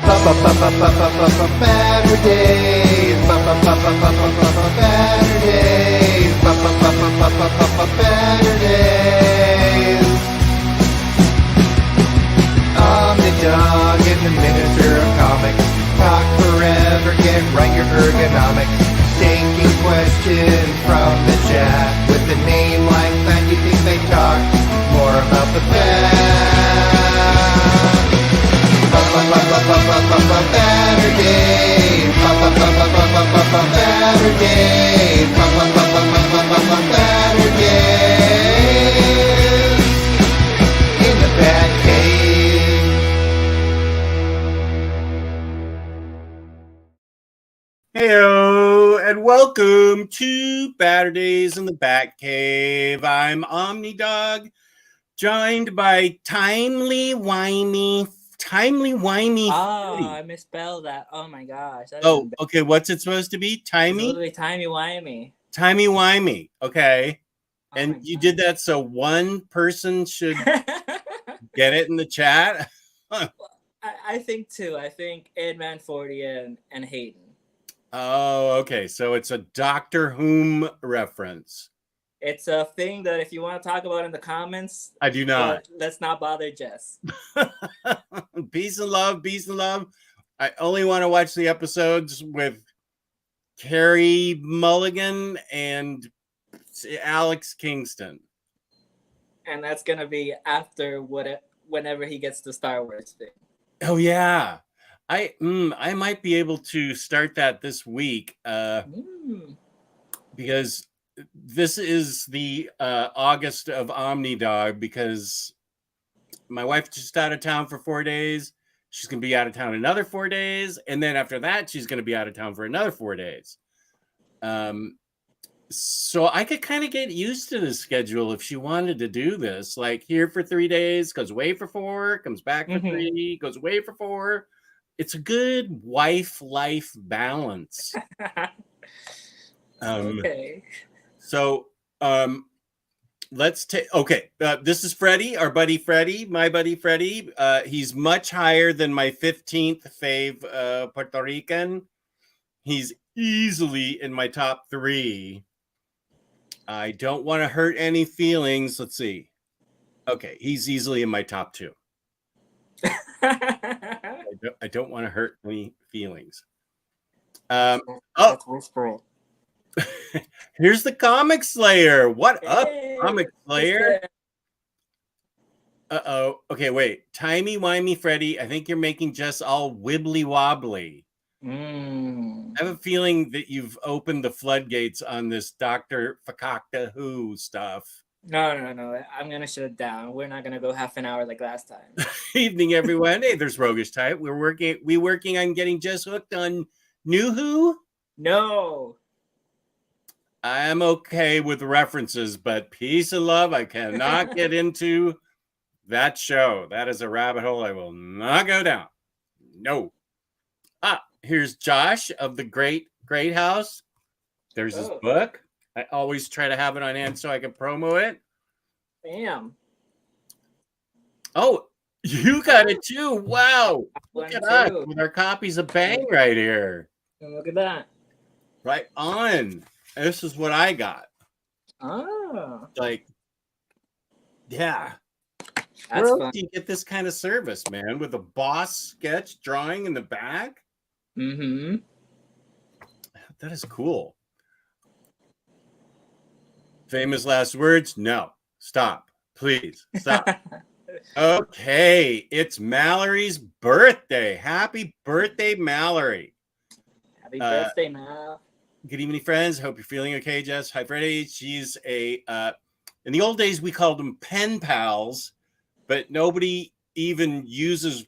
Baturdays. Baturdays. Omnidog in the miniature of comics. Talk forever, get right your ergonomics. Taking questions from the chat. With a name like that, you think they talk more about the bat. Baturdays. Baturdays. Baturdays. In the BatCave. Heyo, and welcome to Baturdays in the BatCave. I'm Omnidog, joined by timely-wimey Oh, I misspelled that. Oh my gosh. That is okay. What's it supposed to be? It's Timey? literally timey-wimey. Timey-wimey. Okay. Oh And my you God. did that so one person should get it in the chat? I think two. I think Edman 40 and Hayden. Oh, okay. So it's a Doctor Whom reference. It's a thing that if you want to talk about in the comments, I do not. let's not bother Jess. Peace and love, peace and love. I only want to watch the episodes with Carrie Mulligan and Alex Kingston. And that's going to be after whenever he gets the Star Wars thing. Oh yeah. I might be able to start that this week because this is the August of Omnidog, because my wife's just out of town for 4 days. She's going to be out of town another 4 days. And then after that, she's going to be out of town for another 4 days. So I could kind of get used to the schedule if she wanted to do this. Like here for 3 days, goes away for 4, comes back for 3, goes away for 4. It's a good wife-life balance. Okay. So let's take, okay, this is Freddie, our buddy Freddie, my buddy Freddie. He's much higher than my 15th fave Puerto Rican. He's easily in my top 3. I don't want to hurt any feelings. Let's see. Okay, he's easily in my top 2. I don't want to hurt any feelings. Let's whisper it. Here's the Comic Slayer. What up, Hey, Comic Slayer? Uh-oh. Okay, wait. Timey-wimey Freddie, I think you're making Jess all wibbly-wobbly. I have a feeling that you've opened the floodgates on this Dr. Fakakta Who stuff. No. I'm going to shut it down. We're not going to go half an hour like last time. Evening, everyone. Hey, there's Roguish Type. We're working on getting Jess hooked on New Who. No. I'm okay with references, but peace and love, I cannot get into that show. That is a rabbit hole I will not go down. No. Here's Josh of the Great House. There's his book. I always try to have it on hand so I can promo it. Bam. Oh, you got it too. Wow. Look at us Too. with our copies of Bang right here. And look at that. Right on. This is what I got. Oh. Like, yeah. That's Where else fun. do you get this kind of service, man? With a boss sketch drawing in the back? Mm-hmm. That is cool. Famous last words? No. Stop. Please. Stop. Okay. It's Mallory's birthday. Happy birthday, Mallory. Happy birthday, Mal. Good evening, friends. Hope you're feeling okay, Jess. Hi, Freddie. She's in the old days, we called them pen pals, but nobody even uses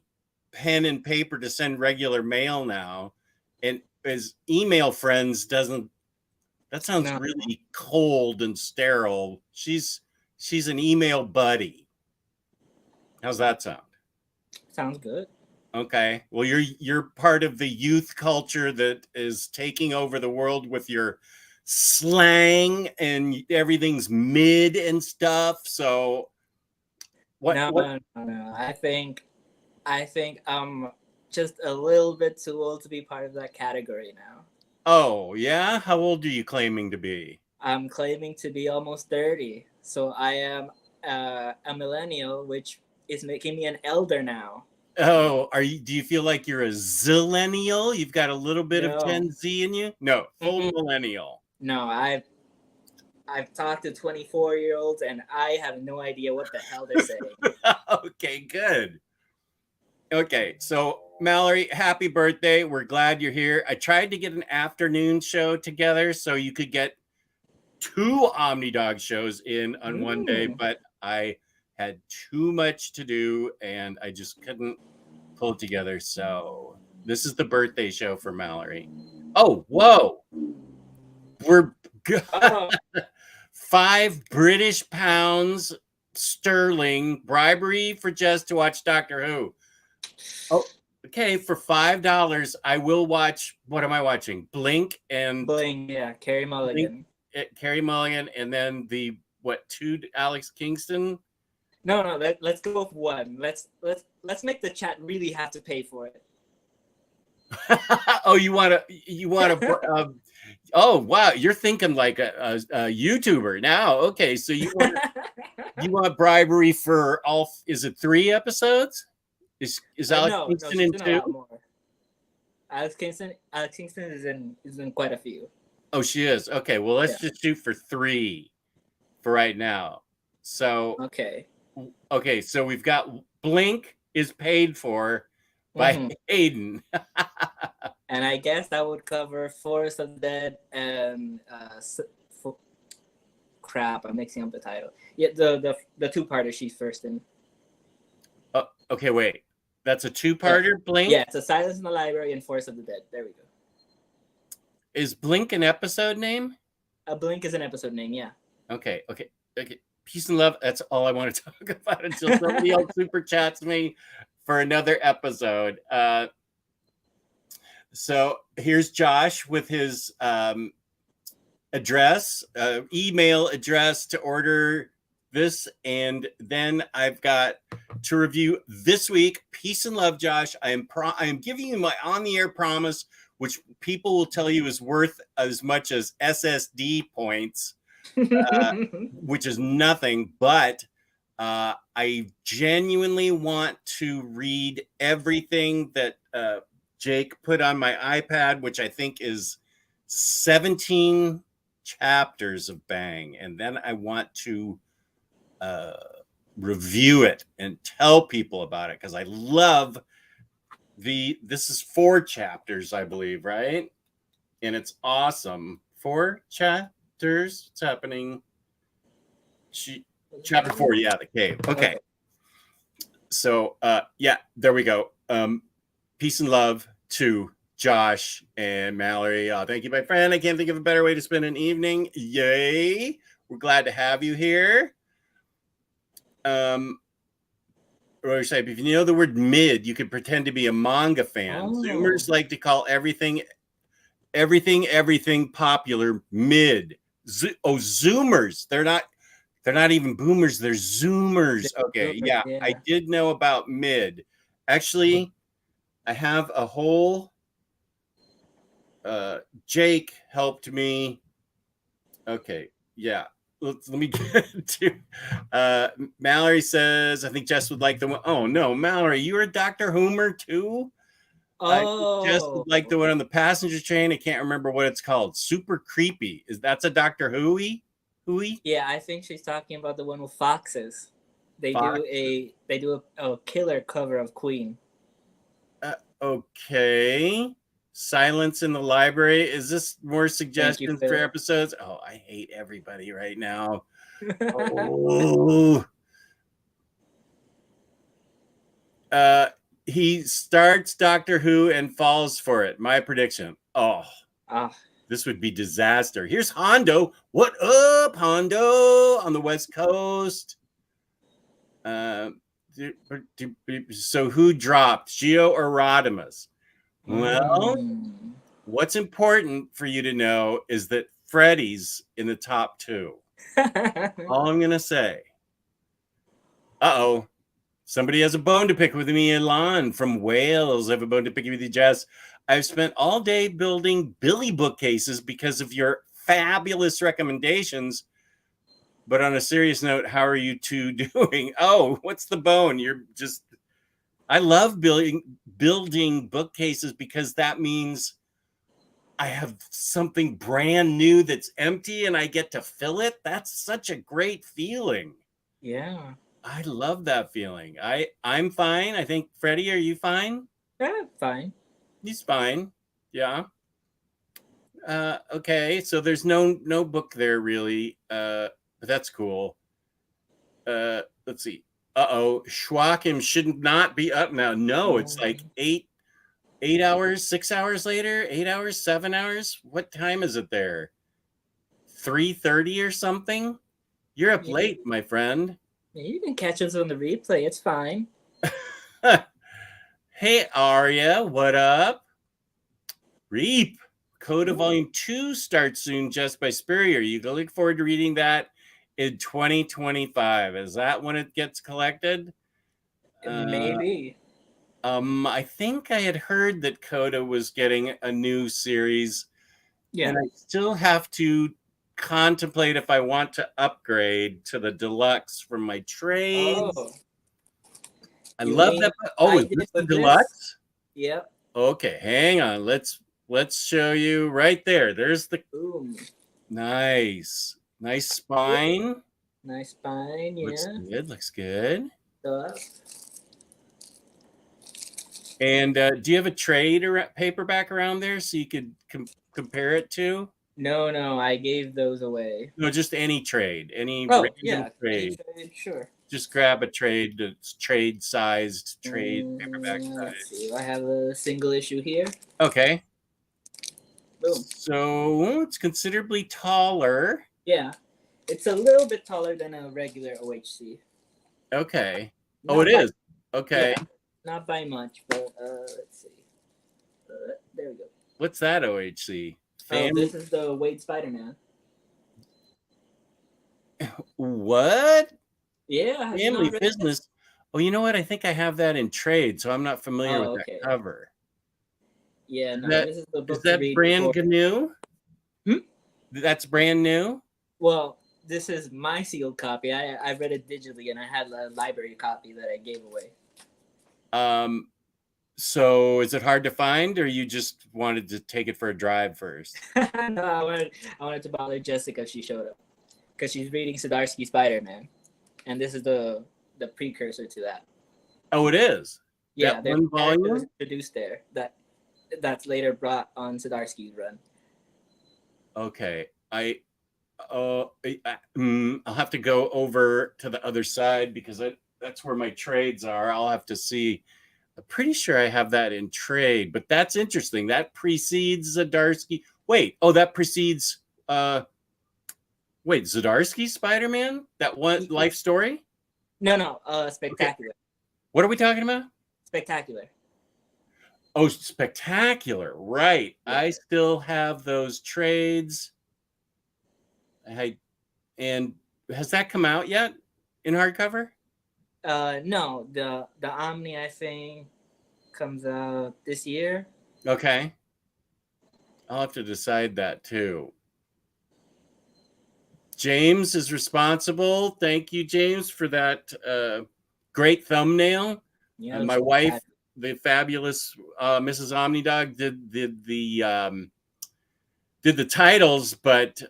pen and paper to send regular mail now. And as email friends that sounds really cold and sterile. She's an email buddy. How's that sound? Sounds good. Okay. Well, you're part of the youth culture that is taking over the world with your slang and everything's mid and stuff. So No. I think I'm just a little bit too old to be part of that category now. Oh, yeah? How old are you claiming to be? I'm claiming to be almost 30. So I am a millennial, which is making me an elder now. Oh, do you feel like you're a zillennial? You've got a little bit of No. Gen Z in you? No, full Mm-mm. millennial. No, I've talked to 24-year-olds and I have no idea what the hell they're saying. Okay, good. Okay, so Mallory, happy birthday. We're glad you're here. I tried to get an afternoon show together so you could get 2 Omnidog shows in on one day, but I had too much to do and I just couldn't pull it together. So this is the birthday show for Mallory. Oh, whoa. We're Oh, 5 British pounds sterling bribery for Jess to watch Doctor Who. Oh, okay. For $5, I will watch. What am I watching? Blink and Bling, yeah, Carrie Mulligan. Carrie Mulligan, and then the 2 Alex Kingston. No, let's go with one. Let's make the chat really have to pay for it. Oh, you want to? Oh, wow, you're thinking like a YouTuber now. Okay, so you want bribery for all? Is it 3 episodes? Is Alex Kingston in 2? Alex Kingston is in quite a few. Oh, she is. Okay, well, let's just shoot for 3 for right now. So okay, so we've got Blink is paid for by Hayden. And I guess that would cover Forest of the Dead and crap, I'm mixing up the title. Yeah, the 2-parter she's first in. Okay, wait. That's a 2-parter, Blink? Yeah, it's a Silence in the Library and Forest of the Dead. There we go. Is Blink an episode name? Blink is an episode name, yeah. Okay. Peace and love. That's all I want to talk about until somebody else super chats me for another episode. So here's Josh with his address, email address to order this, and then I've got to review this week. Peace and love, Josh. I am giving you my on-the-air promise, which people will tell you is worth as much as SSD points, which is nothing, but I genuinely want to read everything that Jake put on my iPad, which I think is 17 chapters of Bang. And then I want to review it and tell people about it because I love this is 4 chapters, I believe, right? And it's awesome. 4 chapters. What's happening? Chapter 4, yeah, the cave. Okay. So yeah, there we go. Peace and love to Josh and Mallory. Thank you, my friend. I can't think of a better way to spend an evening. Yay. We're glad to have you here. If you know the word mid, you could pretend to be a manga fan. Zoomers like to call everything popular mid. Zoomers. They're not even boomers. They're Zoomers. Okay, yeah. I did know about mid. Actually, I have a whole. Jake helped me. Okay, yeah. Let me get to. Mallory says, "I think Jess would like the one." Oh no, Mallory, you're a Dr. Homer too. Jess would like the one on the passenger train. I can't remember what it's called. Super creepy. That's a Doctor Who-y? Yeah, I think she's talking about the one with foxes. They do a killer cover of Queen. Okay. Silence in the Library. Is this more suggestions for episodes? Oh, I hate everybody right now. Oh. He starts Doctor Who and falls for it. My prediction. This would be disaster. Here's Hondo. What up, Hondo? On the West Coast. So who dropped? Geo or Rodimus? Well, what's important for you to know is that Freddie's in the top 2. All I'm going to say. Uh-oh. Somebody has a bone to pick with me, Elon from Wales. I have a bone to pick with you, Jess. I've spent all day building Billy bookcases because of your fabulous recommendations. But on a serious note, how are you two doing? Oh, what's the bone? I love building bookcases because that means I have something brand new that's empty and I get to fill it. That's such a great feeling. Yeah. I love that feeling. I'm fine. I think Freddie, are you fine? Yeah, fine. He's fine. Yeah. Okay. So there's no book there really. But that's cool. Let's see. Schwackham should not be up now. No, it's like 8 hours, 6 hours later, 8 hours, 7 hours. What time is it there? 3:30 or something? You're up late, my friend. You can catch us on the replay. It's fine. Hey, Arya, what up? Reap. Coda Volume 2 starts soon just by Spurrier. You can look forward to reading that in 2025. Is that when it gets collected? Maybe. I think I had heard that Coda was getting a new series. Yeah. And I still have to contemplate if I want to upgrade to the deluxe from my trades. Oh. I love that. Oh, is this the deluxe? Yep. Okay, hang on. Let's show you right there. There's the nice spine. Nice spine. Yeah. Looks good. And do you have a trade or paperback around there so you could compare it to? No, I gave those away. No, just any trade, any trade. Any trade, sure. Just grab a trade that's trade-sized, paperback size. Let's see. I have a single issue here. Okay. Boom. So it's considerably taller. Yeah, it's a little bit taller than a regular OHC. Okay. It is. Okay. Yeah, not by much, but let's see. There we go. What's that OHC? This is the Wade Spider-Man. What? Yeah. Family business. Oh, you know what? I think I have that in trade, so I'm not familiar with that cover. Yeah, no, this is the book. Is that brand new? That's brand new? Well, this is my sealed copy. I read it digitally, and I had a library copy that I gave away. So is it hard to find, or you just wanted to take it for a drive first? No, I wanted to bother Jessica. She showed up because she's reading Zdarsky Spider-Man, and this is the precursor to that. Oh, it is. Yeah, that one volume was introduced there. That's later brought on Zdarsky's run. Okay, I'll have to go over to the other side because that's where my trades are. I'll have to see. I'm pretty sure I have that in trade, but that's interesting. That precedes Zdarsky. That precedes Zdarsky Spider-Man? That one life story? No, Spectacular. Okay. What are we talking about? Spectacular. Oh, Spectacular. Right. Yeah. I still have those trades. And has that come out yet in hardcover? No, the Omni, I think, comes out this year. Okay. I'll have to decide that too. James is responsible. Thank you, James, for that great thumbnail. Yeah, and my wife, the fabulous Mrs. Omnidog, did the titles, but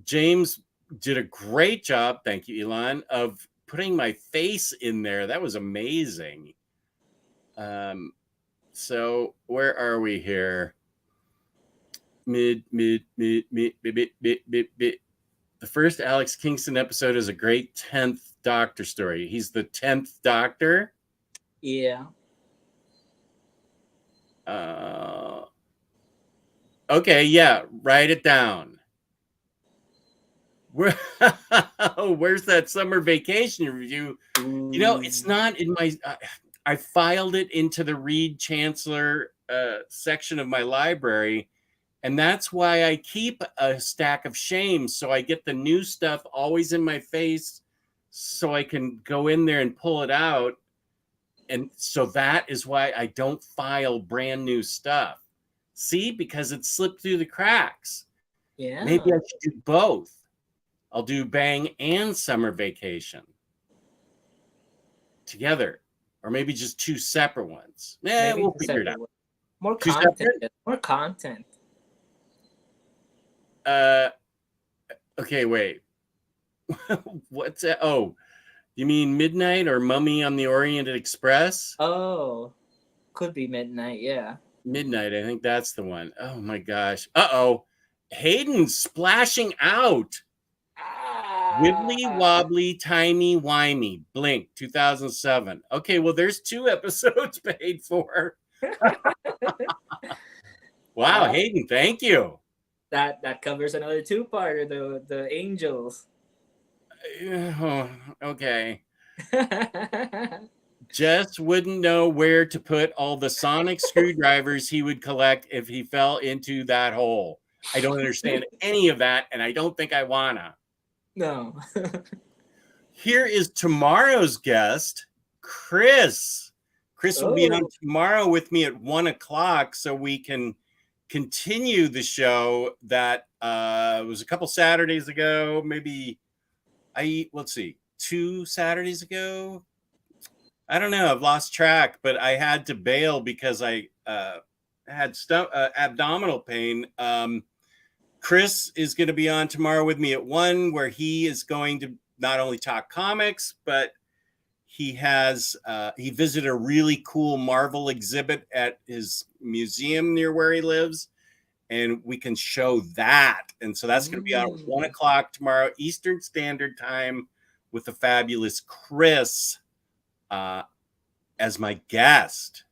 James did a great job. Thank you, Elon, of putting my face in there. That was amazing. So where are we here? Mid. The first Alex Kingston episode is a great 10th Doctor story. He's the 10th Doctor. Yeah. Okay, yeah, write it down. Where's that summer vacation review? Ooh. You know, it's not in my. I filed it into the Reed Chancellor section of my library, and that's why I keep a stack of shame, so I get the new stuff always in my face, so I can go in there and pull it out. And so that is why I don't file brand new stuff. See, because it slipped through the cracks. Yeah. Maybe I should do both. I'll do Bang and Summer Vacation together, or maybe just 2 separate ones. Maybe We'll two figure it separate out. ones. More 2 content. separate? More content. Okay, wait. What's that? Oh, you mean Midnight or Mummy on the Orient Express? Oh, could be Midnight. Yeah. Midnight, I think that's the one. Oh my gosh. Uh-oh. Hayden's splashing out. Wibbly wobbly, timey wimey, Blink, 2007. Okay, well, there's 2 episodes paid for. Wow, Hayden, thank you. That covers another 2-parter, the Angels. Oh, okay. Jess wouldn't know where to put all the sonic screwdrivers he would collect if he fell into that hole. I don't understand any of that, and I don't think I wanna. No. Here is tomorrow's guest, Chris. Chris will be on tomorrow with me at 1 o'clock, so we can continue the show that was a couple Saturdays ago. Maybe let's see, 2 Saturdays ago. I don't know. I've lost track, but I had to bail because I had abdominal pain. Chris is going to be on tomorrow with me at 1, where he is going to not only talk comics, but he visited a really cool Marvel exhibit at his museum near where he lives, and we can show that. And so that's going to be on 1 o'clock tomorrow, Eastern Standard Time, with the fabulous Chris as my guest,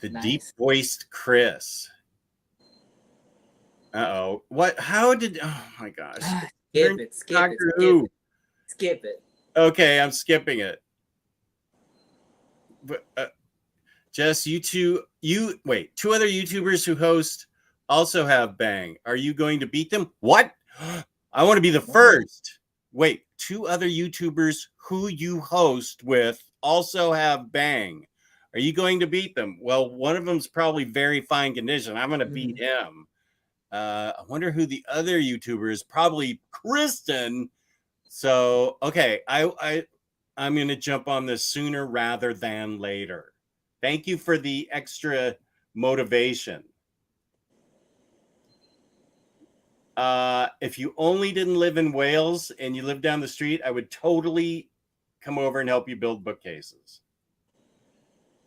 the deep-voiced Chris. Uh-oh. What? How did... Oh, my gosh. Skip it. Okay, I'm skipping it. But, Jess, two other YouTubers who host also have Bang. Are you going to beat them? What? I want to be the first. Wait, 2 other YouTubers who you host with also have Bang. Are you going to beat them? Well, one of them's probably very fine condition. I'm going to beat him. I wonder who the other YouTuber is. Probably Kristen. So, okay, I'm going to jump on this sooner rather than later. Thank you for the extra motivation. If you only didn't live in Wales and you live down the street, I would totally come over and help you build bookcases.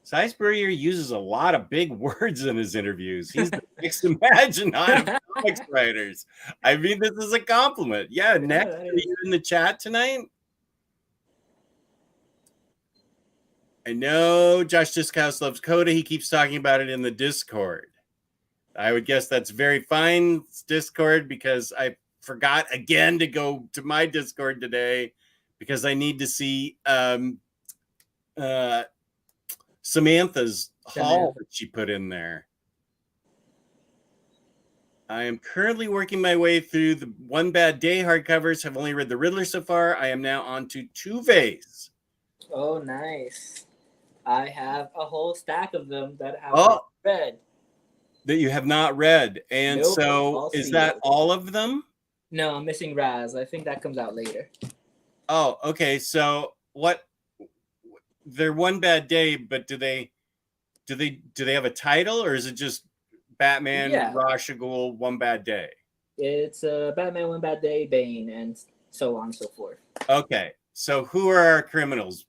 Size Burrier uses a lot of big words in his interviews. He's the next Imaginot of comics writers. I mean, this is a compliment. Yeah, next, are you in the chat tonight? I know Josh Dischouse loves Coda. He keeps talking about it in the Discord. I would guess that's very fine, Discord, because I forgot again to go to my Discord today because I need to see Samantha's haul that she put in there. I am currently working my way through the One Bad Day hardcovers. Have only read the Riddler so far. I am now on to Two-Face. Oh, nice. I have a whole stack of them that I haven't read. That you have not read. And so is that all of them? No, I'm missing Raz. I think that comes out later. Oh, okay. So what? They're One Bad Day, but do they have a title, or is it just Batman, Ra's al Ghul, One Bad Day? It's Batman, One Bad Day, Bane, and so on and so forth. Okay. So who are our criminals?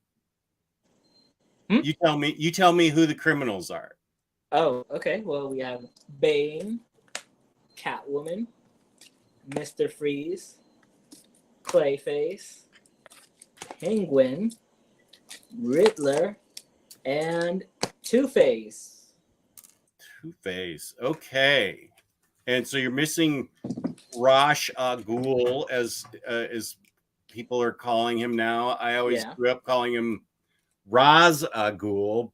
You tell me who the criminals are. Oh, okay. Well, we have Bane, Catwoman, Mr. Freeze, Clayface, Penguin, Riddler, and Two-Face. Two-Face. Okay. And so you're missing Ra's al Ghul, as people are calling him now. I always grew up calling him Ra's al Ghul.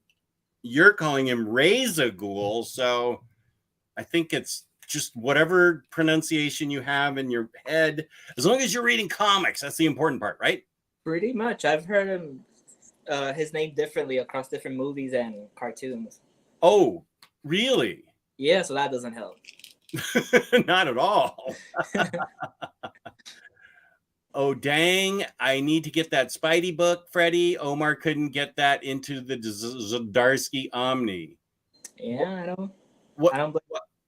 You're calling him Ra's al Ghul, so I think it's just whatever pronunciation you have in your head. As long as you're reading comics, that's the important part, right? Pretty much. I've heard him his name differently across different movies and cartoons. Oh, really? Yeah, so that doesn't help. Not at all. Oh, dang. I need to get that Spidey book, Freddie. Omar couldn't get that into the Zdarsky Omni. Yeah, I don't. What, I don't.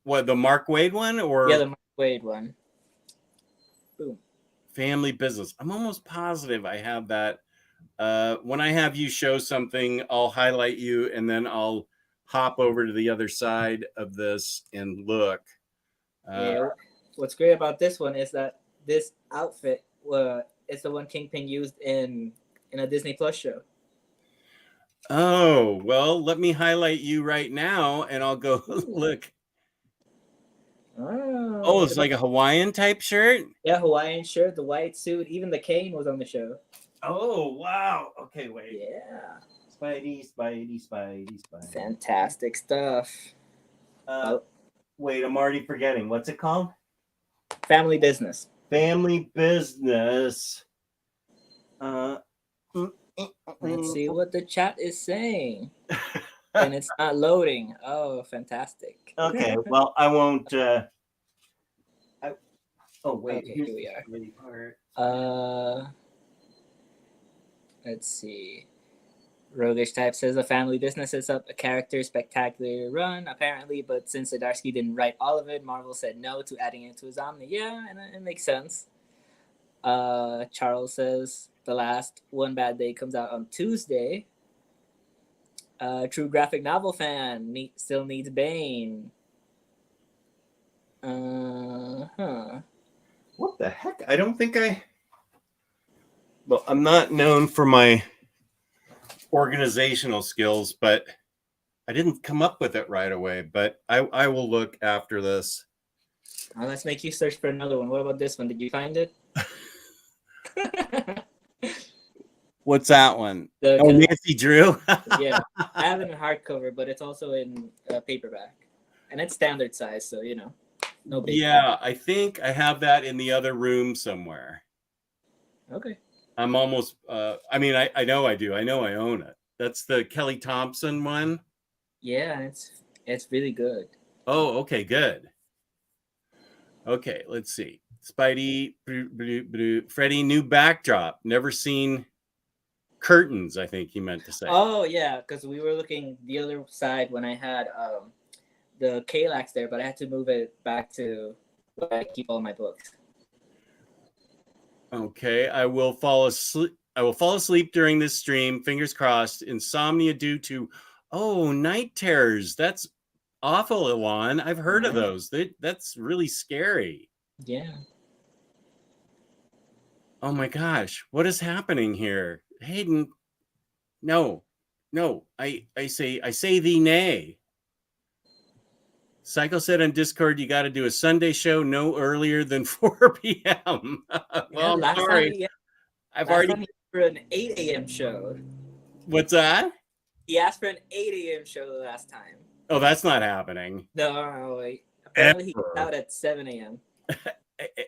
what, the Mark Waid one? Or Yeah, the Mark Waid one. Boom. Family Business. I'm almost positive I have that. When I have you show something, I'll highlight you, and then I'll hop over to the other side of this and look. Yeah. What's great about this one is that this outfit is the one Kingpin used in a Disney Plus show. Oh, well, let me highlight you right now, and I'll go look. Oh, it's like a Hawaiian type shirt? Yeah, Hawaiian shirt, the white suit, even the cane was on the show. Oh, wow. Okay, wait. Yeah. Spidey. Fantastic stuff. Wait, I'm already forgetting. What's it called? Family Business. Family Business. Let's see what the chat is saying. And it's not loading. Oh, fantastic. Okay, well, I won't. Oh, wait. Okay, here we are. Let's see. Roguish Type says a family business is up a character spectacular run, apparently, but since Zdarsky didn't write all of it, Marvel said no to adding it to his Omni. Yeah, and it makes sense. Charles says the last One Bad Day comes out on Tuesday. True graphic novel fan still needs Bane. What the heck? I don't think I. Well, I'm not known for my organizational skills, but I didn't come up with it right away. But I will look after this. Let's make you search for another one. What about this one? Did you find it? What's that one? Nancy Drew? Yeah, I have it in hardcover, but it's also in paperback. And it's standard size, so, no big Yeah, I think I have that in the other room somewhere. Okay. I'm almost, I know I do. I know I own it. That's the Kelly Thompson one? Yeah, it's really good. Oh, okay, good. Okay, let's see. Spidey, Freddie, new backdrop. Never seen curtains, I think he meant to say. Oh, yeah, because we were looking the other side when I had the Kalax there, but I had to move it back to where I keep all my books. Okay, I will fall asleep during this stream. Fingers crossed. Insomnia due to night terrors. That's awful, Ilan. I've heard of those. That's really scary. Yeah. Oh my gosh, what is happening here? Hayden, no, I say thee nay. Psycho said on Discord, you got to do a Sunday show no earlier than 4 p.m. Well, yeah, I'm sorry. I've already for an 8 a.m. show. What's that? He asked for an 8 a.m. show the last time. Oh, that's not happening. No, wait. Apparently he's out at 7 a.m.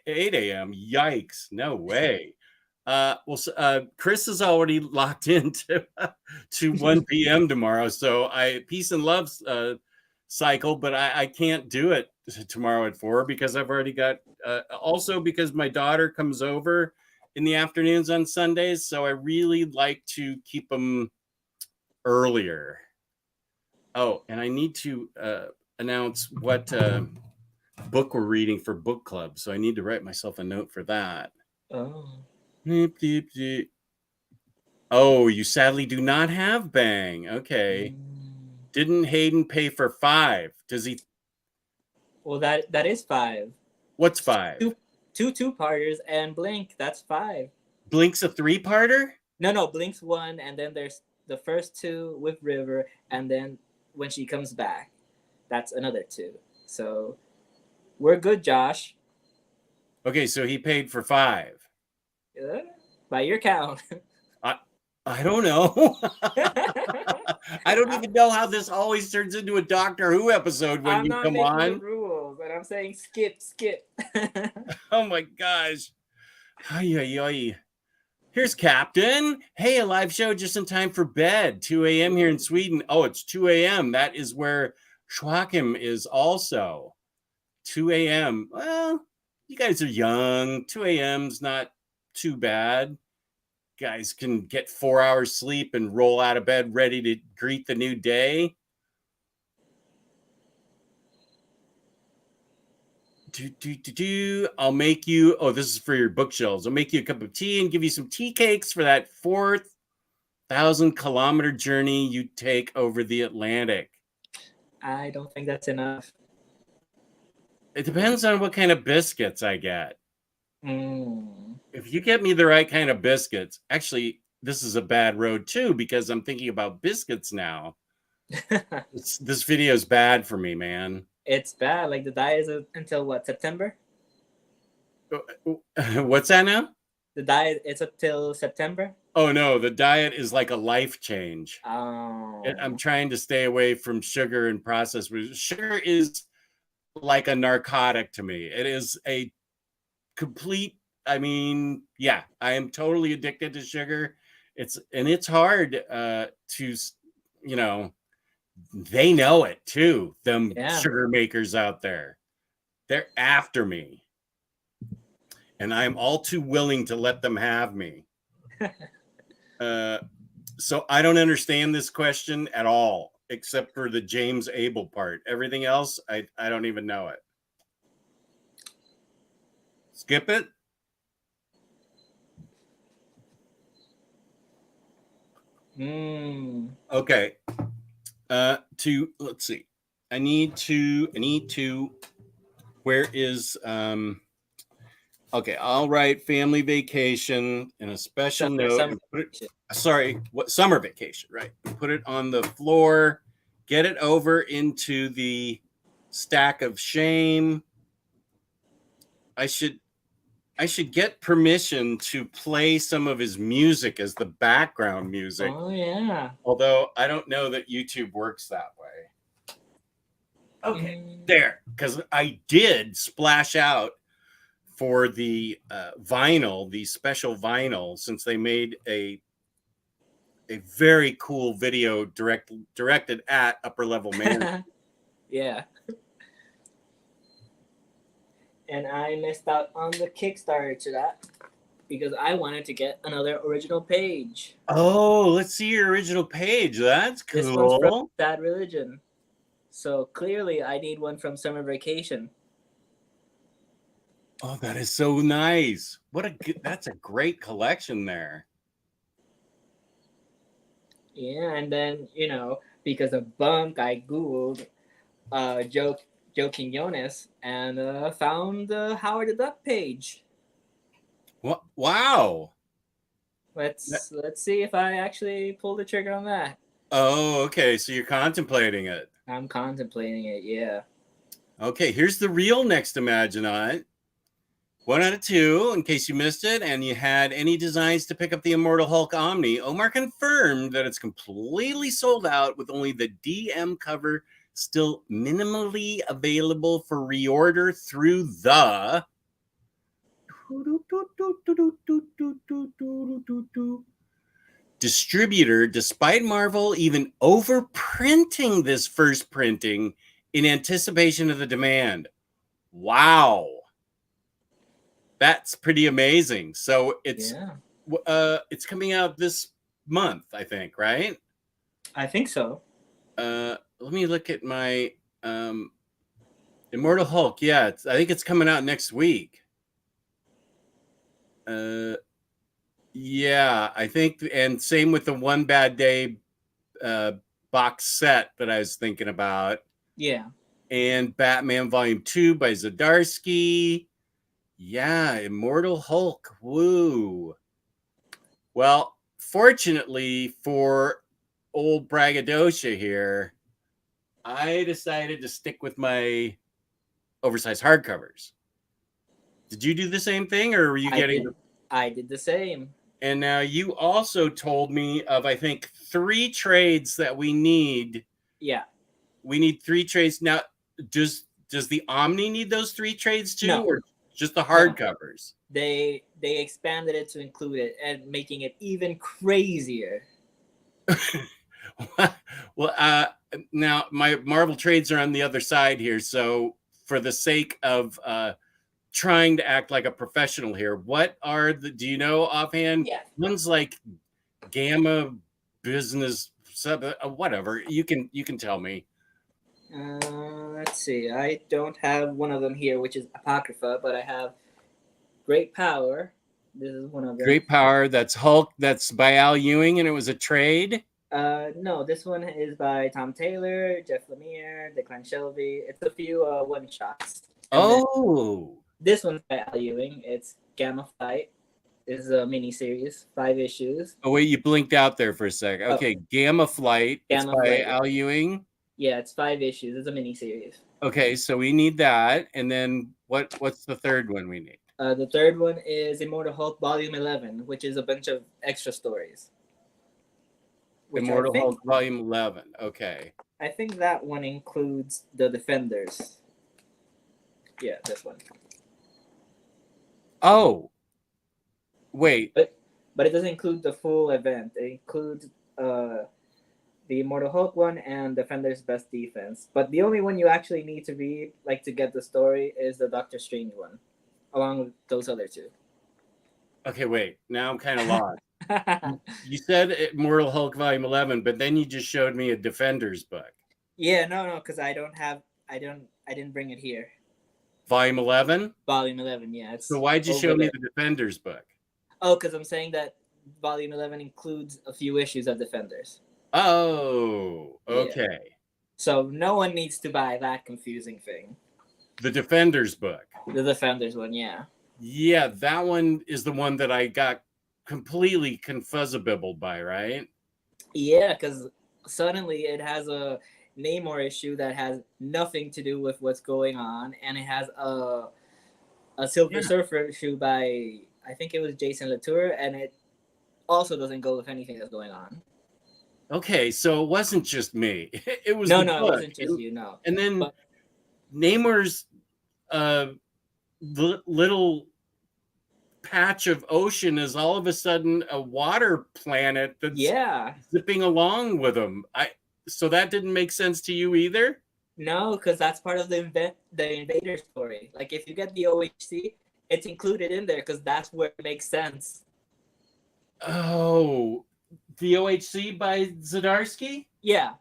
8 a.m. Yikes. No way. Chris is already locked into to 1 p.m. tomorrow. So peace and love cycle, but I can't do it tomorrow at 4 because I've already got also because my daughter comes over in the afternoons on Sundays. So I really like to keep them earlier. Oh, and I need to announce what book we're reading for book club. So I need to write myself a note for that. Oh. Oh, you sadly do not have Bang. Okay. Didn't Hayden pay for 5? Does he? Well, that is 5. What's 5? Two two-parters and Blink. That's 5. Blink's a 3-parter? No. Blink's 1, and then there's the first 2 with River, and then when she comes back, that's another 2. So we're good, Josh. Okay, so he paid for 5. By your count. I don't know. I don't even know how this always turns into a Doctor Who episode when you come on. I'm not making the rules, but I'm saying skip. Oh my gosh. Here's Captain. Hey, a live show just in time for bed. 2 a.m. here in Sweden. Oh, it's 2 a.m. That is where Schwakim is also. 2 a.m. Well, you guys are young. 2 a.m.'s not too bad. Guys can get 4 hours sleep and roll out of bed ready to greet the new day. I'll make you, oh, this is for your bookshelves. I'll make you a cup of tea and give you some tea cakes for that 4,000-kilometer journey you take over the Atlantic. I don't think that's enough. It depends on what kind of biscuits I get. If you get me the right kind of biscuits, actually, this is a bad road too, because I'm thinking about biscuits now. This video is bad for me, man. It's bad. Like the diet is until what, September? What's that now? The diet is up till September. Oh no, the diet is like a life change. Oh. I'm trying to stay away from sugar and processed foods. Sugar is like a narcotic to me. It is a complete, I mean, yeah, I am totally addicted to sugar. It's hard to, you know, they know it too. Them sugar makers out there, they're after me, and I'm all too willing to let them have me. So I don't understand this question at all, except for the James Abel part. Everything else, I don't even know it. Skip it. Okay. Let's see. I need to, where is, okay, I'll write family vacation and a special note. Summer vacation, right? Put it on the floor, get it over into the stack of shame. I should get permission to play some of his music as the background music. Oh, yeah. Although I don't know that YouTube works that way. Okay, there. Because I did splash out for the vinyl, the special vinyl, since they made a very cool video directed at upper level man. Yeah. And I missed out on the Kickstarter to that because I wanted to get another original page. Oh, let's see your original page. That's cool. This one's from Sad Religion. So clearly I need one from Summer Vacation. Oh, that is so nice. That's a great collection there. Yeah, and then, you know, because of Bunk, I Googled Joe Quinones and found the Howard the Duck page. What? Wow. Let's see if I actually pull the trigger on that. Oh, okay. So you're contemplating it. I'm contemplating it, yeah. Okay, here's the real Next Imaginaut. 1 out of 2, in case you missed it, and you had any designs to pick up the Immortal Hulk Omni. Omar confirmed that it's completely sold out with only the DM cover still minimally available for reorder through the distributor, despite Marvel even overprinting this first printing in anticipation of the demand. Wow. That's pretty amazing. So it's coming out this month, I think, right? I think so. Let me look at my Immortal Hulk. Yeah, I think it's coming out next week. Yeah, I think, and same with the One Bad Day box set that I was thinking about. Yeah. And Batman Volume 2 by Zdarsky. Yeah, Immortal Hulk. Woo. Well, fortunately for old braggadocio here, I decided to stick with my oversized hardcovers. Did you do the same thing, or were you I did the same. And now you also told me of, I think, 3 trades that we need. Yeah. We need 3 trades. Now, does the Omni need those 3 trades too? No. Or just the hardcovers? they expanded it to include it and making it even crazier. Well, now my Marvel trades are on the other side here, so for the sake of trying to act like a professional here, what are the? Do you know offhand? Yeah. One's like Gamma Business, whatever. You can tell me. Let's see. I don't have one of them here, which is Apocrypha, but I have Great Power. This is one of them. Great Power. That's Hulk. That's by Al Ewing, and it was a trade. No, this one is by Tom Taylor, Jeff Lemire, Declan Shelby. It's a few one shots. Oh, this one's by Al Ewing. It's Gamma Flight. This is a mini series, 5 issues. oh wait, you blinked out there for a sec. Okay, Gamma Flight. It's Gamma by Flight. Al Ewing. Yeah, it's 5 issues. It's a mini series. Okay, so we need that, and then what's the third one we need? The third one is Immortal Hulk Volume 11, which is a bunch of extra stories. Immortal Hulk Volume 11. Okay. I think that one includes the Defenders. Yeah, this one. Oh. Wait. But it doesn't include the full event. It includes the Immortal Hulk one and Defender's Best Defense. But the only one you actually need to read, like to get the story, is the Doctor Strange one, along with those other two. Okay, wait. Now I'm kind of lost. You said Immortal Hulk Volume 11, but then you just showed me a Defenders book. Yeah, no, because I didn't bring it here. Volume 11? Volume 11, yeah. So why'd you show me the Defenders book? Oh, because I'm saying that Volume 11 includes a few issues of Defenders. Oh, okay. Yeah. So no one needs to buy that confusing thing. The Defenders book. The Defenders one, yeah. Yeah, that one is the one that I got completely confuzzabibbled by, right? Yeah, because suddenly it has a Namor issue that has nothing to do with what's going on, and it has a Silver Surfer issue by, I think it was Jason Latour, and it also doesn't go with anything that's going on. Okay, so it wasn't just me. It was no, it wasn't just you. No, and then Namor's little patch of ocean is all of a sudden a water planet that's zipping along with him. So that didn't make sense to you either? No, because that's part of the Invader story. Like if you get the OHC, it's included in there because that's where it makes sense. Oh, the OHC by Zdarsky? Yeah.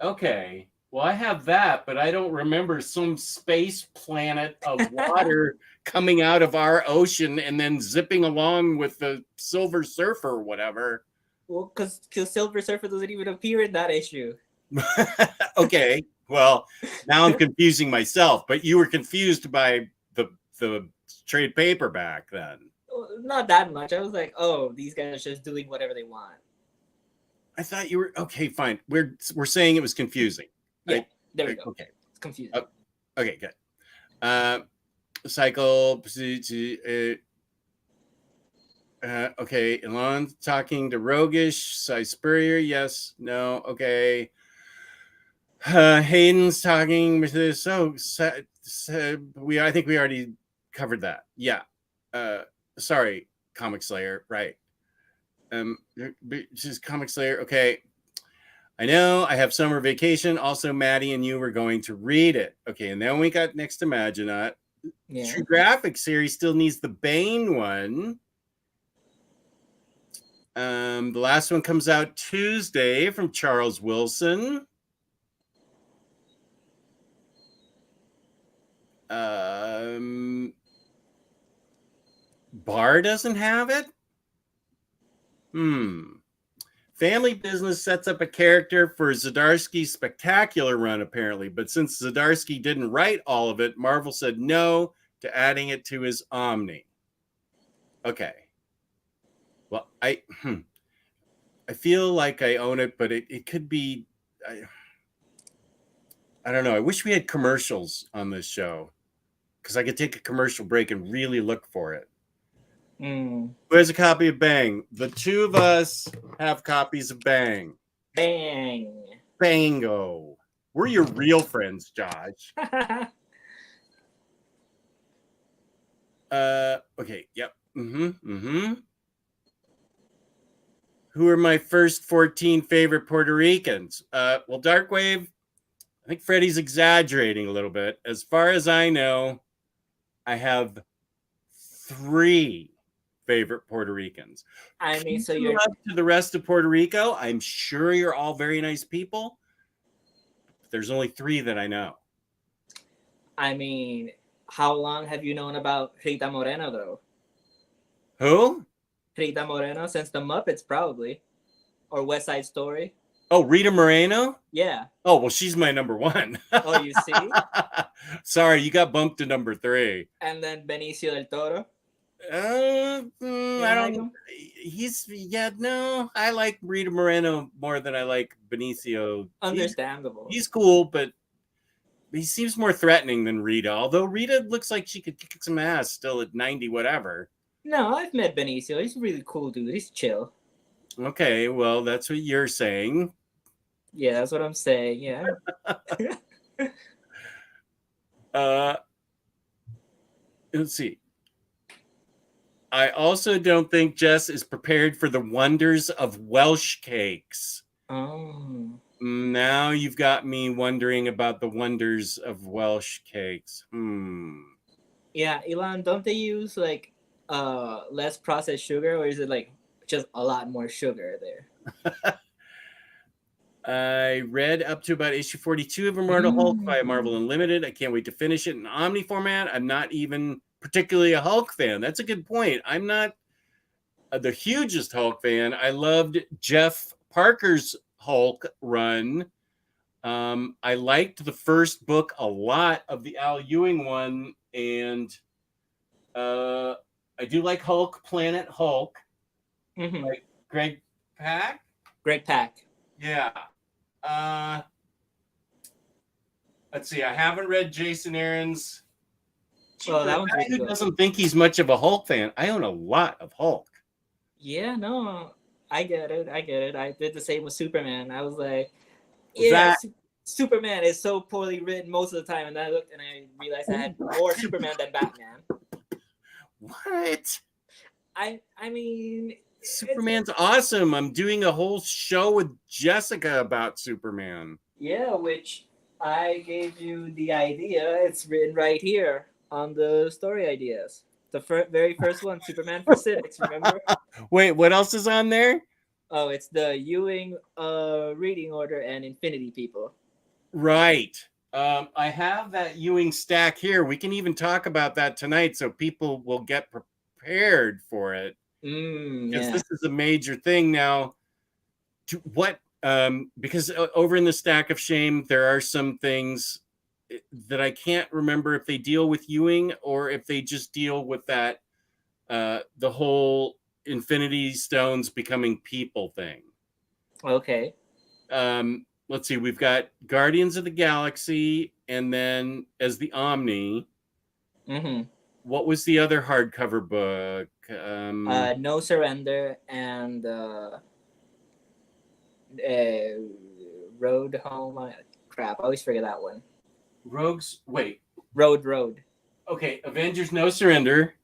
Okay. Well, I have that, but I don't remember some space planet of water coming out of our ocean and then zipping along with the Silver Surfer or whatever. Well, because Silver Surfer doesn't even appear in that issue. Okay. Well, now I'm confusing myself, but you were confused by the trade paperback then. Not that much. I was like, oh, these guys are just doing whatever they want. I thought you were okay. Fine. We're saying it was confusing. Yeah, there we go. Okay, it's confusing. Okay, good. Cycle. Okay, Elon talking to Roguish. Cy Spurrier. Yes. No. Okay. Hayden's talking with this. Oh, I think we already covered that. Yeah. Sorry, Comic Slayer. Right. This is Comic Slayer. Okay. I know I have summer vacation. Also, Maddie and you were going to read it. Okay. And then we got Next Imaginaut. Yeah. True Graphic series still needs the Bane one. The last one comes out Tuesday from Charles Wilson. Barr doesn't have it. Family Business sets up a character for Zdarsky's spectacular run, apparently. But since Zdarsky didn't write all of it, Marvel said no to adding it to his Omni. Okay. Well, I feel like I own it, but it could be... I don't know. I wish we had commercials on this show because I could take a commercial break and really look for it. Who has a copy of Bang? The two of us have copies of Bang. Bang. Bango. We're your real friends, Josh. Okay. Yep. Who are my first 14 favorite Puerto Ricans? Well, Darkwave, I think Freddie's exaggerating a little bit. As far as I know, I have 3 favorite Puerto Ricans. I mean, so Peace and you're. love to the rest of Puerto Rico. I'm sure you're all very nice people. But there's only 3 that I know. I mean, how long have you known about Rita Moreno, though? Who? Rita Moreno, since the Muppets, probably, or West Side Story. Oh, Rita Moreno? Yeah. Oh, well, she's my number 1. Oh, you see? Sorry, you got bumped to number 3. And then Benicio del Toro. I You don't like him? No, I like Rita Moreno more than I like Benicio. Understandable. He's cool, but he seems more threatening than Rita. Although Rita looks like she could kick some ass still at 90, whatever. No, I've met Benicio. He's a really cool dude. He's chill. Okay, well, that's what you're saying. Yeah, that's what I'm saying. Yeah. Let's see. I also don't think Jess is prepared for the wonders of Welsh cakes. Oh. Now you've got me wondering about the wonders of Welsh cakes. Yeah, Elon, don't they use like less processed sugar, or is it like just a lot more sugar there? I read up to about issue 42 of Immortal Hulk by Marvel Unlimited. I can't wait to finish it in Omni format. I'm not even particularly a Hulk fan. That's a good point. I'm not the hugest Hulk fan. I loved Jeff Parker's Hulk run. I liked the first book a lot of the Al Ewing one, and I do like Hulk Planet Hulk. Like Greg Pak. Greg Pak. Yeah. Let's see. I haven't read Jason Aaron's. Oh, that one's Who really good. doesn't think he's much of a Hulk fan? I own a lot of Hulk. Yeah, no, I get it. I did the same with Superman. I was like, yeah, Superman is so poorly written most of the time, and I looked and I realized I had more Superman than Batman. What? I mean, Superman's awesome. I'm doing a whole show with Jessica about Superman. Yeah, which I gave you the idea. It's written right here on the story ideas. The very first one, Superman for Cynics, remember? Wait, what else is on there? Oh, it's the Ewing reading order and Infinity People. Right. I have that Ewing stack here. We can even talk about that tonight so people will get prepared for it. Because this is a major thing now. Because over in the stack of shame, there are some things that I can't remember if they deal with Ewing or if they just deal with that the whole Infinity Stones becoming people thing. Okay. Let's see. We've got Guardians of the Galaxy, and then as the Omni. What was the other hardcover book? No Surrender and Road Home. Crap, I always forget that one. Road. Okay, Avengers No Surrender.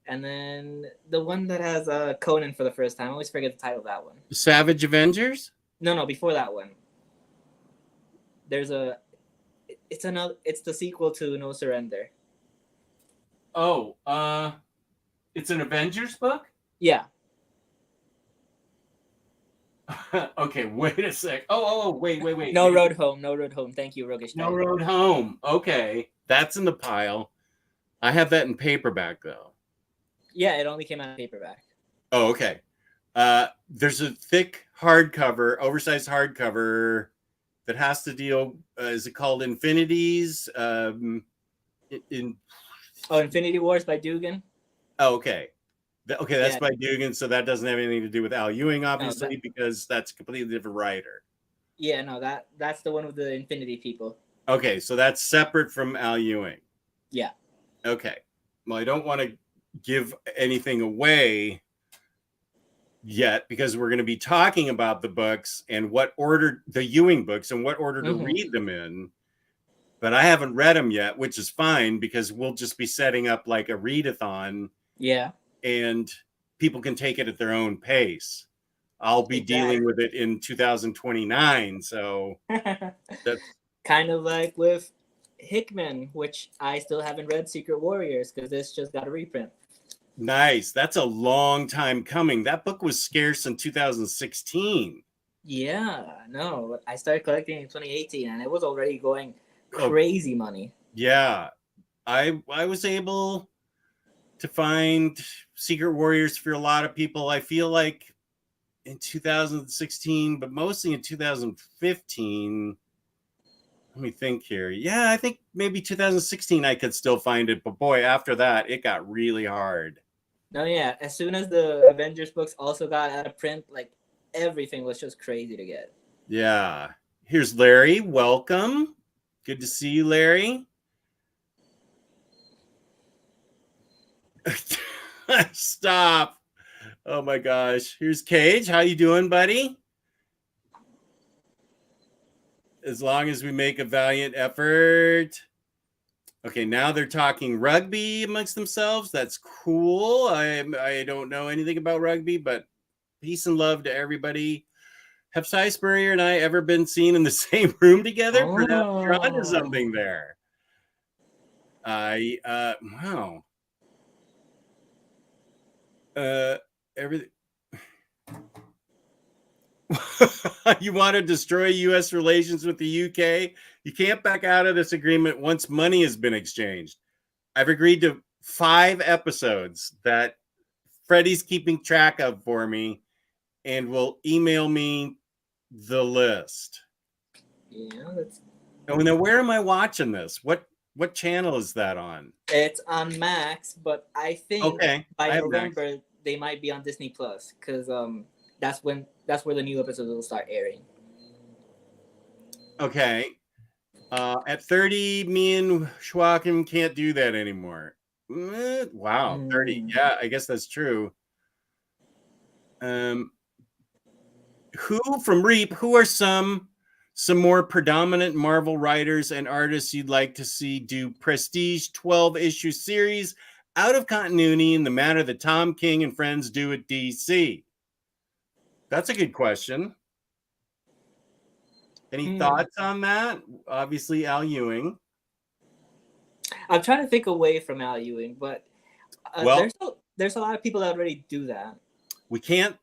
And then the one that has Conan for the first time. I always forget the title of that one. Savage Avengers? No, before that one. There's it's the sequel to No Surrender. Oh, it's an Avengers book? Yeah. Okay, wait a sec. Oh, wait. No Road Home. Thank you, Rogish. No Road Home. Okay, that's in the pile. I have that in paperback, though. Yeah, it only came out in paperback. Oh, okay. There's a thick hardcover, oversized hardcover that has to deal, is it called Infinities? Infinity Wars by Dugan? Oh, okay. That's by Dugan, so that doesn't have anything to do with Al Ewing, obviously, because that's a completely different writer. Yeah, no, that's the one with the Infinity People. Okay, so that's separate from Al Ewing. Yeah. Okay. Well, I don't want to give anything away yet because we're going to be talking about the books and what order, the Ewing books, and what order to read them in. but I haven't read them yet, which is fine because we'll just be setting up like a readathon. Yeah. And people can take it at their own pace. I'll be dealing with it in 2029. So that's kind of like with Hickman, which I still haven't read Secret Warriors because this just got a reprint. nice. That's a long time coming. That book was scarce in 2016. Yeah, no, I started collecting in 2018 and it was already going crazy money. Yeah. I was able to find Secret Warriors for a lot of people. I feel like in 2016, but mostly in 2015. Let me think here. Yeah, I think maybe 2016 I could still find it, but boy, after that it got really hard. No, yeah, as soon as the Avengers books also got out of print, like everything was just crazy to get. Yeah. Here's Larry. Welcome. Good to see you, Larry. Stop. Oh my gosh. Here's Cage. How you doing, buddy? As long as we make a valiant effort. Okay, now they're talking rugby amongst themselves. That's cool. I don't know anything about rugby, but peace and love to everybody. Have Cy Spurrier and I ever been seen in the same room together? Perhaps you're onto something there. Wow. Everything. You want to destroy U.S. relations with the U.K.? You can't back out of this agreement once money has been exchanged. I've agreed to 5 episodes that Freddie's keeping track of for me and will email me the list. Yeah, that's... Oh, now where am I watching this? What channel is that on? It's on Max, but I think by November Max. They might be on Disney Plus because that's where the new episodes will start airing. Okay. At 30, me and Schwacken can't do that anymore. Wow, 30. Yeah, I guess that's true. Who from Reap? Who are some more predominant Marvel writers and artists you'd like to see do prestige 12-issue series out of continuity in the manner that Tom King and friends do at DC? That's a good question. Any thoughts on that? Obviously, Al Ewing. I'm trying to think away from Al Ewing, but there's a lot of people that already do that. We can't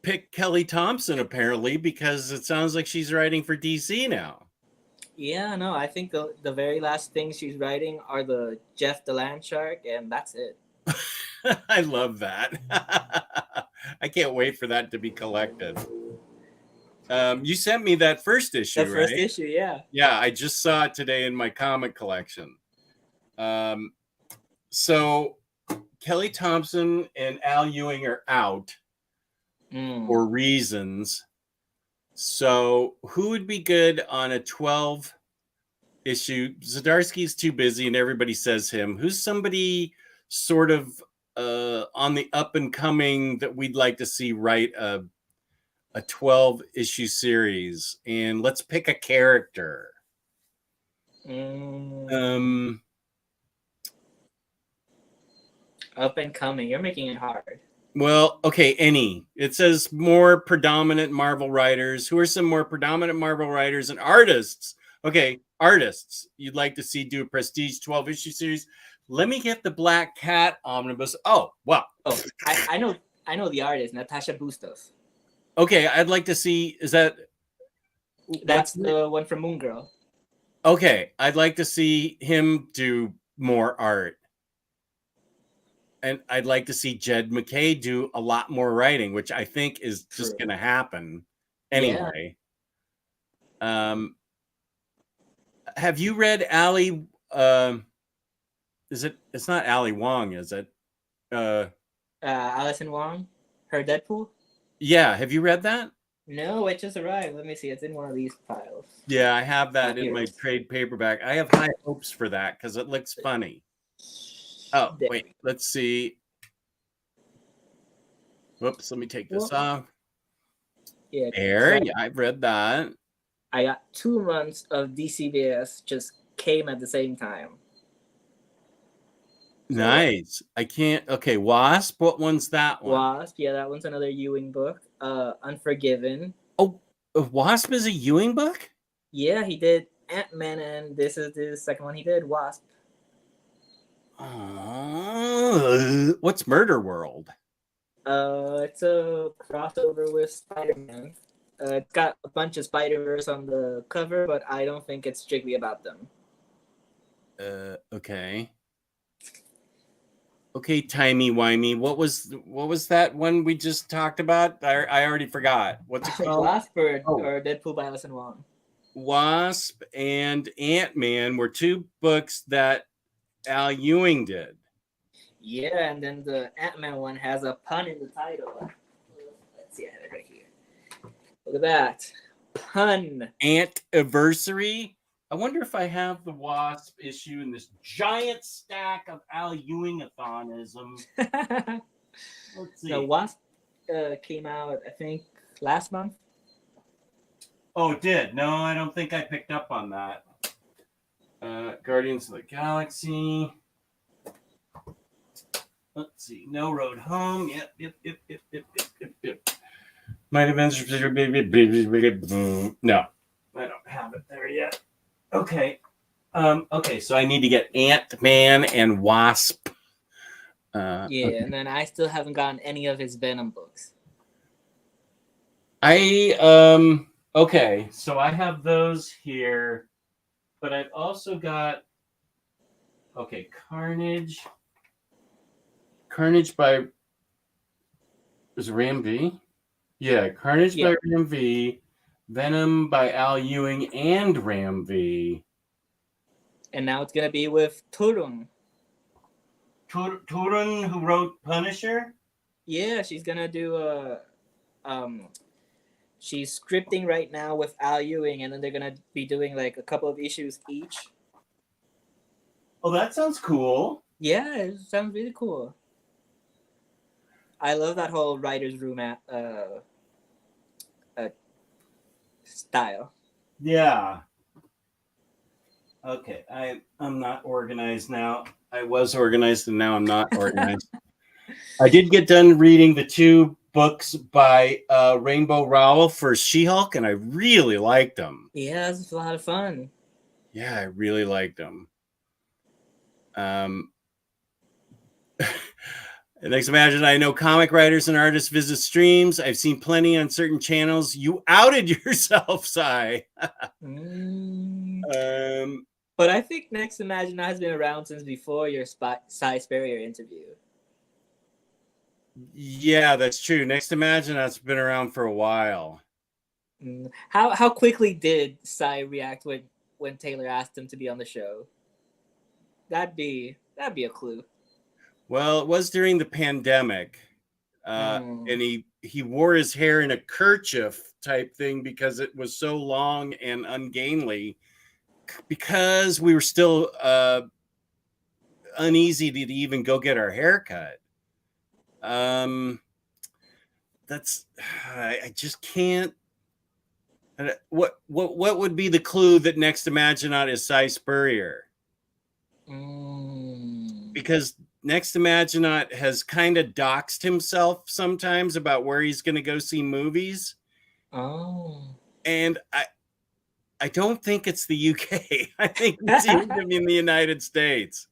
pick Kelly Thompson, apparently, because it sounds like she's writing for DC now. Yeah, no, I think the very last things she's writing are the Jeff the Land Shark, and that's it. I love that. I can't wait for that to be collected. You sent me that first issue, right? The first issue, yeah. Yeah, I just saw it today in my comic collection. So Kelly Thompson and Al Ewing are out for reasons. So who would be good on a 12 issue? Zdarsky's too busy and everybody says him. Who's somebody sort of on the up and coming that we'd like to see write a 12-issue series? And let's pick a character. Up and coming. You're making it hard. Well, okay, any. It says more predominant Marvel writers. Who are some more predominant Marvel writers and artists? Okay, artists you'd like to see do a prestige 12-issue series. Let me get the Black Cat omnibus. Oh, wow. Oh, I know the artist, Natasha Bustos. Okay, I'd like to see, that's the one from Moon Girl. Okay, I'd like to see him do more art. And I'd like to see Jed McKay do a lot more writing, which I think is just going to happen anyway. Yeah. Have you read Ali? It's not Ali Wong, is it? Allison Wong, her Deadpool. Yeah, have you read that? No, it just arrived. Let me see. It's in one of these piles. Yeah, I have that in my trade paperback. I have high hopes for that because it looks funny. Oh, wait, let's see. Whoops, let me take this off. Yeah, I've read that. I got 2 months of DCBS just came at the same time. Nice. I can't. Okay, Wasp. What one's that one? Wasp, yeah, that one's another Ewing book. Unforgiven. Oh, Wasp is a Ewing book? Yeah, he did Ant-Man, and this is the second one he did, Wasp. What's Murder World? It's a crossover with Spider-Man. It's got a bunch of Spider-Verse on the cover, but I don't think it's strictly about them. Okay. Okay, timey-wimey. What was that one we just talked about? I already forgot. What's it called? Wasp or Deadpool by Alison Wong. Wasp and Ant-Man were two books that Al Ewing did. Yeah, and then the Ant-Man one has a pun in the title. Let's see, I have it right here. Look at that. Pun. Antiversary. I wonder if I have the Wasp issue in this giant stack of Al Ewing-a-thonism. Let's see. The Wasp came out, I think, last month. Oh, it did. No, I don't think I picked up on that. Guardians of the Galaxy. Let's see. No Road Home. Yep. Might have been. No, I don't have it there yet. Okay. Okay, so I need to get Ant-Man and Wasp. Yeah, okay. and then I still haven't gotten any of his Venom books. Okay, so I have those here, but I've also got Carnage by Ram V. Yeah, Carnage by Ram V, Venom by Al Ewing and Ram V. And now it's gonna be with Turun. Turun, who wrote Punisher? Yeah, she's gonna do she's scripting right now with Al Ewing, and then they're gonna be doing like a couple of issues each. Oh, that sounds cool. Yeah, it sounds really cool. I love that whole writer's room style. Yeah. Okay, I'm not organized now. I was organized and now I'm not organized. I did get done reading the 2 books by Rainbow Rowell for She-Hulk, and I really liked them. Yeah, it was a lot of fun. Yeah, I really liked them. Next, imagine I know comic writers and artists visit streams. I've seen plenty on certain channels. You outed yourself, Sai. But I think Next Imagine has been around since before your Cy Spurrier interview. Yeah, that's true. Next Imagine has been around for a while. How quickly did Cy react when Taylor asked him to be on the show? That'd be a clue. Well, it was during the pandemic, and he wore his hair in a kerchief type thing because it was so long and ungainly. Because we were still uneasy to even go get our hair cut. That's I just can't. What would be the clue that Next Imaginaut is Cy Spurrier? Because Next Imaginaut has kind of doxed himself sometimes about where he's going to go see movies. Oh. And I don't think it's the UK. I think it's even in the United States.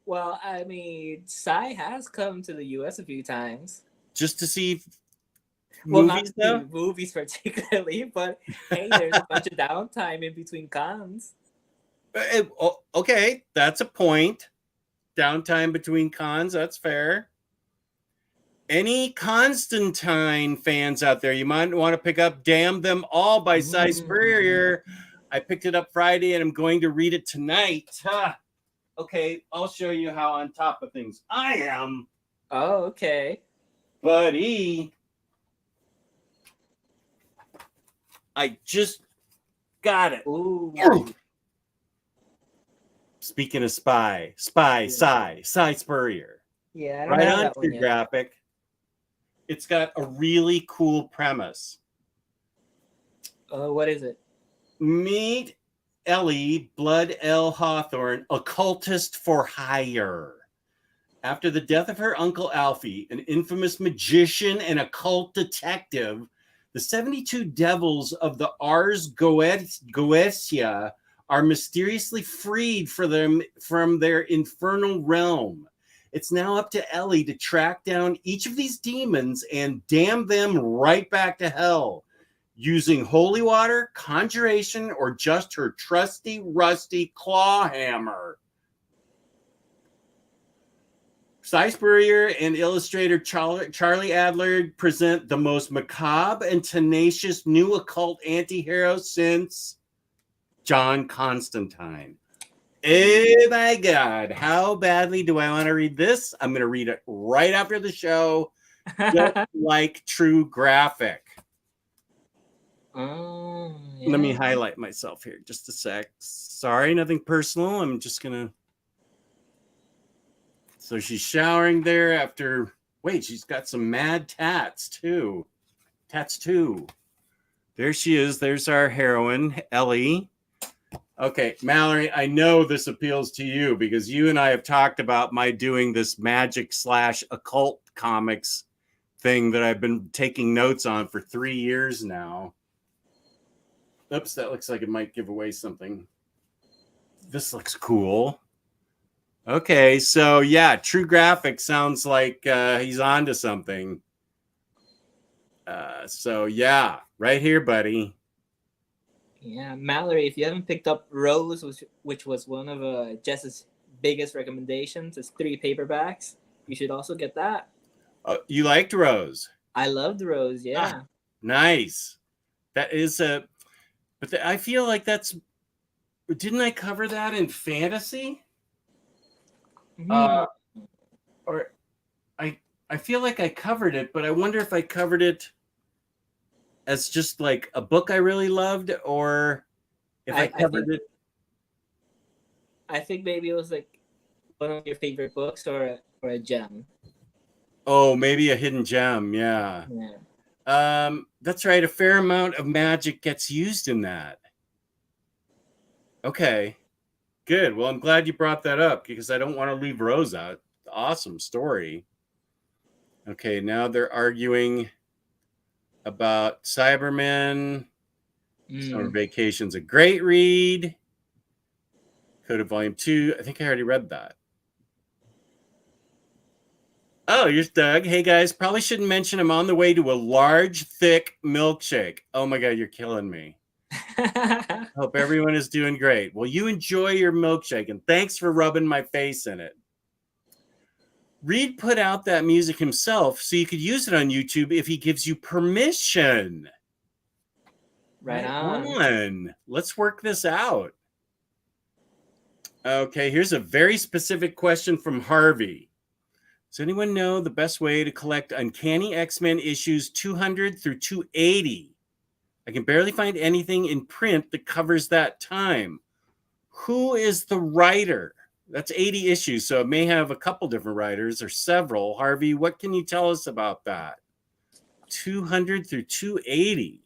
Well, I mean, Cy has come to the US a few times. Just to see movies, not movies particularly, but hey, there's a bunch of downtime in between cons. Okay, that's a point. Downtime between cons, that's fair. Any Constantine fans out there, you might want to pick up Damn Them All by Cy Spurrier. I picked it up Friday and I'm going to read it tonight. Okay, I'll show you how on top of things I am. Oh, okay. Buddy. I just got it. Ooh. Speaking of Cy Spurrier. Yeah, I don't right have on that one your yet. graphic. It's got a really cool premise. What is it? Meet Ellie Blood L. Hawthorne, occultist for hire. After the death of her uncle Alfie, an infamous magician and occult detective, the 72 devils of the Ars Goetia are mysteriously freed from their infernal realm. It's now up to Ellie to track down each of these demons and damn them right back to hell, using holy water, conjuration, or just her trusty, rusty claw hammer. Cy Spurrier and illustrator Charlie Adler present the most macabre and tenacious new occult anti-hero since John Constantine. Oh my God, how badly do I want to read this? I'm going to read it right after the show, just like True Graphic. Oh, yeah. Let me highlight myself here just a sec. Sorry, nothing personal. I'm just going to. So she's showering there after. Wait, she's got some mad tats too. Tats too. There she is. There's our heroine, Ellie. Okay, Mallory, I know this appeals to you because you and I have talked about my doing this magic/occult comics thing that I've been taking notes on for 3 years now. Oops, that looks like it might give away something. This looks cool. Okay, so yeah, True Graphic sounds like he's on to something. So yeah, right here, buddy. Yeah, Mallory, if you haven't picked up Rose, which was one of Jess's biggest recommendations, it's 3 paperbacks. You should also get that. You liked Rose? I loved Rose, yeah. Nice. That is a, but I feel like that's, didn't I cover that in fantasy? Or I feel like I covered it, but I wonder if I covered it as just like a book I really loved, or if I covered it. I think maybe it was like one of your favorite books or a gem. Oh, maybe a hidden gem. Yeah. That's right. A fair amount of magic gets used in that. Okay, good. Well, I'm glad you brought that up because I don't want to leave Rose out. Awesome story. Okay, now they're arguing about Cybermen. Summer Vacation's a great read. Code of Volume 2. I think I already read that. Oh, here's Doug. Hey, guys. Probably shouldn't mention I'm on the way to a large, thick milkshake. Oh, my God. You're killing me. Hope everyone is doing great. Well, you enjoy your milkshake, and thanks for rubbing my face in it. Reed put out that music himself so you could use it on YouTube if he gives you permission. Right on. Let's work this out. Okay, here's a very specific question from Harvey. Does anyone know the best way to collect Uncanny X-Men issues 200 through 280? I can barely find anything in print that covers that time. Who is the writer? That's 80 issues, so it may have a couple different writers or several. Harvey, what can you tell us about that? 200 through 280.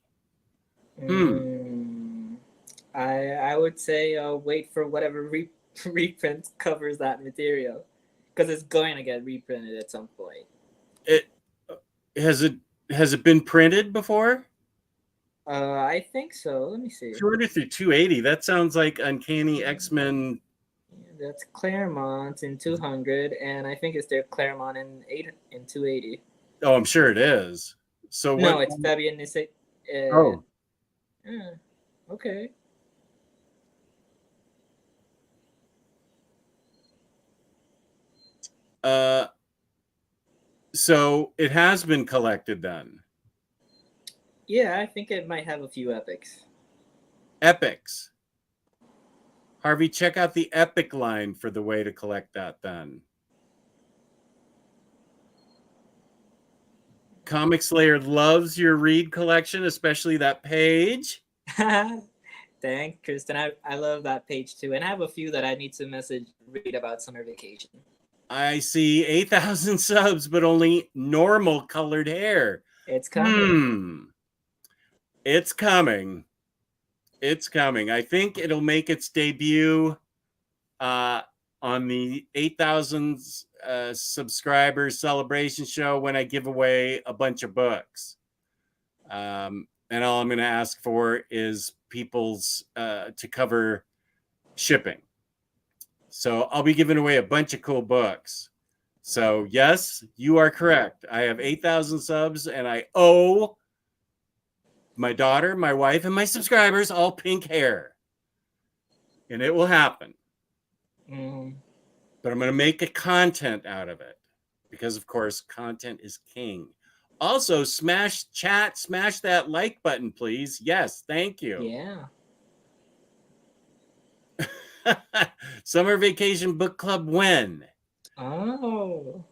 I would say wait for whatever reprint covers that material, because it's going to get reprinted at some point. Has it been printed before? I think so. Let me see. 200 through 280. That sounds like Uncanny X-Men. That's Claremont in 200, and I think it's their Claremont in 280. Oh, I'm sure it is. So no, it's Fabian Nisek. Okay. So it has been collected then. Yeah, I think it might have a few epics. Epics. Harvey, check out the epic line for the way to collect that then. Comic Slayer loves your Reed collection, especially that page. Thanks, Kristen. I love that page too. And I have a few that I need to message Reed about Summer Vacation. I see 8,000 subs, but only normal colored hair. It's coming. It's coming. It's coming. I think it'll make its debut on the 8,000 subscribers celebration show when I give away a bunch of books. And all I'm going to ask for is people's to cover shipping. So I'll be giving away a bunch of cool books. So yes, you are correct. I have 8,000 subs and I owe my daughter, my wife, and my subscribers all pink hair. And it will happen. But I'm going to make a content out of it because, of course, content is king. Also, smash that like button, please. Yes, thank you. Yeah. Summer Vacation Book Club when? Oh.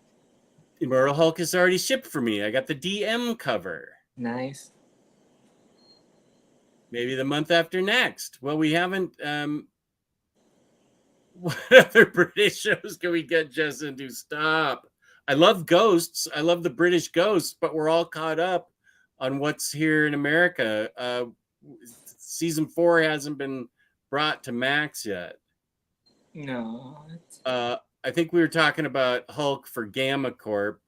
Immortal Hulk is already shipped for me. I got the DM cover. Nice. Maybe the month after next. Well, we haven't. What other British shows can we get Jess into? Stop. I love Ghosts. I love the British Ghosts, but we're all caught up on what's here in America. Season 4 hasn't been brought to Max yet. No. I think we were talking about Hulk for Gamma Corp.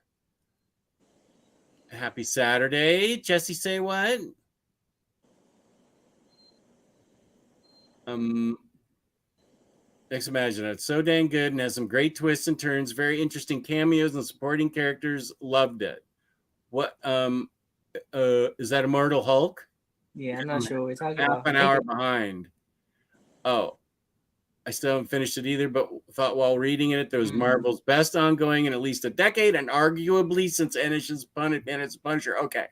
Happy Saturday. Jesse, say what? Imagine it. So dang good and has some great twists and turns, very interesting cameos and supporting characters. Loved it. What is that Immortal Hulk? Yeah, I'm not sure what we're talking about. Half an hour behind. Oh, I still haven't finished it either, but thought while reading it, there was Marvel's best ongoing in at least a decade, and arguably since Enish's Punisher. Okay.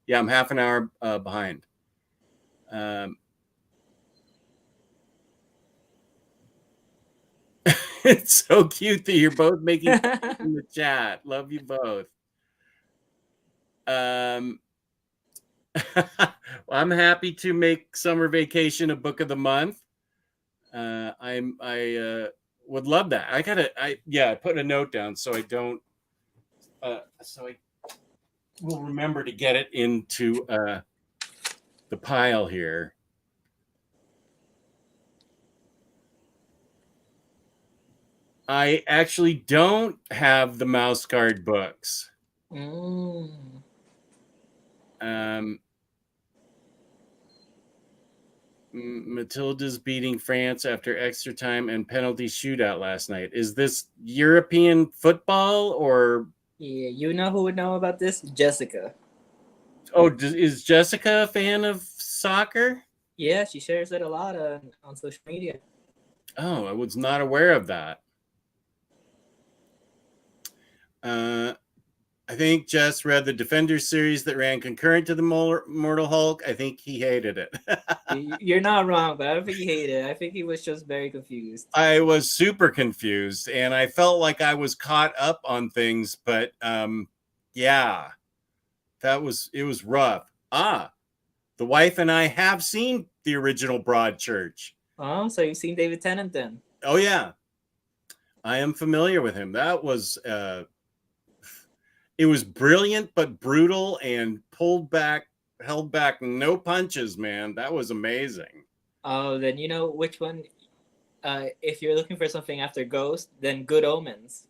Yeah, I'm half an hour behind. It's so cute that you're both making in the chat. Love you both. Well, I'm happy to make Summer Vacation a book of the month. I would love that. I put a note down so I don't. So I will remember to get it into the pile here. I actually don't have the mouse guard books. Matilda's beating France after extra time and penalty shootout last night. Is this European football or? Yeah, you know who would know about this? Jessica. Oh, is Jessica a fan of soccer? Yeah, she shares it a lot on social media. Oh, I was not aware of that. I think Jess read the Defenders series that ran concurrent to the Mortal Hulk. I think he hated it. You're not wrong, but I don't think he hated it. I think he was just very confused. I was super confused, and I felt like I was caught up on things, but yeah, it was rough. The wife and I have seen the original Broadchurch. Oh, so you've seen David Tennant then? Oh yeah, I am familiar with him. That was it was brilliant but brutal and held back no punches, man. That was amazing. Oh, then you know which one. If you're looking for something after Ghost, then Good Omens.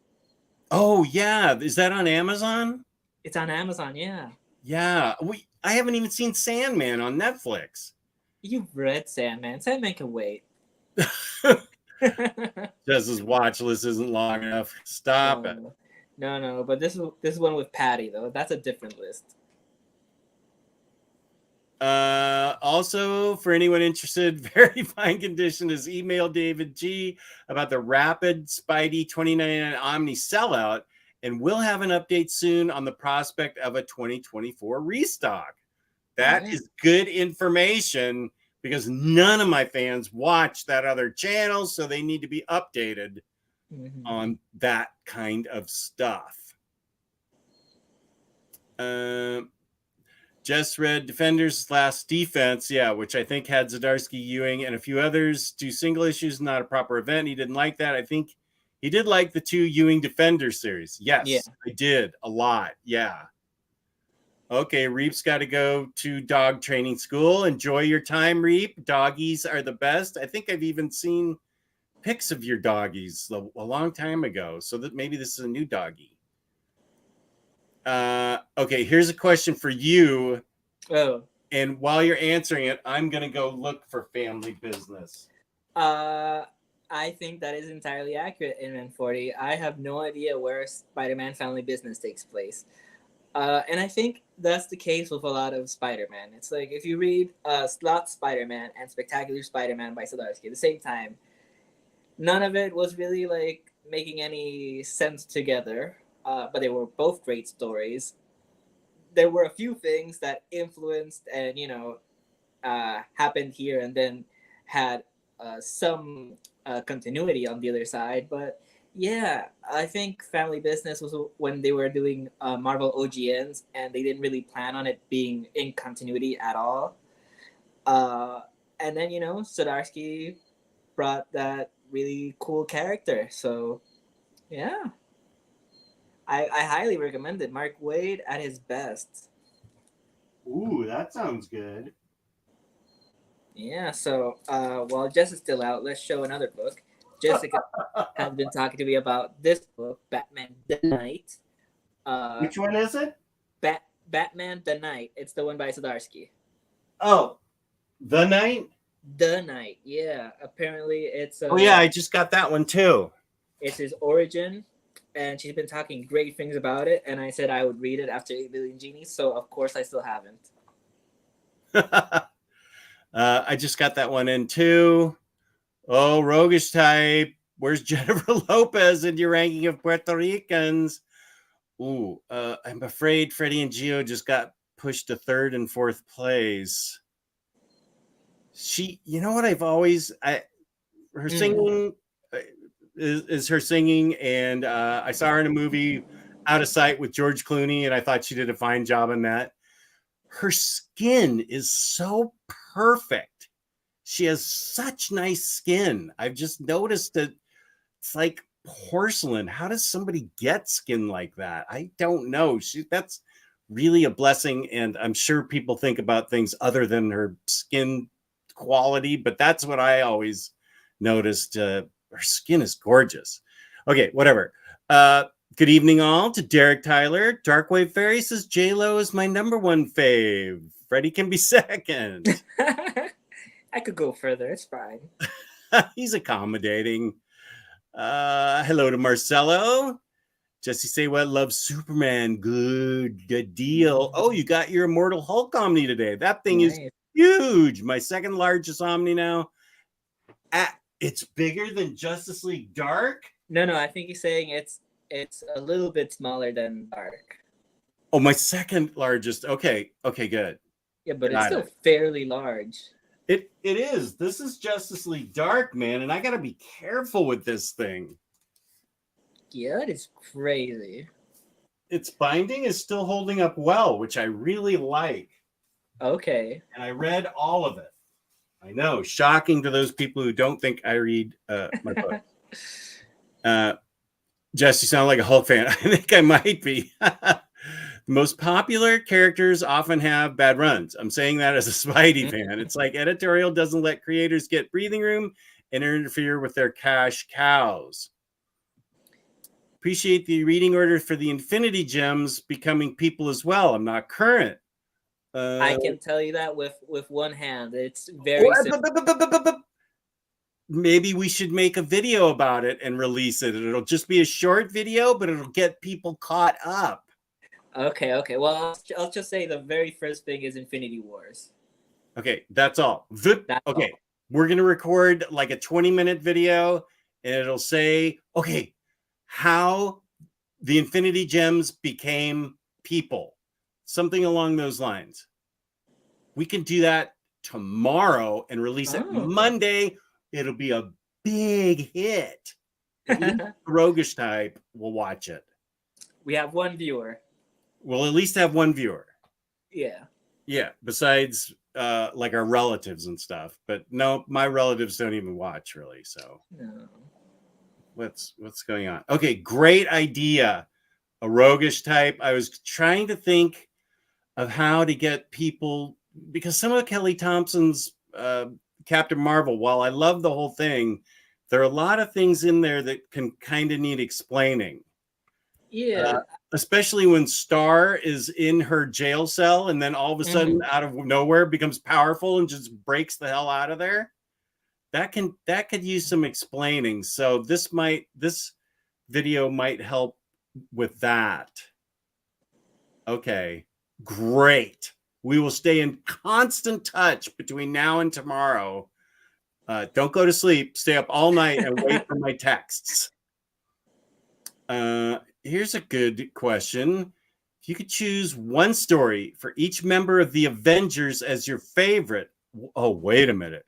Oh yeah, is that on Amazon? It's on Amazon, yeah. Yeah, I haven't even seen Sandman on Netflix. You've read Sandman. Sandman can wait. Jess's watch list isn't long enough. Stop it. No. But this is one with Patty though. That's a different list. Also, for anyone interested, very fine condition is email David G about the rapid Spidey 2099 Omni sellout, and we'll have an update soon on the prospect of a 2024 restock. That is good information because none of my fans watch that other channel, so they need to be updated on that kind of stuff. Just read Defenders Last Defense, which I think had Zdarsky, Ewing, and a few others do single issues, not a proper event. He didn't like that. I think he did like the 2 Ewing Defender series. Yes, I did a lot. Yeah. Okay, Reep's got to go to dog training school. Enjoy your time, Reep. Doggies are the best. I think I've even seen pics of your doggies a long time ago. So that maybe this is a new doggie. Okay, here's a question for you. Oh. And while you're answering it, I'm going to go look for family business. I think that is entirely accurate, Inman 40. I have no idea where Spider-Man Family Business takes place. And I think that's the case with a lot of Spider-Man. It's like if you read Slot Spider-Man and Spectacular Spider-Man by Zdarsky at the same time, none of it was really like making any sense together, but they were both great stories. There were a few things that influenced and, happened here and then had some continuity on the other side. But yeah, I think Family Business was when they were doing Marvel OGNs and they didn't really plan on it being in continuity at all. And then, Zdarsky brought that really cool character. So yeah, I highly recommend it. Mark Waid at his best. Ooh, that sounds good. Yeah, so while Jess is still out, let's show another book. Jessica has been talking to me about this book, Batman the Night. Which one is it? Batman the Night. It's the one by Zdarsky. Oh, The Night? The Night, yeah. Apparently it's... oh, yeah, I just got that one too. It's his origin, and she's been talking great things about it, and I said I would read it after 8 Billion Genies, so of course I still haven't. I just got that one in too. Oh, roguish type. Where's Jennifer Lopez in your ranking of Puerto Ricans? Ooh, I'm afraid Freddie and Gio just got pushed to 3rd and 4th place. She, you know what? Her singing is her singing, and I saw her in a movie, Out of Sight, with George Clooney, and I thought she did a fine job in that. Her skin is so perfect. She has such nice skin. I've just noticed that it's like porcelain. How does somebody get skin like that? I don't know. That's really a blessing, and I'm sure people think about things other than her skin quality, but that's what I always noticed. Her skin is gorgeous. Okay, whatever. Good evening, all. To Derek Tyler. Darkwave Fairy says J-Lo is my #1 fave. Freddie can be second. I could go further. It's fine. He's accommodating. Hello to Marcelo. Jesse say what loves Superman. Good deal. Oh, you got your Immortal Hulk Omni today. That thing is huge. My 2nd largest Omni now. It's bigger than Justice League Dark. No, I think he's saying it's a little bit smaller than Dark. Oh, my 2nd largest. Okay, good. Yeah, but it's still fairly large. It is. This is Justice League Dark, man, and I gotta be careful with this thing. Yeah, it is crazy. Its binding is still holding up well, which I really like. Okay. And I read all of it. I know, shocking to those people who don't think I read my book. Jess, you sound like a Hulk fan. I think I might be. The most popular characters often have bad runs. I'm saying that as a Spidey fan. It's like editorial doesn't let creators get breathing room and interfere with their cash cows. Appreciate the reading order for the Infinity Gems becoming people as well. I'm not current. I can tell you that with one hand. It's very simple. Maybe we should make a video about it and release it. It'll just be a short video, but it'll get people caught up. Okay. Well, I'll just say the very first thing is Infinity Wars. Okay, that's all. Okay, we're going to record like a 20-minute video, and it'll say, okay, how the Infinity Gems became people. Something along those lines. We can do that tomorrow and release it Monday. It'll be a big hit. At least the roguish type will watch it. We have one viewer. We'll at least have one viewer. Yeah. Yeah, besides like our relatives and stuff. But no, my relatives don't even watch really. So no. What's going on? Okay, great idea. A roguish type. I was trying to think of how to get people, because some of Kelly Thompson's Captain Marvel, while I love the whole thing, there are a lot of things in there that can kind of need explaining. Yeah. Especially when Star is in her jail cell and then all of a sudden out of nowhere becomes powerful and just breaks the hell out of there. That could use some explaining. So this video might help with that. Okay, great. We will stay in constant touch between now and tomorrow. Don't go to sleep. Stay up all night and wait for my texts. Here's a good question. If you could choose one story for each member of the Avengers as your favorite. Oh, wait a minute.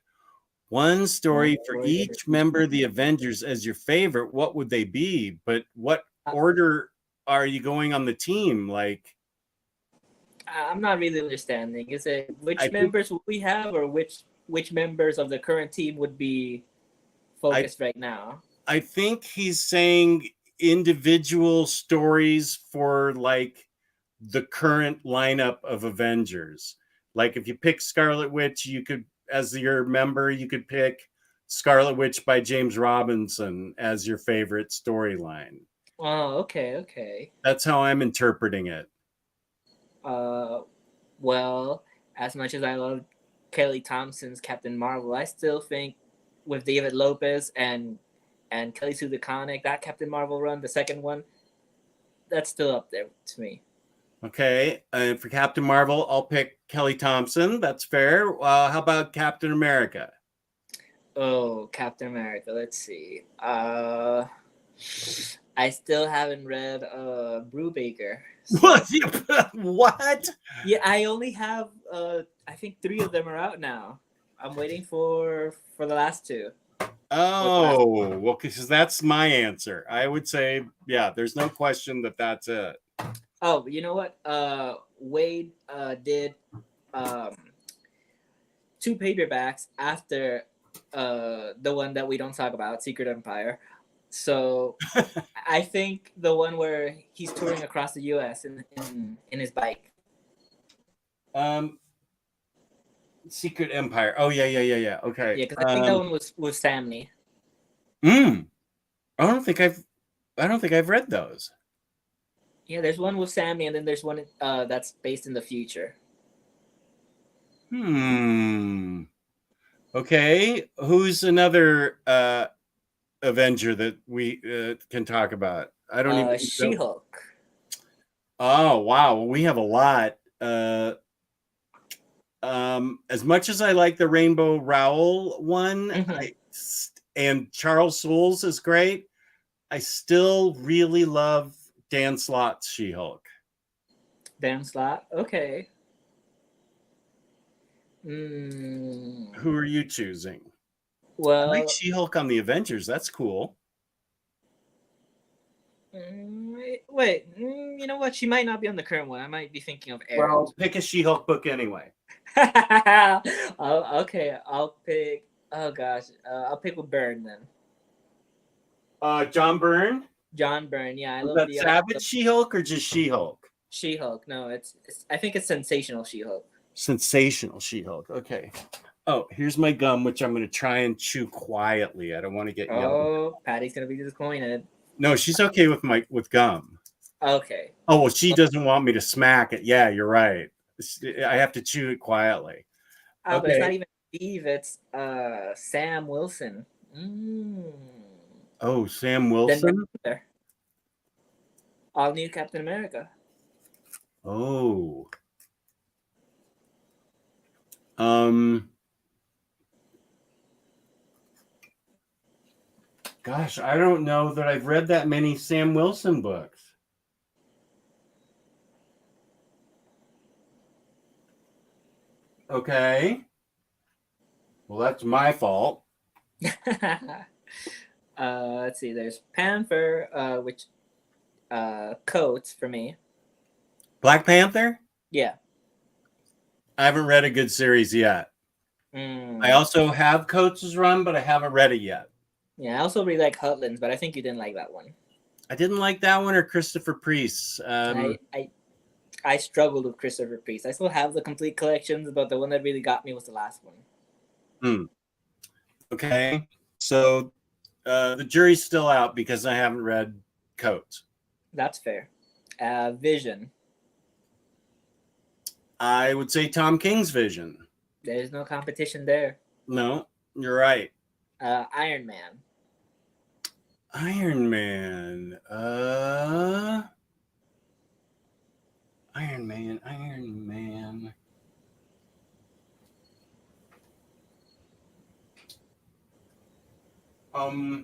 One story for each member of the Avengers as your favorite. What would they be? But what order are you going on the team? Like, I'm not really understanding. Is it which members would we have, or which members of the current team would be focused right now? I think he's saying individual stories for like the current lineup of Avengers. Like if you pick Scarlet Witch, you could, as your member, you could pick Scarlet Witch by James Robinson as your favorite storyline. Oh, okay. That's how I'm interpreting it. Well, as much as I love Kelly Thompson's Captain Marvel, I still think with David Lopez and Kelly Sue DeConnick, that Captain Marvel run, the second one, that's still up there to me. Okay, and for Captain Marvel, I'll pick Kelly Thompson. That's fair. How about Captain America? Oh, Captain America. Let's see. I still haven't read Brubaker. So. What? Yeah, I only have I think 3 of them are out now. I'm waiting for the last 2. Oh, well, because that's my answer. I would say, yeah, there's no question that that's it. Oh, you know what? Wade did 2 paperbacks after the one that we don't talk about, Secret Empire. So I think the one where he's touring across the U.S. in his bike. Secret Empire. Oh yeah. Okay. Yeah, because I think that one was Samney. I don't think I've read those. Yeah, there's one with Samney, and then there's one that's based in the future. Okay. Who's another Avenger that we can talk about? I don't even. She-Hulk. Oh wow, we have a lot. As much as I like the Rainbow Rowell one, and Charles Soule's is great, I still really love Dan Slott's She-Hulk. Dan Slott? Okay. Who are you choosing? Well, I like She-Hulk on the Avengers. That's cool. Wait, you know what? She might not be on the current one. I might be thinking of Aaron. Well, pick a She-Hulk book anyway. Okay, I'll pick. Oh gosh, I'll pick with Byrne then. John Byrne. John Byrne, yeah, I love that Savage She-Hulk or just She-Hulk? She-Hulk. No, it's I think it's Sensational She-Hulk. Sensational She-Hulk. Okay. Oh, here's my gum, which I'm going to try and chew quietly. I don't want to get yelled. Oh, Patty's gonna be disappointed. No, she's okay with gum. Okay. Oh well, she doesn't want me to smack it. Yeah, you're right. I have to chew it quietly. Oh, but it's not even Steve. It's Sam Wilson. Oh, Sam Wilson. All new Captain America. Oh. Gosh, I don't know that I've read that many Sam Wilson books. Okay. Well, that's my fault. Let's see. There's Panther, which Coates for me. Black Panther? Yeah. I haven't read a good series yet. I also have Coates' run, but I haven't read it yet. Yeah, I also really like Hutlands, but I think you didn't like that one. I didn't like that one or Christopher Priest. I I struggled with Christopher Priest. I still have the complete collections, but the one that really got me was the last one. Okay. So the jury's still out because I haven't read Coates. That's fair. Vision. I would say Tom King's Vision. There's no competition there. No, you're right. Iron Man. Iron Man. Iron Man. Oh,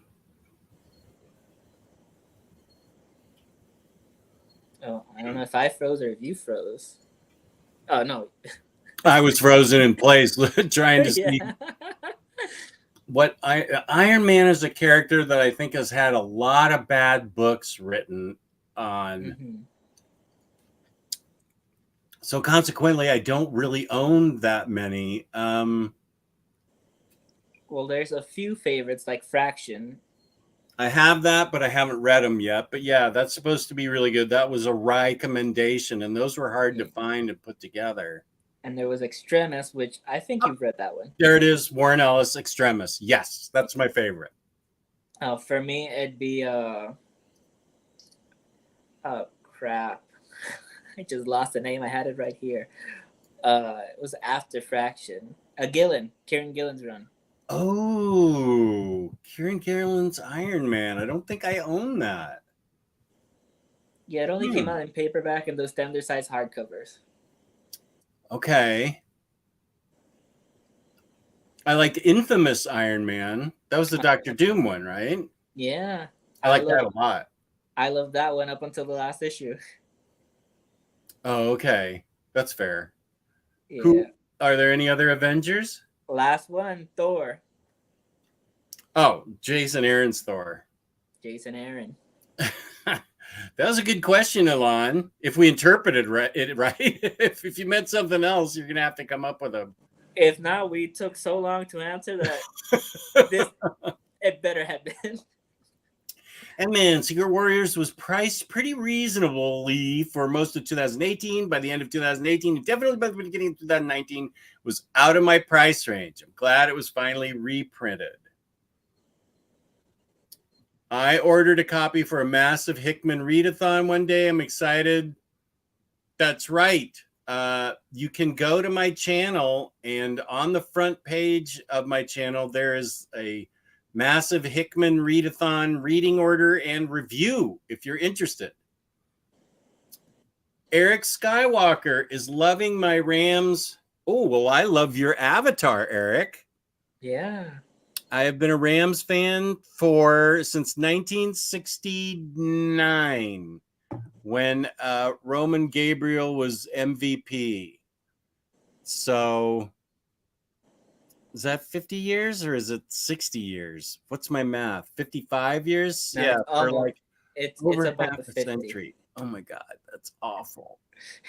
I don't know if I froze or if you froze. Oh no. I was frozen in place trying to see Yeah. what Iron Man is a character that I think has had a lot of bad books written on. Mm-hmm. So consequently, I don't really own that many. Well, there's a few favorites like Fraction. I have that, but I haven't read them yet. But yeah, that's supposed to be really good. That was a recommendation, and those were hard to find and put together. And there was Extremis, which I think you've read that one. There it is, Warren Ellis, Extremis. Yes, that's my favorite. For me, it'd be oh crap. I just lost the name. I had it right here. It was after Fraction. Kieran Gillen's run. Oh, Kieran Gillen's Iron Man. I don't think I own that. Yeah, it only came out in paperback and those standard size hardcovers. Okay. I liked Infamous Iron Man. That was the Doctor Doom one, right? Yeah. I like that a lot. I loved that one up until the last issue. Oh, okay. That's fair. Yeah. Are there any other Avengers? Last one, Thor. Oh, Jason Aaron's Thor. Jason Aaron. That was a good question, Alon. If we interpreted it right, if you meant something else, you're gonna have to come up with a. If not, we took so long to answer that. It better have been. And man, Secret Warriors was priced pretty reasonably for most of 2018. By the end of 2018, definitely by the beginning of 2019, was out of my price range. I'm glad it was finally reprinted. I ordered a copy for a massive Hickman readathon one day. I'm excited. That's right. You can go to my channel, and on the front page of my channel, there is a massive Hickman readathon reading order and review if you're interested. Eric Skywalker is loving my Rams. Oh, well, I love your avatar, Eric. Yeah. I have been a Rams fan since 1969 when Roman Gabriel was MVP. So is that 50 years or is it 60 years? What's my math? 55 years? No, yeah, for like it's over about half the a 50. century. Oh my God, that's awful.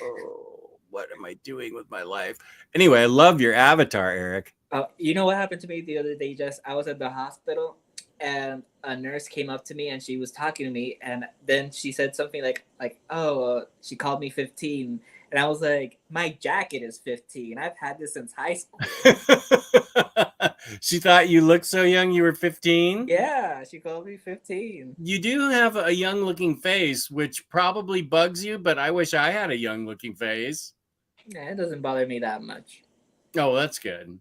Oh, what am I doing with my life? Anyway, I love your avatar, Eric. You know what happened to me the other day, Jess? I was at the hospital and a nurse came up to me and she was talking to me, and then she said something like she called me 15, and I was like, my jacket is 15. I've had this since high school. She thought you looked so young you were 15? Yeah, she called me 15. You do have a young looking face, which probably bugs you, but I wish I had a young looking face. Yeah, it doesn't bother me that much. Oh, that's good.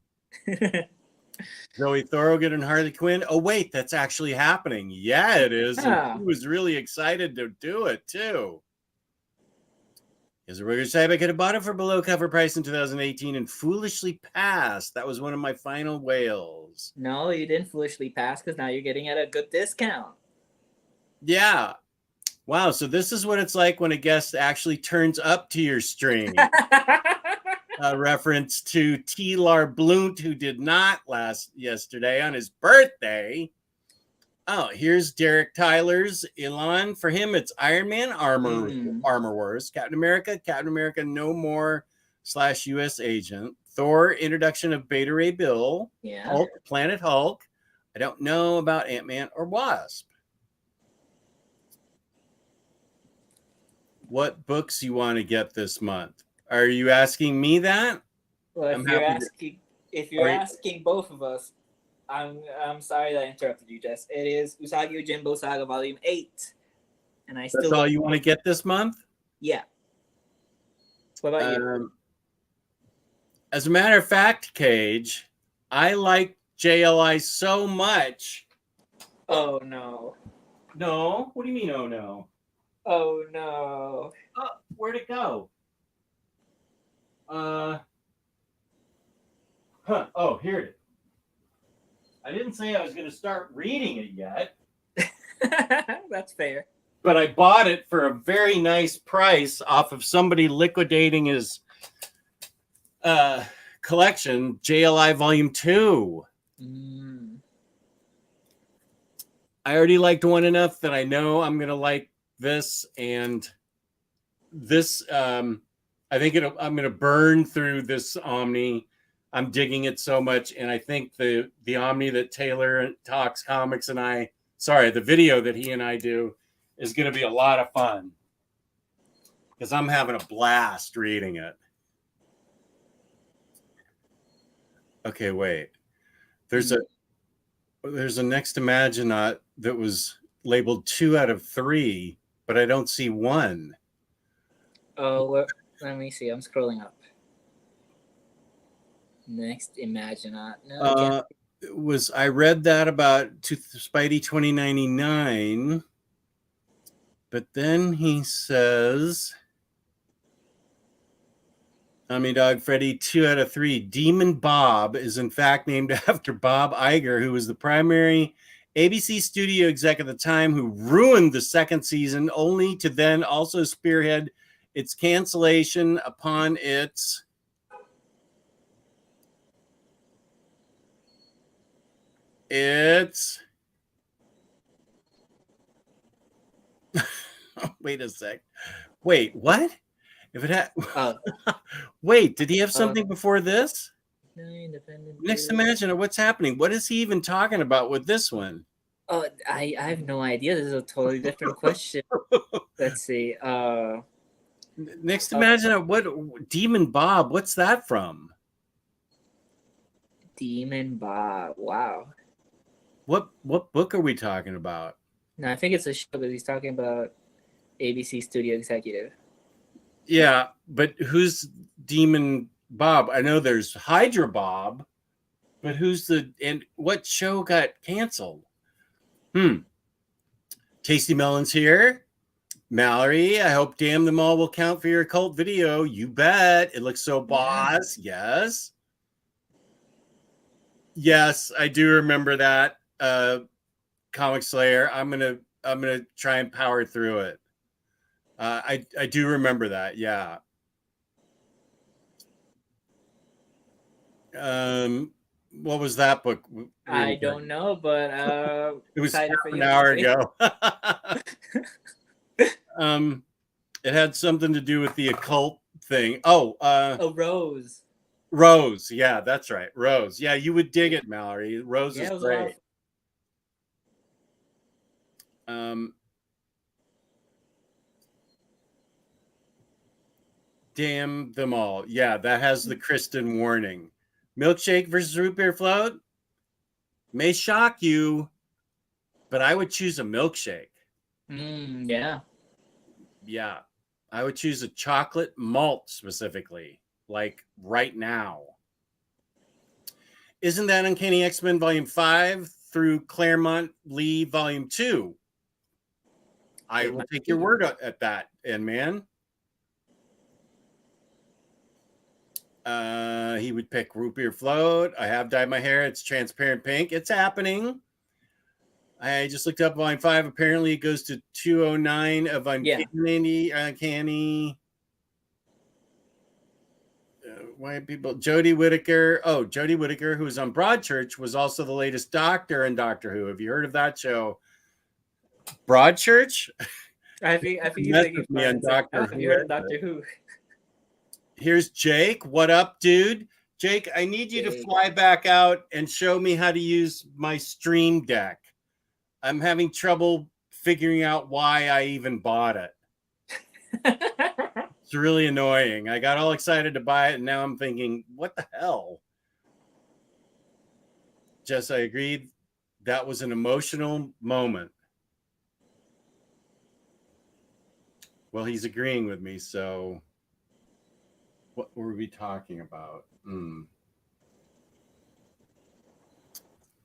Zoe Thorogood and Harley Quinn. Oh, wait, that's actually happening. Yeah, it is. Yeah. He was really excited to do it, too. Is a regular type I could have bought it for below cover price in 2018 and foolishly passed. That was one of my final whales. No, you didn't foolishly pass because now you're getting at a good discount. Yeah. Wow, so this is what it's like when a guest actually turns up to your stream. A reference to T-Lar Blunt, who did not yesterday on his birthday. Oh, here's Derek Tyler's Elon. For him, it's Iron Man, Armor Wars, Captain America No More / U.S. Agent, Thor, introduction of Beta Ray Bill, Yeah. Hulk, Planet Hulk. I don't know about Ant-Man or Wasp. what books you want to get this month. Are you asking me that? Well, I'm happy if you're Are you- asking both of us, I'm sorry that I interrupted you, Jess. It is Usagi Yojimbo Saga Volume 8, and I That's still all you want to get this month? yeah. What about you? As a matter of fact, Cage, I like JLI so much. Oh no! No, what do you mean? Oh no! Oh no! Oh, where'd it go? Oh, here it is. I didn't say I was going to start reading it yet, That's fair. but I bought it for a very nice price off of somebody liquidating his collection, JLI Volume 2. I already liked one enough that I know I'm going to like this, and this I think I'm going to burn through this Omni. I'm digging it so much, and I think the Omni that Taylor Talks Comics and the video that he and I do is going to be a lot of fun because I'm having a blast reading it. Okay, wait. There's a Next Imaginaut that was labeled 2 out of 3, but I don't see 1. Oh, let me see. I'm scrolling up. Next Imaginaut. No, I read that about Spidey 2099, but then he says Omnidog Freddie 2 out of 3. Demon Bob is in fact named after Bob Iger, who was the primary ABC studio exec at the time, who ruined the second season, only to then also spearhead its cancellation upon its wait a sec. Wait, what? If it had wait, did he have something before this? Next Imagine what's happening. What is he even talking about with this one? Oh, I have no idea. This is a totally different question. Let's see. Next Imagine what Demon Bob, what's that from? Demon Bob. Wow. What book are we talking about? No, I think it's a show that he's talking about ABC studio executive. Yeah, but who's Demon Bob? I know there's Hydra Bob, but and what show got canceled? Tasty Melon's here. Mallory, I hope Damn Them All will count for your cult video. You bet. It looks so boss. Yes. Yes, I do remember that. Comic Slayer. I'm gonna try and power through it. I do remember that. Yeah. What was that book? I don't know, but it was half an hour ago. It had something to do with the occult thing. Rose. Rose. Yeah, that's right. Rose. Yeah, you would dig it, Mallory. Rose is great. Damn them all. Yeah, that has the Kristen warning. Milkshake versus root beer float may shock you, but I would choose a milkshake. Yeah. Yeah. I would choose a chocolate malt specifically, like right now. Isn't that Uncanny X-Men Volume 5 through Claremont Lee Volume 2? I will take your word at that, man. He would pick root beer float. I have dyed my hair. It's transparent pink. It's happening. I just looked up Volume 5. Apparently, it goes to 209 of Uncanny. White people. Jodie Whittaker. Oh, Jodie Whittaker, who was on Broadchurch, was also the latest Doctor in Doctor Who. Have you heard of that show? Broadchurch? I think he's like me on Doctor Who. You heard of Doctor Who? Here's Jake. What up, dude? Jake, I need you to fly back out and show me how to use my Stream Deck. I'm having trouble figuring out why I even bought it. It's really annoying. I got all excited to buy it, and now I'm thinking, what the hell? Jess, I agreed. That was an emotional moment. Well, he's agreeing with me, so what were we talking about?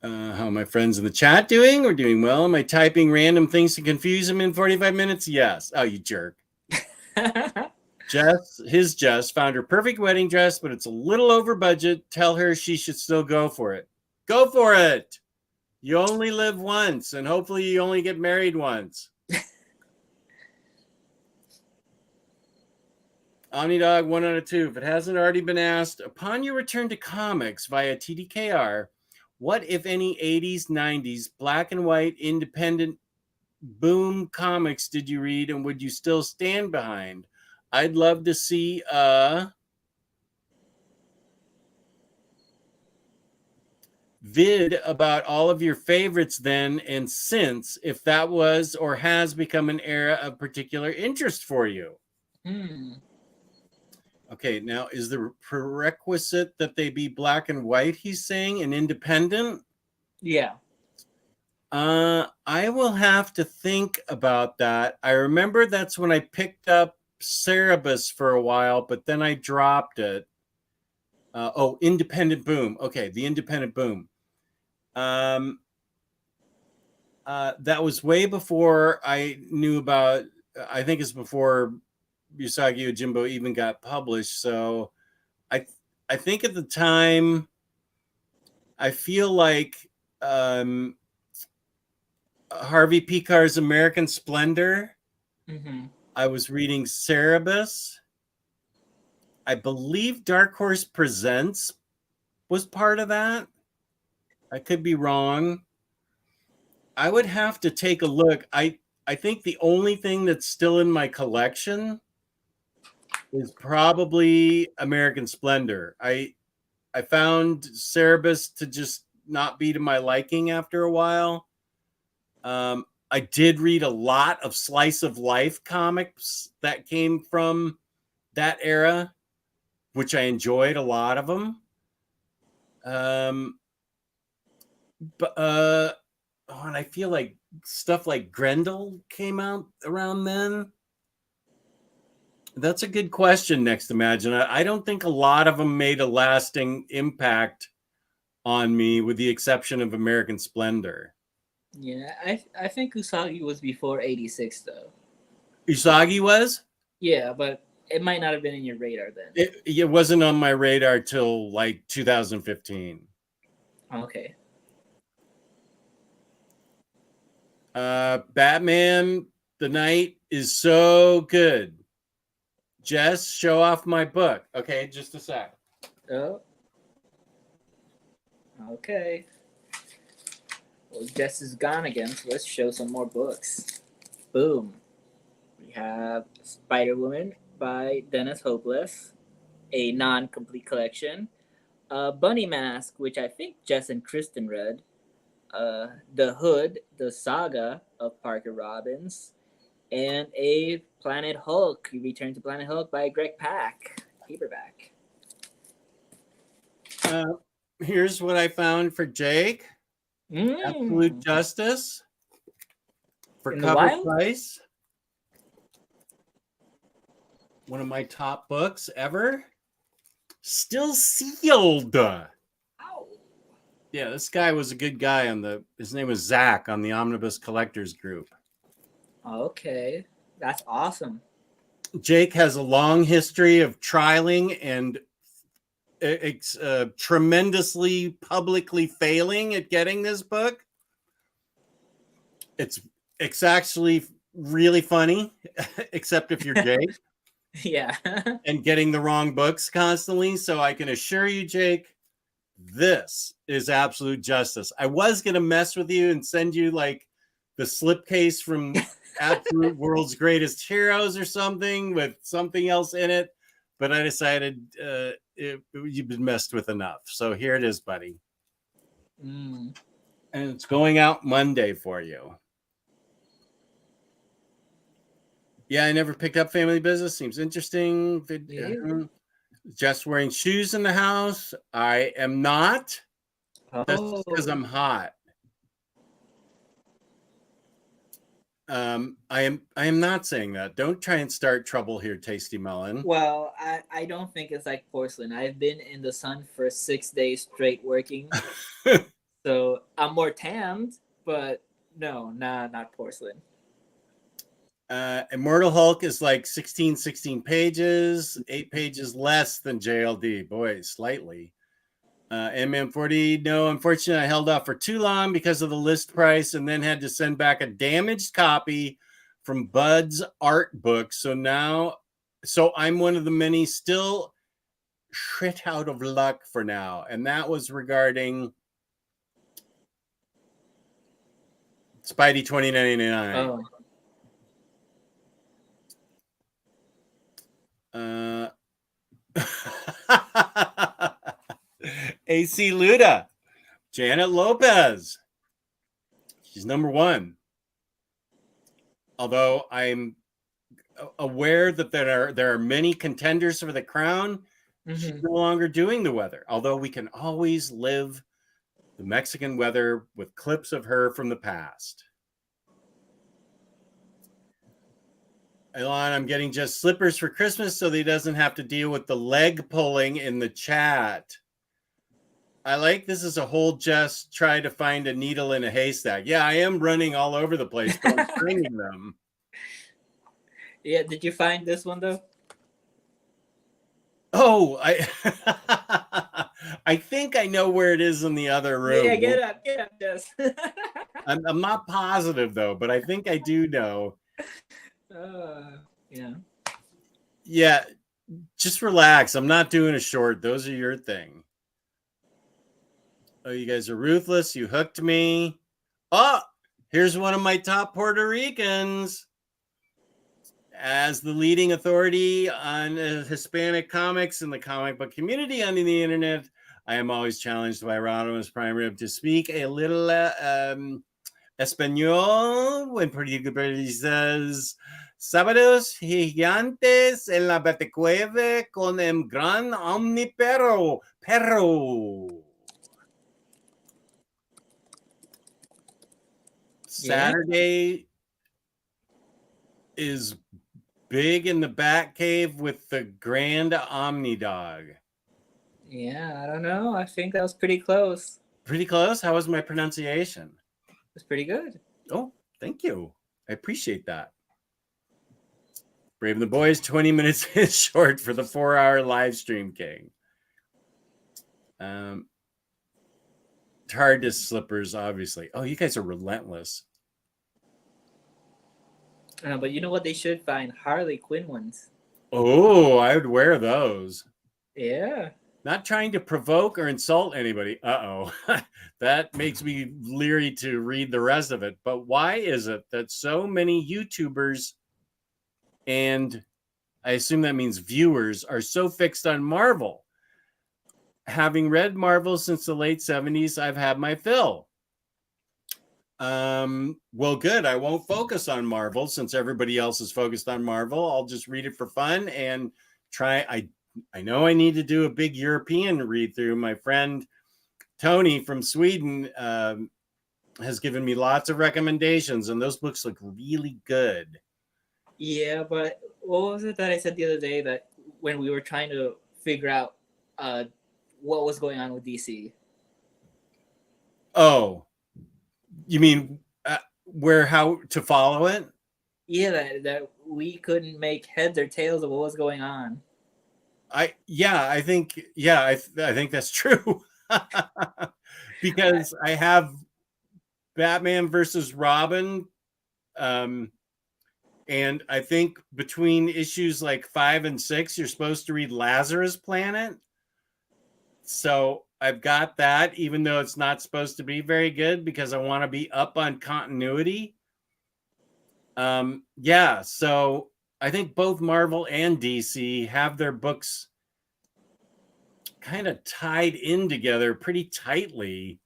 How are my friends in the chat doing? We're doing well. Am I typing random things to confuse them in 45 minutes? Yes. Oh, you jerk. Jess found her perfect wedding dress, but it's a little over budget. Tell her she should still go for it. Go for it. You only live once, and hopefully you only get married once. Omnidog 1 out of 2. If it hasn't already been asked, upon your return to comics via TDKR, what, if any, 80s, 90s, black and white, independent boom comics did you read, and would you still stand behind? I'd love to see vid about all of your favorites then and since, if that was or has become an era of particular interest for you. Okay, now is the prerequisite that they be black and white, he's saying, and independent? Yeah. I will have to think about that. I remember that's when I picked up Cerebus for a while, but then I dropped it. Independent Boom. Okay, the Independent Boom. That was way before I knew about, I think it's before Usagi Yojimbo even got published. So I think at the time, I feel like Harvey Picar's American Splendor. Mm-hmm. I was reading Cerebus. I believe Dark Horse Presents was part of that. I could be wrong. I would have to take a look. I think the only thing that's still in my collection is probably American Splendor. I found Cerebus to just not be to my liking after a while. I did read a lot of slice of life comics that came from that era, which I enjoyed a lot of them. And I feel like stuff like Grendel came out around then. That's a good question, Next Imagine. I don't think a lot of them made a lasting impact on me, with the exception of American Splendor. Yeah, I think Usagi was before 86 though. Usagi was? Yeah, but it might not have been in your radar then. It wasn't on my radar till like 2015. Okay. Batman the Night is so good. Jess, show off my book. Okay, just a sec. Oh. Okay. Well, Jess is gone again, so let's show some more books. Boom. We have Spider-Woman by Dennis Hopeless, a non-complete collection. Bunny Mask, which I think Jess and Kristen read. The Hood, the Saga of Parker Robbins. And a Planet Hulk, Return to Planet Hulk by Greg Pak, paperback. Here's what I found for Jake. Absolute Justice for In cover price. One of my top books ever. Still sealed. Ow. Yeah, this guy was a good guy his name was Zach on the Omnibus Collectors Group. Okay, that's awesome. Jake has a long history of trialing and tremendously publicly failing at getting this book. It's actually really funny, except if you're Jake. Yeah. And getting the wrong books constantly. So I can assure you, Jake, this is absolute justice. I was going to mess with you and send you like the slipcase from Absolute World's Greatest Heroes or something with something else in it, but I decided you've been messed with enough. So here it is, buddy. And it's going out Monday for you. Yeah, I never picked up Family Business. Seems interesting. Just wearing shoes in the house. I am not. That's just because I'm hot. I am not saying that. Don't try and start trouble here, Tasty Melon. Well, I don't think it's like porcelain. I've been in the sun for 6 days straight working, so I'm more tanned. But no, not porcelain. Immortal Hulk is like 16 pages, 8 pages less than JLD. Boy, slightly. MM40, no, unfortunately, I held off for too long because of the list price and then had to send back a damaged copy from Bud's art book. So I'm one of the many still shit out of luck for now. And that was regarding Spidey 2099. Oh. AC Luda, Janet Lopez. She's number one. Although I'm aware that there are many contenders for the crown, she's no longer doing the weather. Although we can always live the Mexican weather with clips of her from the past. Elon, I'm getting just slippers for Christmas so that he doesn't have to deal with the leg pulling in the chat. I like this as a whole just try to find a needle in a haystack. Yeah, I am running all over the place, but I'm finding them. Yeah, did you find this one though? Oh, I think I know where it is in the other room. Yeah, get up, Jess. I'm not positive though, but I think I do know. Yeah. Yeah, just relax. I'm not doing a short. Those are your thing. Oh, you guys are ruthless. You hooked me. Oh, here's one of my top Puerto Ricans. As the leading authority on Hispanic comics in the comic book community on the internet, I am always challenged by Rodimus Prime Rib to speak a little Espanol when Puerto says Sábados gigantes en la BatCave con el gran omnipero perro. Saturday is big in the BatCave with the grand Omnidog. Yeah, I don't know. I think that was pretty close. Pretty close? How was my pronunciation? It's pretty good. Oh, thank you. I appreciate that. Brave and the Boys, 20 minutes is short for the 4-hour live stream, King. TARDIS slippers, obviously. Oh, you guys are relentless. But you know what? They should find Harley Quinn ones. Oh, I would wear those. Yeah. Not trying to provoke or insult anybody. Uh-oh. That makes me leery to read the rest of it. But why is it that so many YouTubers, and I assume that means viewers, are so fixed on Marvel? Having read Marvel since the late 70s, I've had my fill. Well, good. I won't focus on Marvel since everybody else is focused on Marvel. I'll just read it for fun and try. I know I need to do a big European read through. My friend Tony from Sweden has given me lots of recommendations, and those books look really good. Yeah, but what was it that I said the other day that when we were trying to figure out what was going on with DC? Oh, you mean how to follow it? Yeah, that we couldn't make heads or tails of what was going on. I think that's true. Because I have Batman versus Robin, and I think between issues like 5 and 6, you're supposed to read Lazarus Planet. So I've got that, even though it's not supposed to be very good because I want to be up on continuity. So I think both Marvel and DC have their books kind of tied in together pretty tightly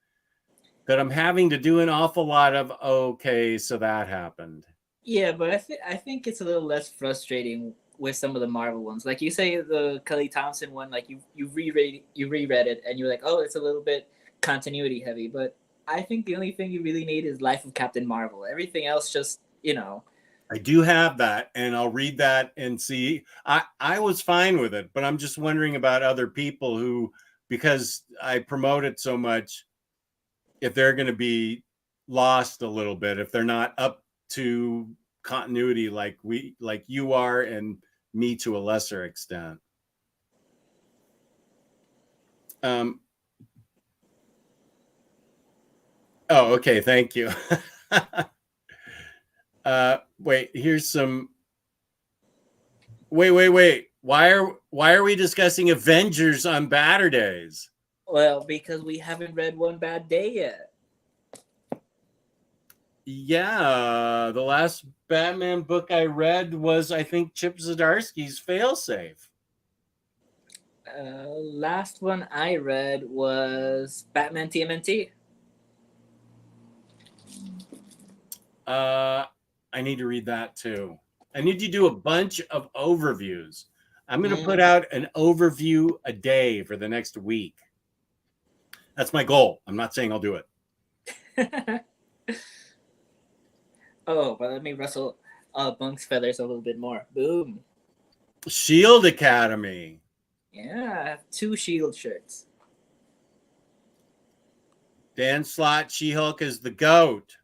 that I'm having to do an awful lot of, okay, so that happened. Yeah, but I think it's a little less frustrating with some of the Marvel ones. Like you say, the Kelly Thompson one, like you reread it, and you're like, oh, it's a little bit continuity heavy. But I think the only thing you really need is Life of Captain Marvel. Everything else, just I do have that, and I'll read that and see. I was fine with it, but I'm just wondering about other people who, because I promote it so much, if they're going to be lost a little bit, if they're not up to continuity like you are, and me to a lesser extent. Oh, okay, thank you. Wait, here's some. Wait. Why are we discussing Avengers on Baturdays? Well, because we haven't read One Bad Day yet. Yeah, the last Batman book I read was, I think, Chip Zdarsky's Failsafe. Last one I read was Batman TMNT. I need to read that too. I need to do a bunch of overviews. I'm going to put out an overview a day for the next week. That's my goal. I'm not saying I'll do it. Oh, but let me rustle Bunk's feathers a little bit more. Boom. Shield Academy. Yeah, I have 2 Shield shirts. Dan Slott, She-Hulk is the GOAT.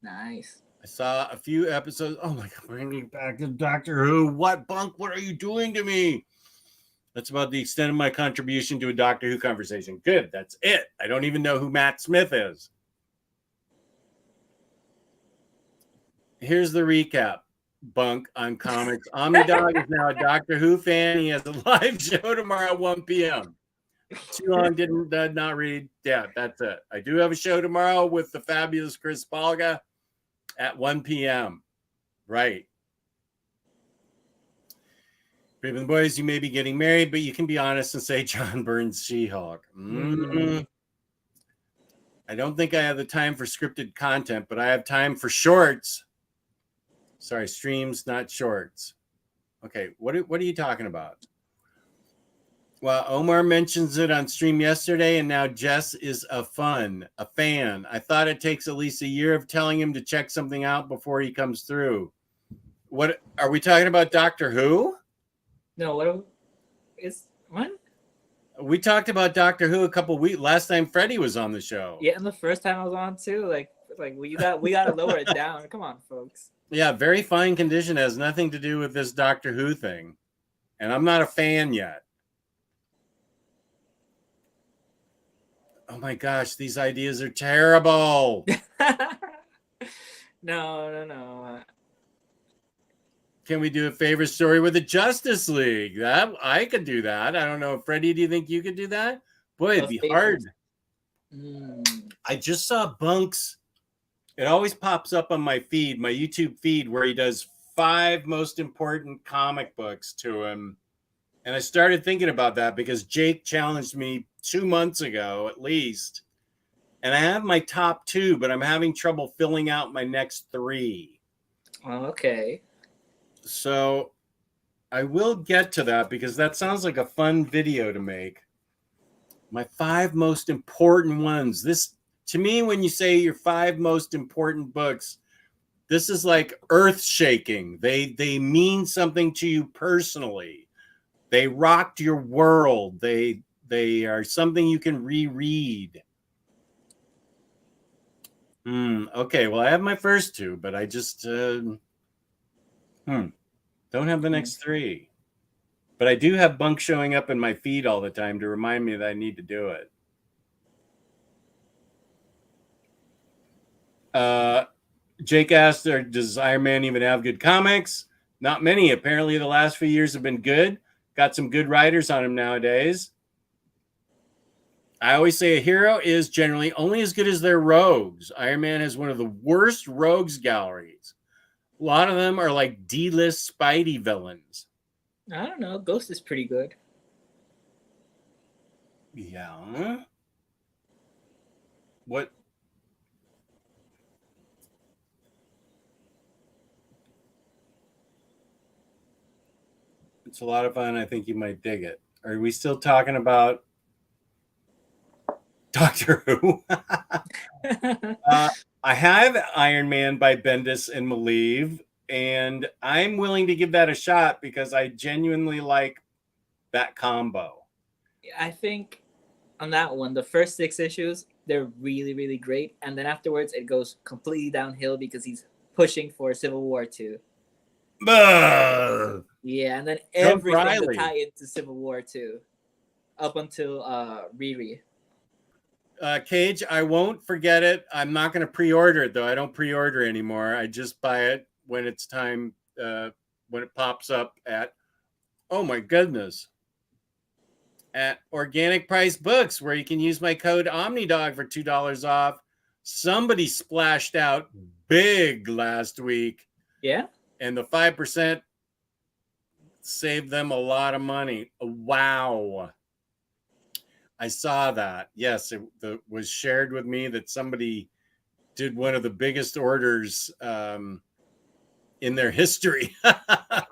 Nice. I saw a few episodes. Oh my God, bring me back to Doctor Who. What, Bunk? What are you doing to me? That's about the extent of my contribution to a Doctor Who conversation. Good, that's it. I don't even know who Matt Smith is. Here's the recap, Bunk, on comics. Omnidog is now a Doctor Who fan. He has a live show tomorrow at 1 p.m. Too long, did not read. Yeah, that's it. I do have a show tomorrow with the fabulous Chris Palga at 1 p.m. Right. Raven boys, you may be getting married, but you can be honest and say John Byrne's She-Hulk. I don't think I have the time for scripted content, but I have time for shorts. Sorry, streams, not shorts. Okay, what are you talking about? Well, Omar mentions it on stream yesterday, and now Jess is a fan. I thought it takes at least a year of telling him to check something out before he comes through. What are we talking about? Doctor Who? No, what is what? We talked about Doctor Who a couple weeks last time Freddie was on the show. Yeah, and the first time I was on too, like we gotta lower it down. Come on, folks. Yeah, very fine condition, has nothing to do with this Doctor Who thing. And I'm not a fan yet. Oh my gosh, these ideas are terrible. No. Can we do a favorite story with the Justice League? That I could do that. I don't know. Freddie, do you think you could do that? Boy, it'd be hard. I just saw Bunk's. It always pops up on my feed, my YouTube feed, where he does 5 most important comic books to him. And I started thinking about that because Jake challenged me 2 months ago, at least. And I have my top 2, but I'm having trouble filling out my next 3. Oh, okay. So I will get to that because that sounds like a fun video to make. My 5 most important ones. This, to me, when you say your 5 most important books, this is like earth-shaking. They mean something to you personally. They rocked your world. They are something you can reread. Okay, well, I have my first 2, but I just don't have the next 3. But I do have Bunk showing up in my feed all the time to remind me that I need to do it. Jake asked, does Iron Man even have good comics? Not many. Apparently, the last few years have been good. Got some good writers on him nowadays. I always say a hero is generally only as good as their rogues. Iron Man has one of the worst rogues galleries. A lot of them are like D-list Spidey villains. I don't know. Ghost is pretty good. Yeah. What? It's a lot of fun. I think you might dig it. Are we still talking about Doctor Who? I have Iron Man by Bendis and Malieve, and I'm willing to give that a shot because I genuinely like that combo. I think on that one, the first 6 issues, they're really, really great. And then afterwards, it goes completely downhill because he's pushing for Civil War 2. Ugh. Yeah, and then Joe everything Riley. to tie into Civil War 2 up until Riri. Cage, I won't forget it. I'm not going to pre-order it, though. I don't pre-order anymore. I just buy it when it's time, when it pops up at, oh my goodness, at Organic Price Books, where you can use my code Omnidog for $2 off. Somebody splashed out big last week. Yeah? And the 5% saved them a lot of money. Wow. I saw that. Yes, it was shared with me that somebody did one of the biggest orders in their history.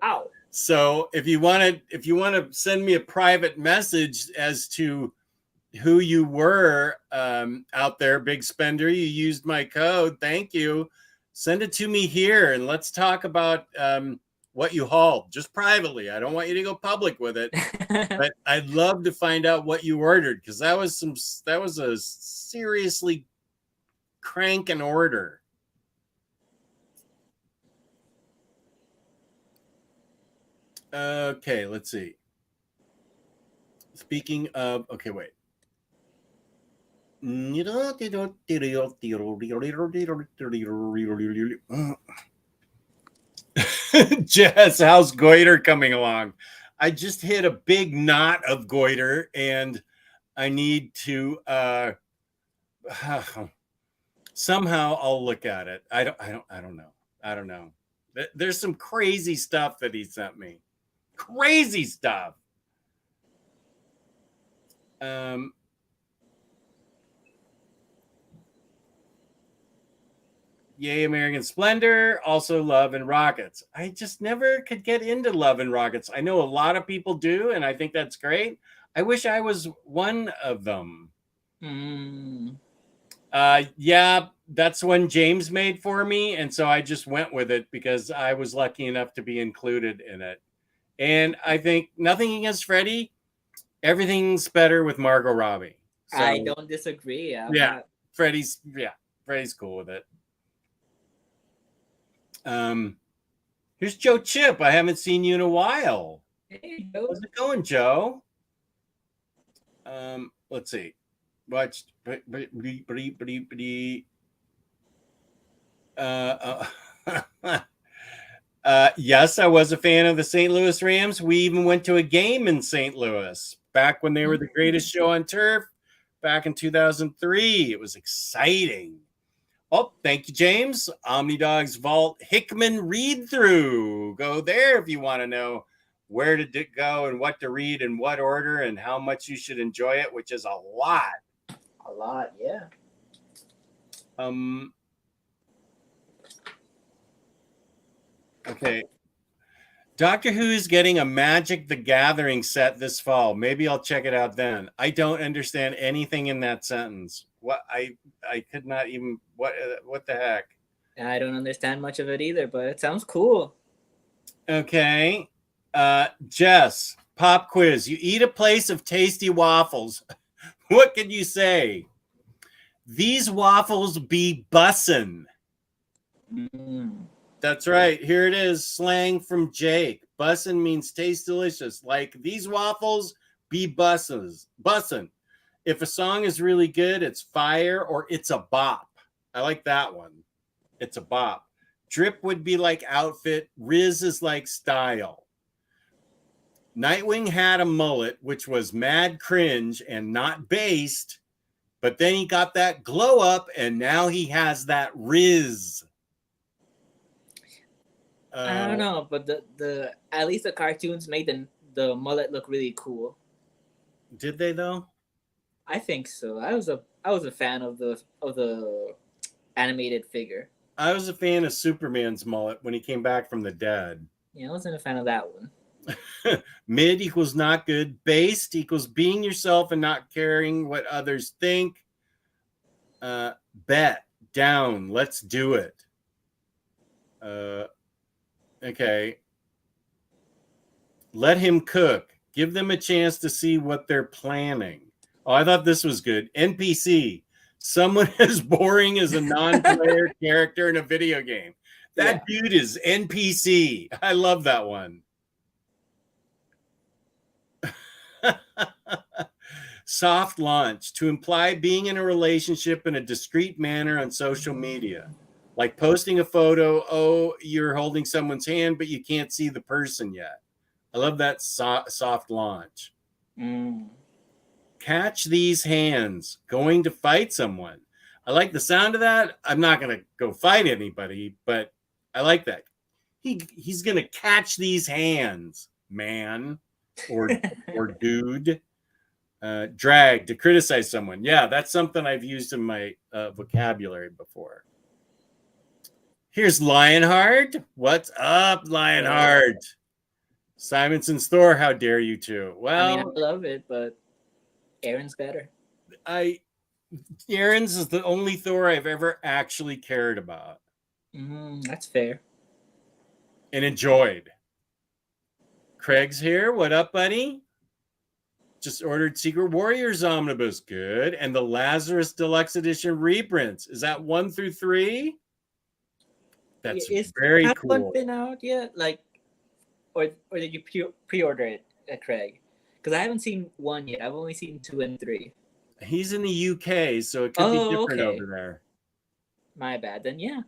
Wow. So if you want to send me a private message as to who you were out there, big spender, you used my code. Thank you. Send it to me here and let's talk about what you hauled, just privately. I don't want you to go public with it, but I'd love to find out what you ordered, because that was a seriously cranking order. Okay, let's see. Speaking of, okay, wait. Jess, how's goiter coming along? I just hit a big knot of goiter and I need to somehow I'll look at it. I don't know. There's some crazy stuff that he sent me. Crazy stuff. Yay, American Splendor. Also Love and Rockets. I just never could get into Love and Rockets. I know a lot of people do, and I think that's great. I wish I was one of them. Yeah, that's one James made for me, and so I just went with it because I was lucky enough to be included in it. And I think nothing against Freddie. Everything's better with Margot Robbie. So, I don't disagree. Freddie's cool with it. Here's Joe Chip. I haven't seen you in a while. Hey, Joe. How's it going, Joe? Let's see. Watched. Yes, I was a fan of the St. Louis Rams. We even went to a game in St. Louis back when they were the greatest show on turf back in 2003. It was exciting. Oh, thank you, James. Omnidog's Vault Hickman read through. Go there if you want to know where to go and what to read in what order and how much you should enjoy it, which is a lot. A lot, yeah. Okay. Doctor Who's getting a Magic the Gathering set this fall. Maybe I'll check it out then. I don't understand anything in that sentence. What I could not even what the heck? I don't understand much of it either, but it sounds cool. Okay. Jess, pop quiz. You eat a place of tasty waffles. What can you say? These waffles be bussin'. That's right. Here it is. Slang from Jake. Bussin' means taste delicious. Like these waffles be bussin'. If a song is really good, it's fire or it's a bop. I like that one. It's a bop. Drip would be like outfit. Riz is like style. Nightwing had a mullet, which was mad cringe and not based, but then he got that glow up and now he has that Riz. I don't know, but the at least the cartoons made the mullet look really cool. Did they though? I think so. I was a fan of the animated figure. I was a fan of Superman's mullet when he came back from the dead. Yeah, I wasn't a fan of that one. Mid equals not good. Based equals being yourself and not caring what others think. Bet. Down. Let's do it. Okay. Let him cook. Give them a chance to see what they're planning. Oh, I thought this was good. NPC. Someone as boring as a non-player character in a video game. That dude is NPC. I love that one. Soft launch. To imply being in a relationship in a discreet manner on social media. Like posting a photo, oh, you're holding someone's hand, but you can't see the person yet. I love that soft launch. Catch these hands. Going to fight someone. I like the sound of that. I'm not going to go fight anybody, but I like that. He's going to catch these hands, man, or dude. Drag, to criticize someone. Yeah, that's something I've used in my vocabulary before. Here's Lionheart. What's up, Lionheart? Simonson's Thor, how dare you two? Well, I mean, I love it, but Aaron's better. Aaron's is the only Thor I've ever actually cared about. That's fair. And enjoyed. Craig's here. What up, buddy? Just ordered Secret Warriors Omnibus. Good. And the Lazarus Deluxe Edition reprints. Is that 1 through 3? That's very cool. Has one been out yet? Like, or did you pre-order it, Craig? Because I haven't seen 1 yet. I've only seen 2 and 3. He's in the UK, so it could be different over there. My bad. Then yeah.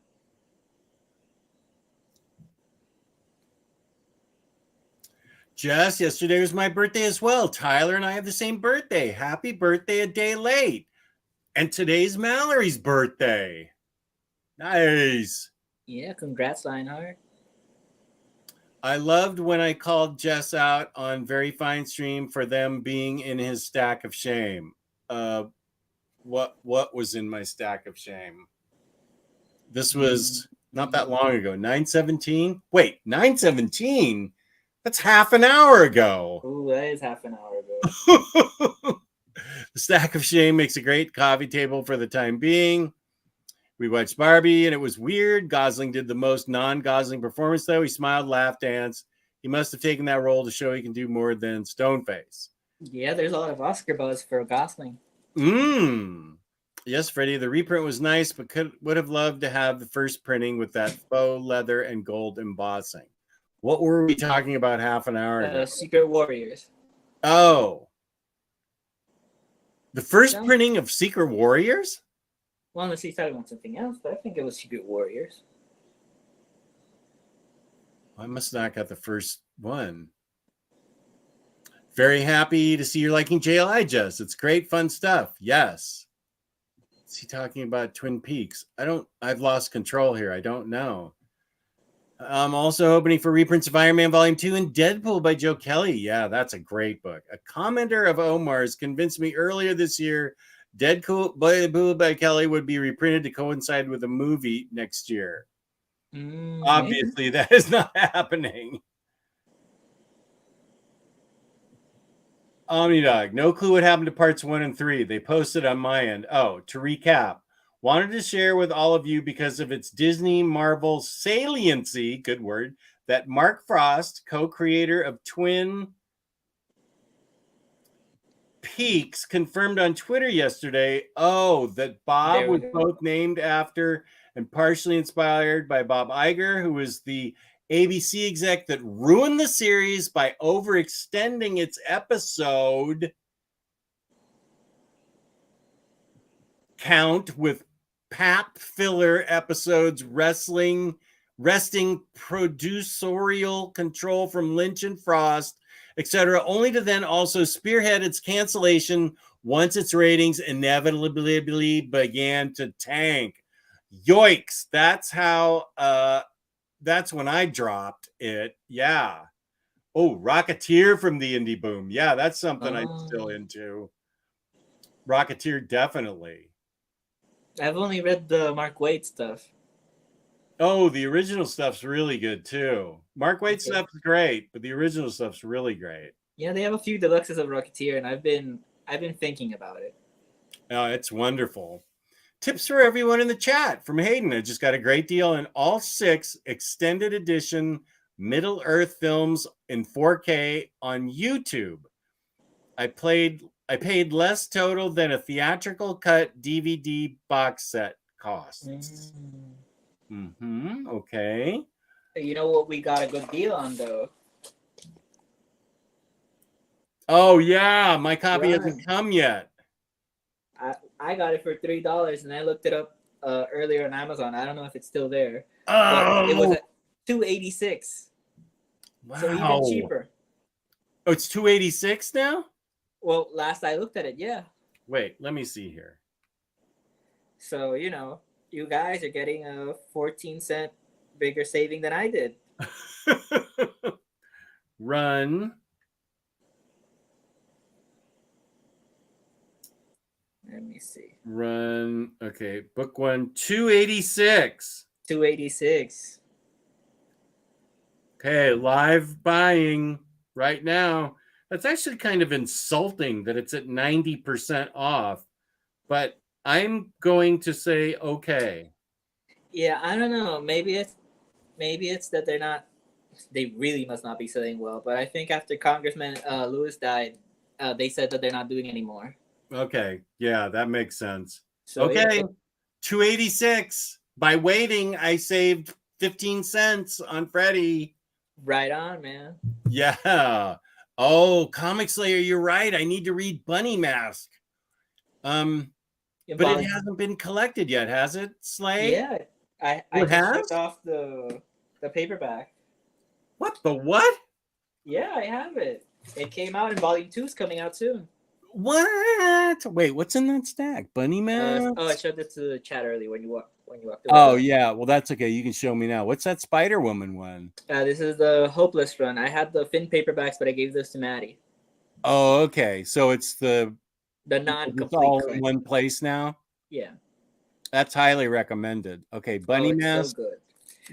Jess, yesterday was my birthday as well. Tyler and I have the same birthday. Happy birthday a day late. And today's Mallory's birthday. Nice. Yeah, congrats, Lionheart. I loved when I called Jess out on Very Fine Stream for them being in his stack of shame. What was in my stack of shame? This was not that long ago. 9/17? Wait, 9/17? That's half an hour ago. Ooh, that is half an hour ago. The stack of shame makes a great coffee table for the time being. We watched Barbie, and it was weird. Gosling did the most non-Gosling performance, though. He smiled, laughed, danced. He must have taken that role to show he can do more than Stoneface. Yeah, there's a lot of Oscar buzz for Gosling. Yes, Freddie, the reprint was nice, but would have loved to have the first printing with that faux leather and gold embossing. What were we talking about half an hour ago? Secret Warriors. Oh. The first printing of Secret Warriors? Well, unless he's talking about something else, but I think it was Secret Warriors. I must not got the first one. Very happy to see you're liking JLI, Jess. It's great, fun stuff. Yes. Is he talking about Twin Peaks? I've lost control here. I don't know. I'm also opening for reprints of Iron Man Volume 2 and Deadpool by Joe Kelly. Yeah, that's a great book. A commenter of Omar's convinced me earlier this year Deadpool by Kelly would be reprinted to coincide with a movie next year. Obviously, that is not happening. Omnidog, no clue what happened to parts 1 and 3. They posted on my end. Oh, to recap, wanted to share with all of you because of its Disney Marvel saliency, good word, that Mark Frost, co-creator of Twin Peaks, confirmed on Twitter yesterday, that Bob was both named after and partially inspired by Bob Iger, who was the ABC exec that ruined the series by overextending its episode count with pap filler episodes, wresting producerial control from Lynch and Frost, etc., only to then also spearhead its cancellation once its ratings inevitably began to tank. Yoicks. That's how that's when I dropped it. Yeah. Oh, Rocketeer from the indie boom. Yeah, that's something I'm still into. Rocketeer, definitely. I've only read the Mark Waid stuff. Oh, the original stuff's really good too. Mark Waid stuff's great, but the original stuff's really great. Yeah, they have a few deluxes of Rocketeer, and I've been thinking about it. Oh, it's wonderful. Tips for everyone in the chat from Hayden. I just got a great deal on all 6 extended edition Middle Earth films in 4K on YouTube. I paid less total than a theatrical cut DVD box set costs. Okay. You know what we got a good deal on though? Oh yeah, my copy hasn't come yet. I got it for $3 and I looked it up earlier on Amazon. I don't know if it's still there. Oh, but it was at $286. Wow. So even cheaper. Oh, it's $286 now? Well, last I looked at it, yeah. Wait, let me see here. So, you know, you guys are getting a 14-cent bigger saving than I did. Run. Let me see. Run. Okay, book 1, 286. 286. Okay, live buying right now. That's actually kind of insulting that it's at 90% off, but I'm going to say okay. Yeah, I don't know. Maybe it's that they really must not be selling well. But I think after Congressman Lewis died, they said that they're not doing anymore. Okay, yeah, that makes sense. So, okay, yeah. 286. By waiting, I saved 15 cents on Freddie. Right on, man. Yeah. Oh, Comic Slayer, you're right. I need to read Bunny Mask. But it hasn't been collected yet, has it, Slay? Yeah, I just took off the paperback. What? The what? Yeah, I have it. It came out in volume 2 is coming out soon. What? Wait, what's in that stack? Bunny Mask? I showed it to the chat earlier when you walked away. Oh yeah, well that's okay. You can show me now. What's that Spider Woman one? This is the Hopeless run. I had the Finn paperbacks, but I gave this to Maddie. Oh, okay. So it's the non-complete. All in one place now. Yeah, that's highly recommended. Okay, Bunny Mask. So good.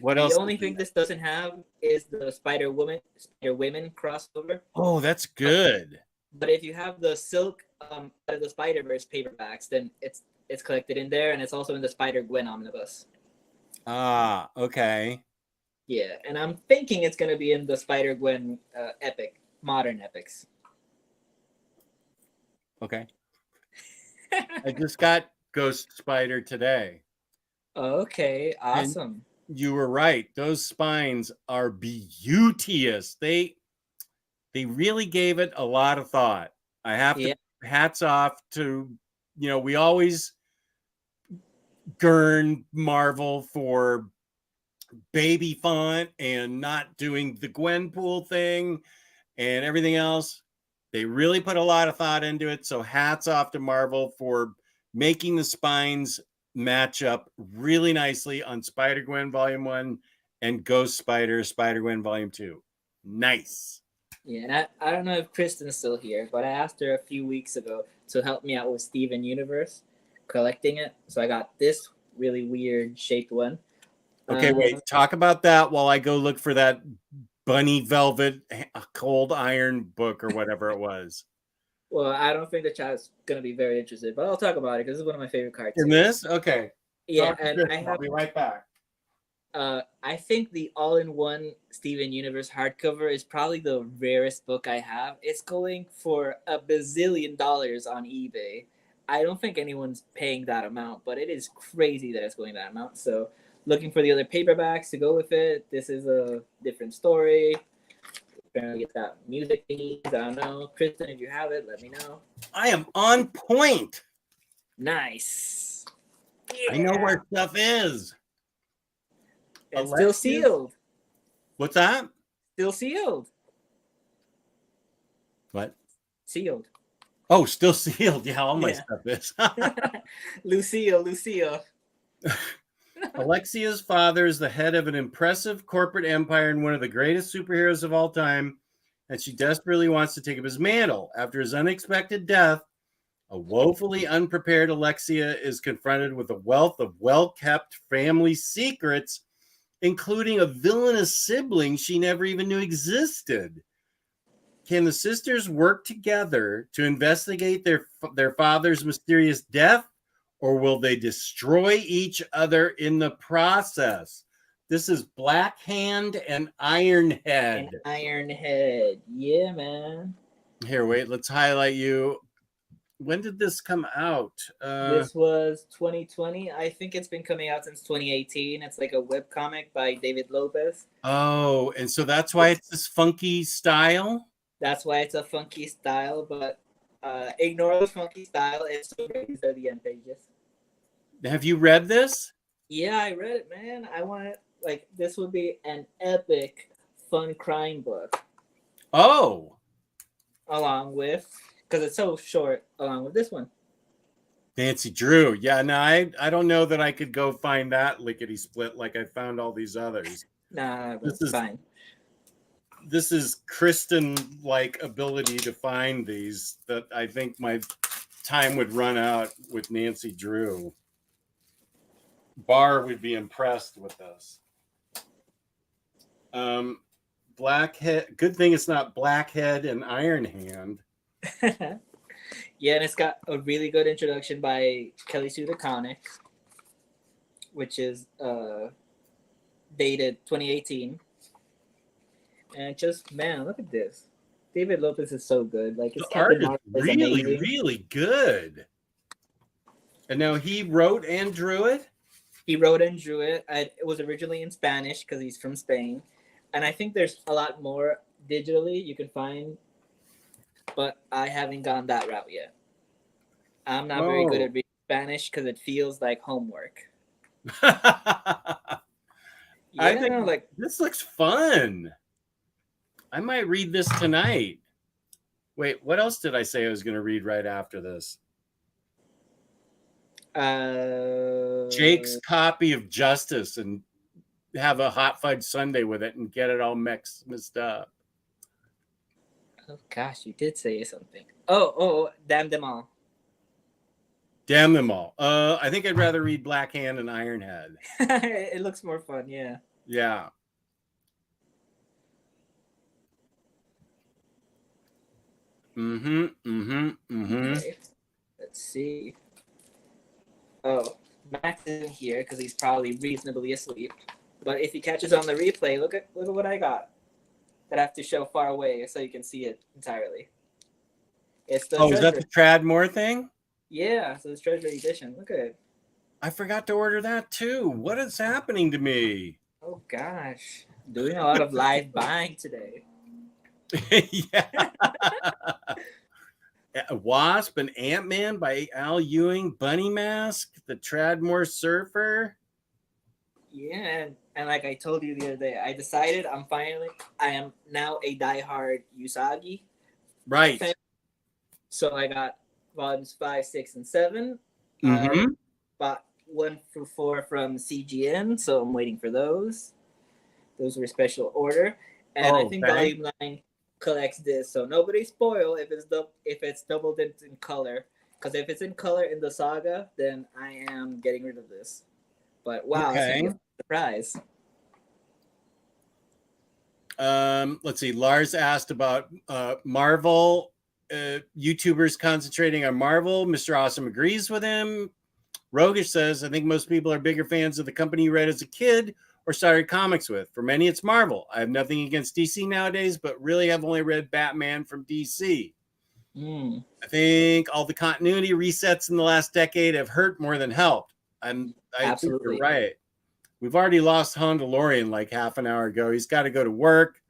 What else? The only thing this doesn't have is the Spider Women crossover. Oh, that's good. But if you have the Silk out of the Spider-Verse paperbacks, then it's collected in there, and it's also in the Spider-Gwen omnibus. Ah, okay. Yeah, and I'm thinking it's going to be in the Spider-Gwen epic, modern epics. Okay. I just got Ghost Spider today. Okay, awesome. And you were right. Those spines are beauteous. They really gave it a lot of thought. I have to hats off to, we always gurn Marvel for baby font and not doing the Gwenpool thing and everything else. They really put a lot of thought into it. So hats off to Marvel for making the spines match up really nicely on Spider-Gwen Volume 1 and Ghost Spider-Gwen Volume 2. Nice. Yeah, and I don't know if Kristen's still here, but I asked her a few weeks ago to help me out with Steven Universe collecting it. So I got this really weird shaped one. Okay, wait. Talk about that while I go look for that Bunny Velvet Cold Iron book or whatever it was. Well, I don't think the chat's going to be very interested, but I'll talk about it because it's one of my favorite cards. In this? Okay. Yeah, and I'll be right back. I think the all-in-one Steven Universe hardcover is probably the rarest book I have. It's going for $1 bazillion on eBay. I don't think anyone's paying that amount, but it is crazy that it's going that amount. So looking for the other paperbacks to go with it. This is a different story. Apparently it's got music needs. I don't know. Kristen, if you have it, let me know. I am on point. Nice. Yeah. I know where stuff is. It's still sealed. What's that? Still sealed. What? Sealed. Oh, still sealed. Yeah, all my stuff is. Lucille. Alexia's father is the head of an impressive corporate empire and one of the greatest superheroes of all time, and she desperately wants to take up his mantle. After his unexpected death, a woefully unprepared Alexia is confronted with a wealth of well-kept family secrets including a villainous sibling she never even knew existed. Can the sisters work together to investigate their father's mysterious death, or will they destroy each other in the process? This is Black Hand and Ironhead. And Ironhead. Yeah, man. Here, wait, let's highlight you. When did this come out? This was 2020. I think it's been coming out since 2018. It's like a webcomic by David Lopez. Oh, and so that's why it's this funky style? That's why it's a funky style, but ignore the funky style. It's so great. These are the end pages. Have you read this? Yeah, I read it, man. I want it. Like, this would be an epic, fun crime book. Oh. Along with, because it's so short, along with this one. Nancy Drew. Yeah, no, I don't know that I could go find that lickety split like I found all these others. Nah, This is fine. This is Kristen-like ability to find these that I think my time would run out with Nancy Drew. Barr would be impressed with this. Blackhead. Good thing it's not Blackhead and Iron Hand. Yeah, and it's got a really good introduction by Kelly Sue DeConnick, which is dated 2018. And just, man, look at this. David Lopez is so good. Like, his The art is Captain Marvel is really, amazing. really good. And now he wrote and drew it? He wrote and drew it. It was originally in Spanish because he's from Spain. And I think there's a lot more digitally you can find, but I haven't gone that route yet. I'm not very good at reading Spanish because it feels like homework. I think like this looks fun. I might read this tonight. Wait, what else did I say I was going to read right after this? Jake's copy of Justice, and have a hot fudge sundae with it and get it all mixed up. Oh gosh, you did say something. Oh, damn them all. Damn them all. I think I'd rather read Black Hand and Ironhead. It looks more fun, yeah. Yeah. Okay. Let's see. Oh, Max isn't here because he's probably reasonably asleep. But if he catches on the replay, look at what I got. That I have to show far away so you can see it entirely. It's the is that the Tradmore thing? Yeah, so it's Treasure Edition. Look at it. I forgot to order that too. What is happening to me? Oh gosh, doing a lot of live buying today. Yeah. Wasp and Ant-Man by Al Ewing, Bunny Mask, the Tradmore Surfer. Yeah, and like I told you the other day, I decided I am now a diehard Usagi. Right. fan. So I got volumes 5, 6, and 7. Bought 1 through 4 from CGN, so I'm waiting for those. Those were special order, and I think volume 9 collects this, so nobody spoil if it's double dipped in color, because if it's in color in the saga, then I am getting rid of this. But wow, okay. Surprise. Let's see. Lars asked about Marvel. YouTubers concentrating on Marvel. Mr. Awesome agrees with him. Rogish says, I think most people are bigger fans of the company you read as a kid or started comics with. For many, it's Marvel. I have nothing against DC nowadays, but really have only read Batman from DC. I think all the continuity resets in the last decade have hurt more than helped. I think you're right. We've already lost Han DeLorean like half an hour ago. He's got to go to work.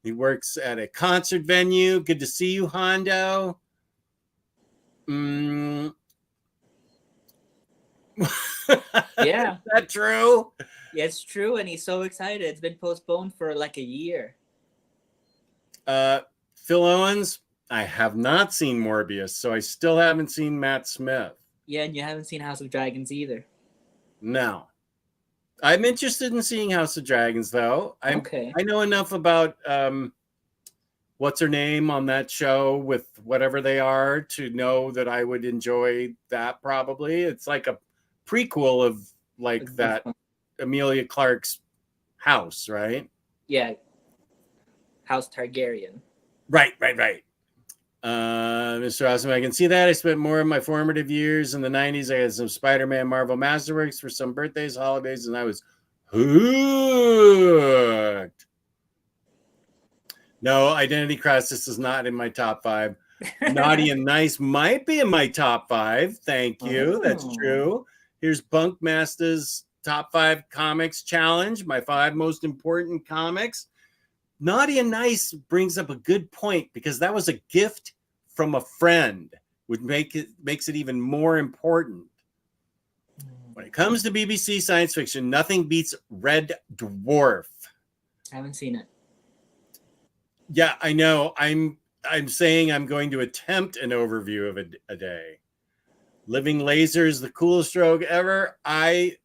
He works at a concert venue. Good to see you, Hondo. Yeah. Is that true? Yeah, it's true, and he's so excited. It's been postponed for like a year. Phil Owens, I have not seen Morbius, so I still haven't seen Matt Smith. Yeah, and you haven't seen House of Dragons either. No. I'm interested in seeing House of Dragons, though. Okay. I know enough about what's her name on that show with whatever they are to know that I would enjoy that probably. It's like a prequel of like that Emilia Clarke's house, right? Yeah, House Targaryen. Right. Mr. Awesome, I can see that. I spent more of my formative years in the 90s. I had some Spider-Man Marvel Masterworks for some birthdays, holidays, and I was hooked. No, Identity Crisis is not in my top 5. Naughty and Nice might be in my top 5. Thank you. That's true. Here's Bunkmaster's top 5 comics challenge, my 5 most important comics. Naughty and Nice brings up a good point because that was a gift from a friend, which makes it even more important. When it comes to BBC science fiction, nothing beats Red Dwarf. I haven't seen it. Yeah, I know. I'm saying I'm going to attempt an overview of a day. Living Laser is the coolest rogue ever. I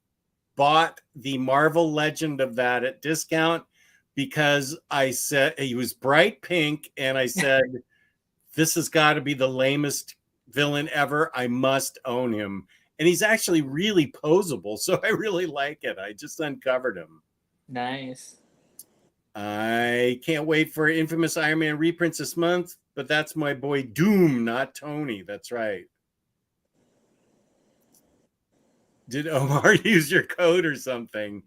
bought the Marvel Legend of that at discount because I said he was bright pink, and I said, this has got to be the lamest villain ever. I must own him. And he's actually really posable, so I really like it. I just uncovered him. Nice. I can't wait for Infamous Iron Man reprints this month, but that's my boy Doom, not Tony. That's right. Did Omar use your code or something?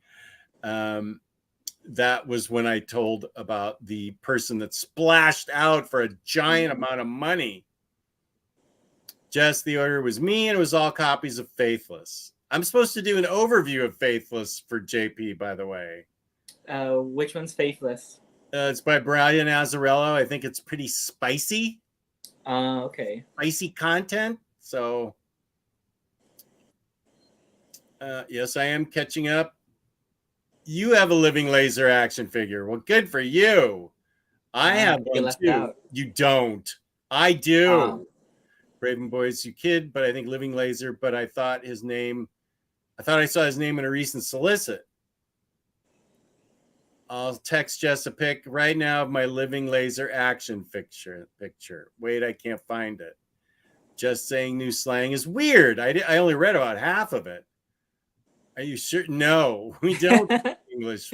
That was when I told about the person that splashed out for a giant amount of money. Just the order was me, and it was all copies of Faithless. I'm supposed to do an overview of Faithless for JP, by the way. Which one's Faithless? It's by Brian Azzarello. I think it's pretty spicy. Okay. Spicy content. So, yes, I am catching up. You have a Living Laser action figure. Well, good for you. I have one too. Out. You don't. I do. Raven Boy's you kid, but I think Living Laser. But I thought I saw his name in a recent solicit. I'll text Jess a pic right now of my Living Laser action picture. Wait, I can't find it. Just saying new slang is weird. I only read about half of it. Are you sure? No, we don't speak English.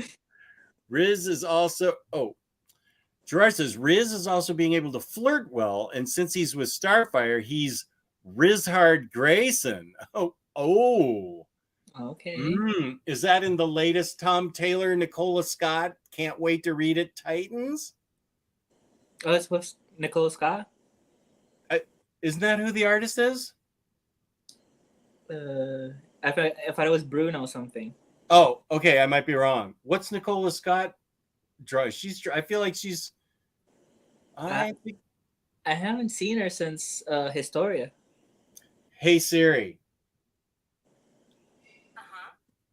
Riz is also, Gerard says Riz is also being able to flirt well. And since he's with Starfire, he's Rizhard Grayson. Oh. Okay. Is that in the latest Tom Taylor, Nicola Scott? Can't wait to read it. Titans? Oh, it's with Nicola Scott? Isn't that who the artist is? I thought it was Bruno something. Oh, okay. I might be wrong. What's Nicola Scott draw? I feel like she's. I haven't seen her since Historia. Hey Siri.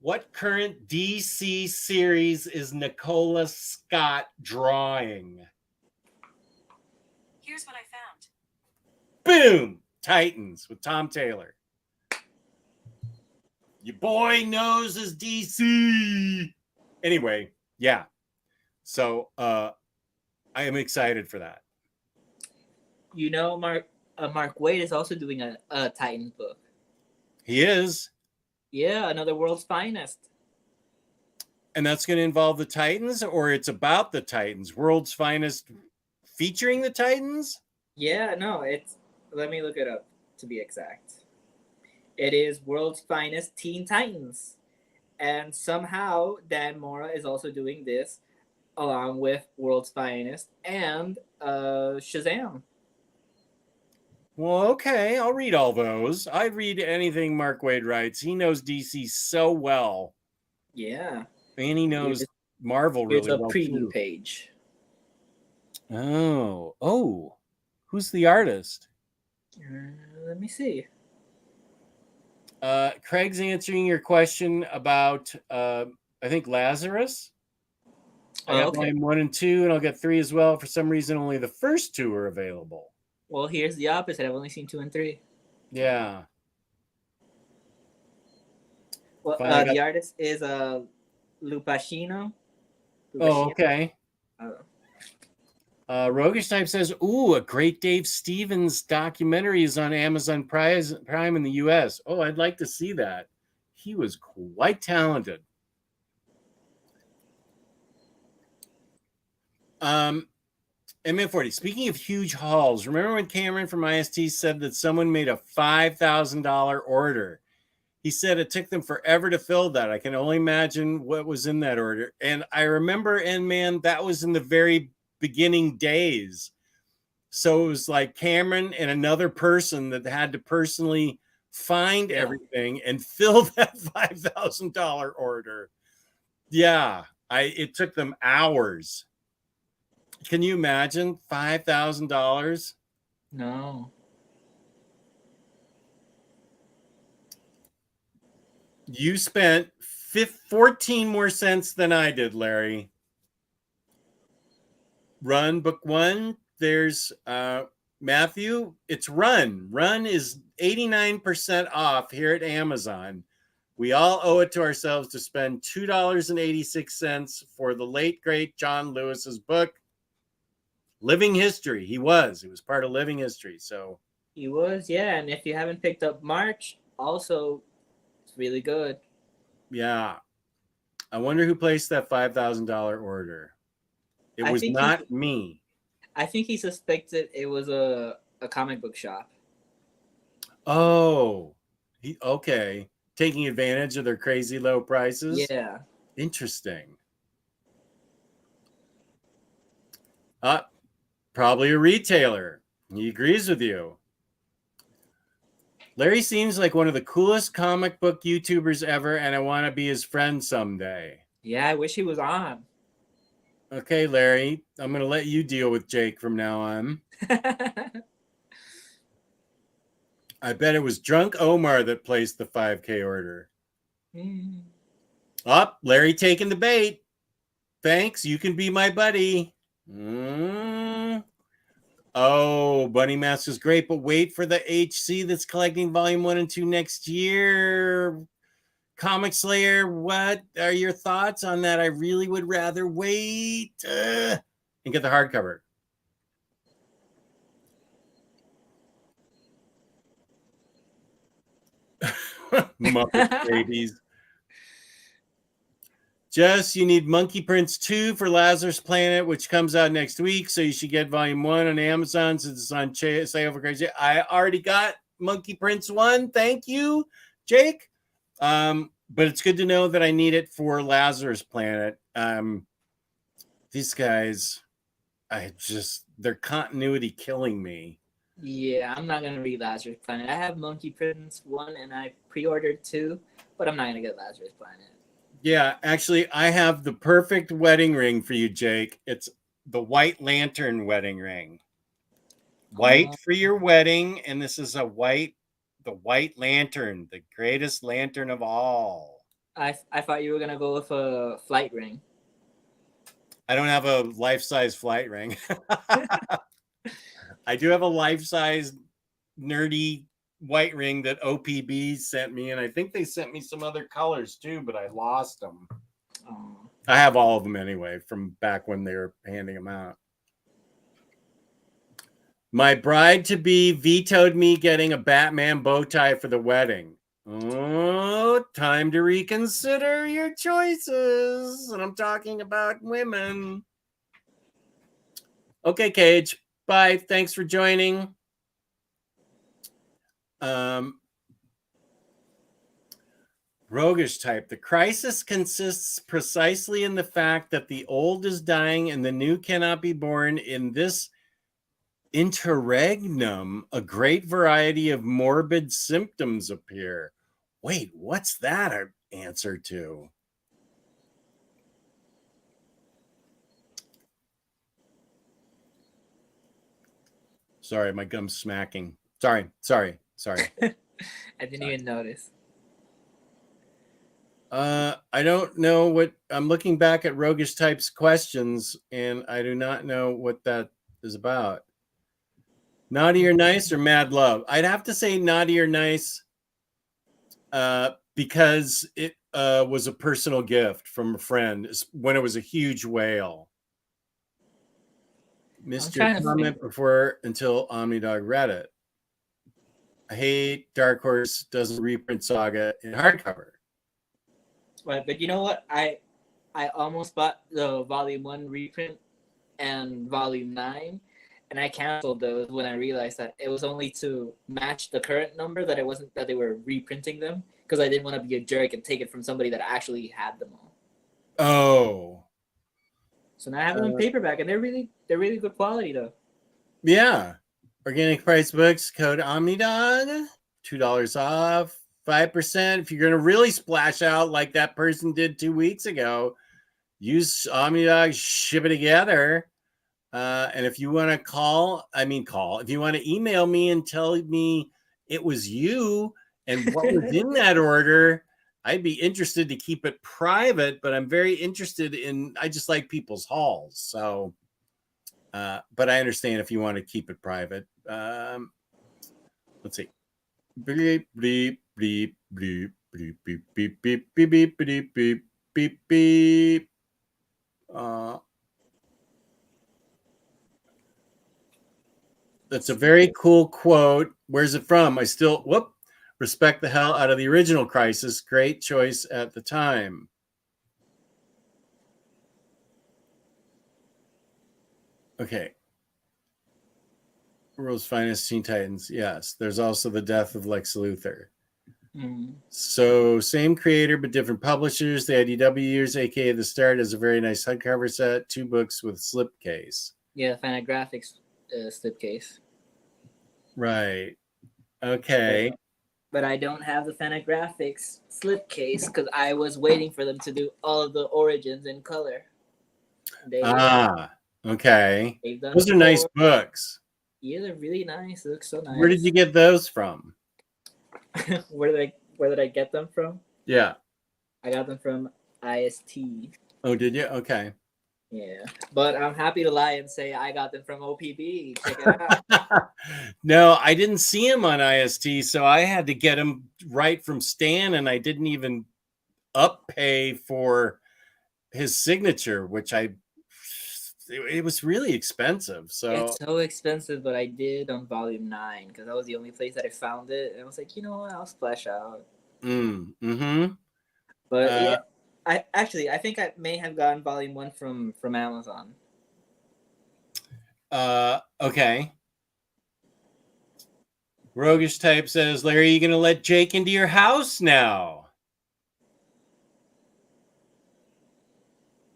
What current DC series is Nicola Scott drawing? Here's what I found. Boom! Titans with Tom Taylor. Your boy knows his DC. Anyway, yeah. So I am excited for that. You know, Mark Waid is also doing a Titans book. He is. Yeah, another World's Finest. And that's going to involve the Titans, or it's about the Titans? World's Finest featuring the Titans? Yeah, no, let me look it up to be exact. It is World's Finest Teen Titans. And somehow Dan Mora is also doing this along with World's Finest and Shazam. Well, okay, I'll read all those. I read anything Mark Waid writes. He knows DC so well. Yeah. And he knows Marvel really well. Here's a preview too. page. Oh. Who's the artist? Let me see. Craig's answering your question about, I think, Lazarus. I got volume 1 and 2, and I'll get 3 as well. For some reason, only the first 2 are available. Well, here's the opposite. I've only seen 2 and 3. Yeah. Well, the artist is Lupacchino. Oh, okay. Roguish Type says, a great Dave Stevens documentary is on Amazon Prime in the U.S. Oh, I'd like to see that. He was quite talented. MN40. Speaking of huge hauls, remember when Cameron from IST said that someone made a $5,000 order? He said it took them forever to fill that. I can only imagine what was in that order. And I remember, and man, that was in the very beginning days. So it was like Cameron and another person that had to personally find everything and fill that $5,000 order. Yeah, it took them hours. Can you imagine $5,000? No. You spent 14 more cents than I did, Larry. Run, book one. There's Matthew. It's Run. Run is 89% off here at Amazon. We all owe it to ourselves to spend $2.86 for the late, great John Lewis's book, Living History. He was part of Living History. So he was, yeah. And if you haven't picked up March, also, it's really good. Yeah. I wonder who placed that $5,000 order. It was not me. I think he suspected it was a comic book shop. Oh, okay. Taking advantage of their crazy low prices? Yeah. Interesting. Probably a retailer. He agrees with you. Larry seems like one of the coolest comic book YouTubers ever, and I want to be his friend someday. Yeah, I wish he was on. Okay, Larry, I'm going to let you deal with Jake from now on. I bet it was Drunk Omar that placed the 5K order. Larry taking the bait. Thanks, you can be my buddy. Oh, Bunny Mask is great, but wait for the HC that's collecting volume 1 and 2 next year. Comic Slayer, what are your thoughts on that? I really would rather wait and get the hardcover. Muppet babies. Jess, you need Monkey Prince 2 for Lazarus Planet, which comes out next week. So you should get volume 1 on Amazon since it's on sale for crazy. I already got Monkey Prince 1. Thank you, Jake. But it's good to know that I need it for Lazarus Planet. These guys, their continuity killing me. Yeah, I'm not gonna read Lazarus Planet. I have Monkey Prince 1 and I pre-ordered 2, but I'm not gonna get Lazarus Planet. Yeah, actually, I have the perfect wedding ring for you, Jake. It's the White Lantern wedding ring. White for your wedding, and this is the White Lantern, the greatest lantern of all. I thought you were gonna go with a flight ring. I don't have a life-size flight ring. I do have a life-size nerdy white ring that OPB sent me, and I think they sent me some other colors too, but I lost them. Oh. I have all of them anyway from back when they were handing them out. My bride-to-be vetoed me getting a Batman bow tie for the wedding. Oh, time to reconsider your choices. And I'm talking about women. Okay, Cage. Bye. Thanks for joining. Roguish type. The crisis consists precisely in the fact that the old is dying and the new cannot be born. In this interregnum, a great variety of morbid symptoms appear. Wait, what's that an answer to? Sorry, my gum's smacking. Sorry. I didn't even notice. I don't know what I'm looking back at Roguish Type's questions, and I do not know what that is about. Naughty or nice or mad love? I'd have to say naughty or nice because it was a personal gift from a friend when it was a huge whale. Missed your comment before until Omnidog read it. I hate Dark Horse doesn't reprint Saga in hardcover. Right, but you know what? I almost bought the volume 1 reprint and Volume 9. And I canceled those when I realized that it was only to match the current number, that it wasn't that they were reprinting them, because I didn't want to be a jerk and take it from somebody that actually had them all. Oh. So now I have them in paperback, and they're really good quality though. Yeah. Organic price books, code Omnidog, $2 off, 5%. If you're going to really splash out like that person did 2 weeks ago, use Omnidog, ship it together. And if you want to if you want to email me and tell me it was you and what was in that order, I'd be interested to keep it private, but I'm very interested I just like people's hauls. So, but I understand if you want to keep it private. Let's see. Bleep, bleep, bleep, bleep, bleep, beep, beep, beep, beep, beep, beep, beep, beep, beep. That's a very cool quote. Where's it from? I still respect the hell out of the original Crisis. Great choice at the time. Okay. World's Finest Teen Titans. Yes. There's also the death of Lex Luthor. Mm. So same creator, but different publishers. The IDW years, aka The Start, has a very nice hardcover set. 2 books with slipcase. Yeah, Fantagraphics slipcase. Right. Okay. But I don't have the Fantagraphics slipcase because I was waiting for them to do all of the origins in color. Okay. Those are nice books. Yeah, they're really nice. They look so nice. Where did you get those from? Where did I get them from? Yeah. I got them from IST. Oh, did you? Okay. Yeah. But I'm happy to lie and say I got them from OPB. Check it out. No, I didn't see him on IST, so I had to get him right from Stan, and I didn't even pay for his signature, which it was really expensive. So it's so expensive, but I did on Volume 9 because that was the only place that I found it, and I was like, you know what, I'll splash out. But yeah, I think I may have gotten Volume 1 from Amazon. Okay. Roguish Type says, Larry, are you going to let Jake into your house now?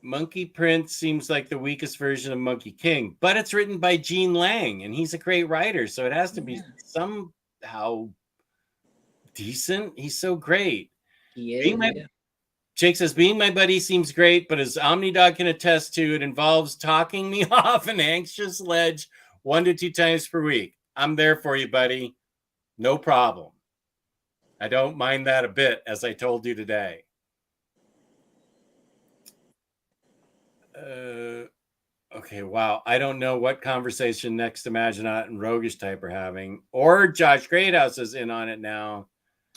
Monkey Prince seems like the weakest version of Monkey King, but it's written by Gene Lang, and he's a great writer, so it has to be somehow decent. He's so great. Jake says, being my buddy seems great, but as Omnidog can attest to, it involves talking me off an anxious ledge 1 to 2 times per week. I'm there for you, buddy. No problem. I don't mind that a bit, as I told you today. Okay, wow. I don't know what conversation Next Imaginaut and Roguish Type are having, or Josh Greathouse is in on it now.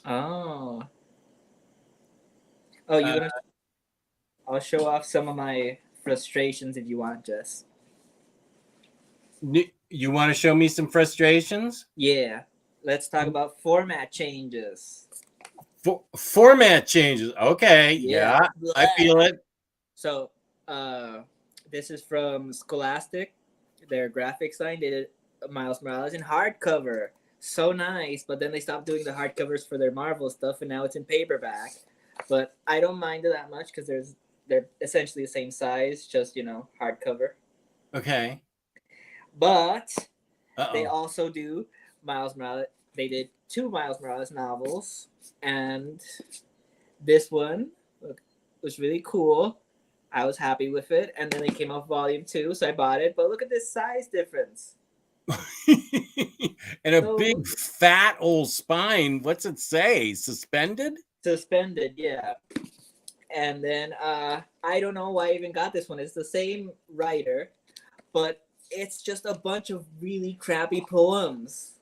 Oh, you're gonna? I'll show off some of my frustrations if you want, Jess. You want to show me some frustrations? Yeah. Let's talk about format changes. Format changes. Okay. Yeah. I feel it. So, this is from Scholastic. Their graphic line. They did Miles Morales in hardcover. So nice. But then they stopped doing the hardcovers for their Marvel stuff, and now it's in paperback. But I don't mind it that much because they're essentially the same size, just, hardcover. Okay. But they also do Miles Morales. They did 2 Miles Morales novels, and this one was really cool. I was happy with it, and then they came out Volume 2, so I bought it. But look at this size difference. And a big fat old spine. What's it say? Suspended? Suspended, yeah. And then I don't know why I even got this one. It's the same writer, but it's just a bunch of really crappy poems.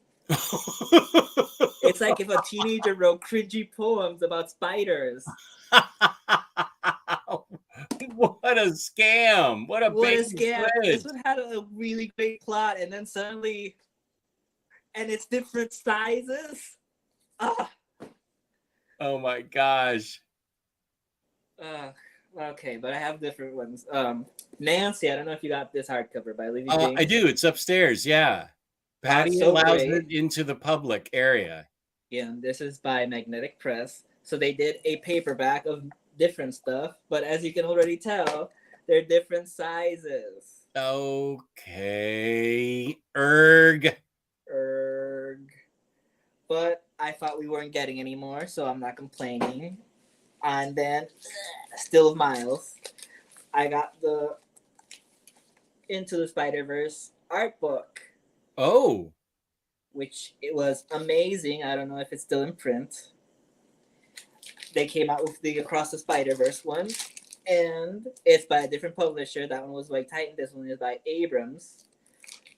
It's like if a teenager wrote cringy poems about spiders. What a scam. What a scam. This one had a really great plot, and then suddenly, and it's different sizes. Oh my gosh. Okay, but I have different ones. Nancy, I don't know if you got this hardcover by Lily James. I do. It's upstairs. Yeah. Patty So allows great. it into the public area. Yeah, this is by Magnetic Press. So they did a paperback of different stuff, but as you can already tell, they're different sizes. Okay. Erg. But I thought we weren't getting any more, so I'm not complaining. And then, still Miles, I got the Into the Spider-Verse art book, Oh. which it was amazing. I don't know if it's still in print. They came out with the Across the Spider-Verse one, and it's by a different publisher. That one was by Titan. This one is by Abrams.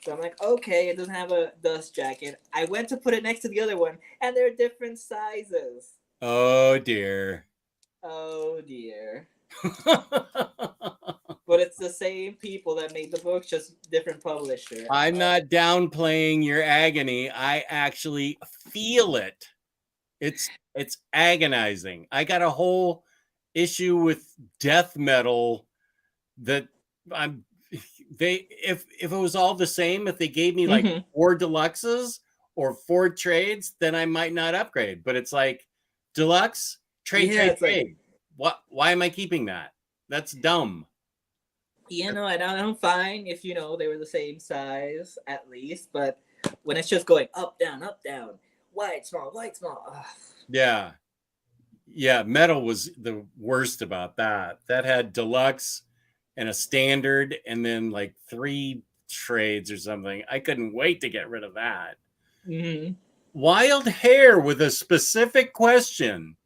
So I'm like, okay, it doesn't have a dust jacket. I went to put it next to the other one, and they're different sizes. Oh dear. Oh dear. But it's the same people that made the books, just different publisher. I'm not downplaying your agony. I actually feel it. It's agonizing. I got a whole issue with death metal that if it was all the same, if they gave me like 4 deluxes or 4 trades, then I might not upgrade. But it's like deluxe, trade. Like, why am I keeping that? That's dumb. You know, I'm fine if, you know, they were the same size at least, but when it's just going up, down, wide, small. Ugh. Yeah. Yeah, metal was the worst about that. That had deluxe and a standard and then like 3 trades or something. I couldn't wait to get rid of that. Mm-hmm. Wild Hair with a specific question.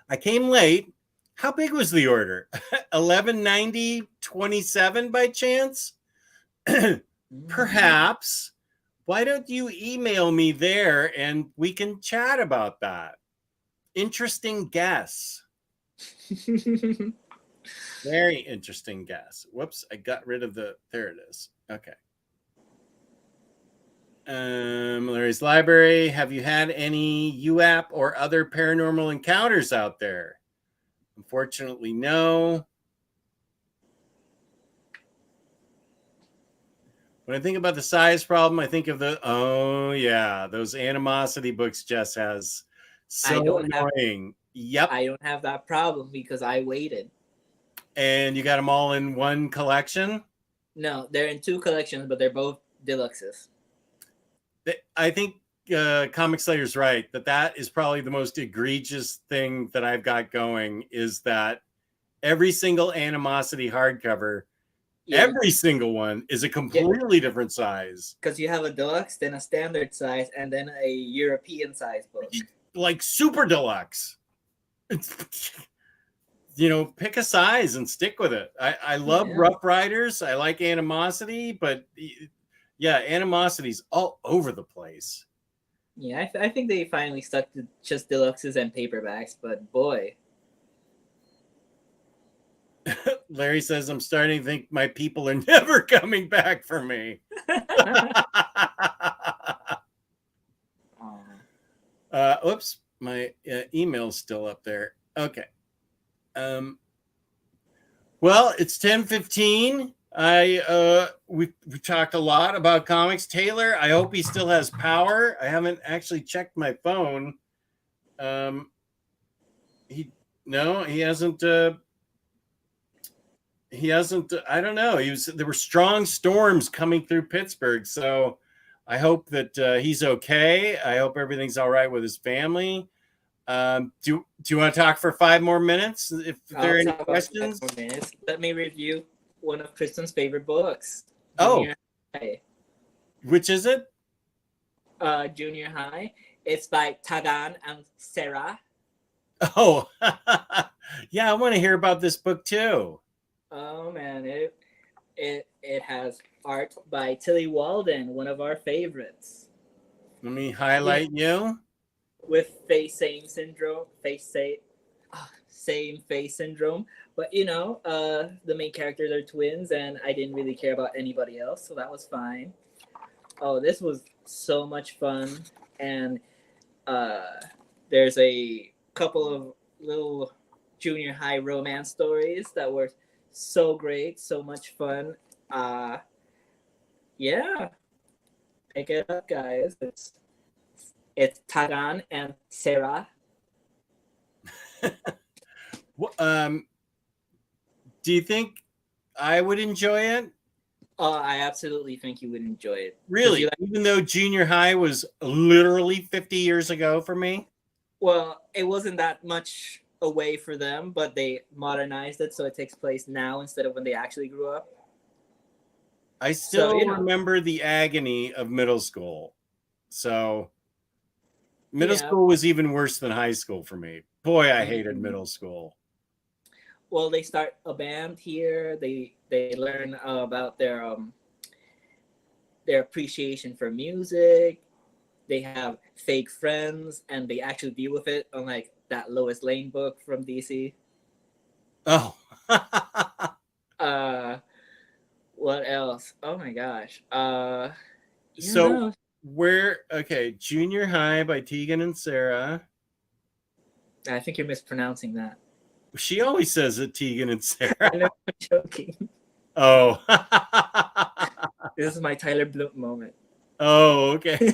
I came late. How big was the order? 1190.27 by chance? Perhaps. Why don't you email me there and we can chat about that? Interesting guess. Very interesting guess. Whoops, I got rid of there it is. Okay. Larry's Library. Have you had any UAP or other paranormal encounters out there? Unfortunately, no. When I think about the size problem, I think of those animosity books Jess has. So annoying. Yep. I don't have that problem because I waited. And you got them all in one collection? No, they're in 2 collections, but they're both deluxes. I think Comic Slayer's right that is probably the most egregious thing that I've got going is that every single animosity hardcover, every single one is a completely different size. Because you have a deluxe, then a standard size, and then a European size book. Like super deluxe. You know, pick a size and stick with it. I love Rough Riders. I like Animosity, but yeah, Animosity's all over the place. Yeah, I think they finally stuck to just deluxes and paperbacks, but boy. Larry says, I'm starting to think my people are never coming back for me. Oops, my email's still up there. Okay. Well, it's 10:15. We talked a lot about comics. Taylor, I hope he still has power. I haven't actually checked my phone. He hasn't. He hasn't. I don't know. There were strong storms coming through Pittsburgh, so I hope that he's okay. I hope everything's all right with his family. Do you want to talk for 5 more minutes? If there are any questions, let me review one of Kristen's favorite books. Junior High. Which is it? Junior High. It's by Tagan and Sarah. Oh, yeah, I want to hear about this book too. Oh man, it has art by Tilly Walden, one of our favorites. Let me highlight you. With same face syndrome, but you know, the main characters are twins, and I didn't really care about anybody else, so that was fine. Oh, this was so much fun, and there's a couple of little junior high romance stories that were so great, so much fun. Yeah, pick it up, guys. It's Taran and Sarah. Do you think I would enjoy it? I absolutely think you would enjoy it. Really? Even though junior high was literally 50 years ago for me? Well, it wasn't that much away for them, but they modernized it so it takes place now instead of when they actually grew up. I still remember the agony of middle school. So middle school was even worse than high school for me. Boy, I hated middle school. Well, they start a band here. They learn about their appreciation for music. They have fake friends, and they actually deal with it, unlike that Lois Lane book from DC. Oh. What else? Oh my gosh. Junior High by Tegan and Sarah. I think you're mispronouncing that. She always says it, Tegan and Sarah. I know, I'm joking. Oh. This is my Tyler Blunt moment. Oh, okay.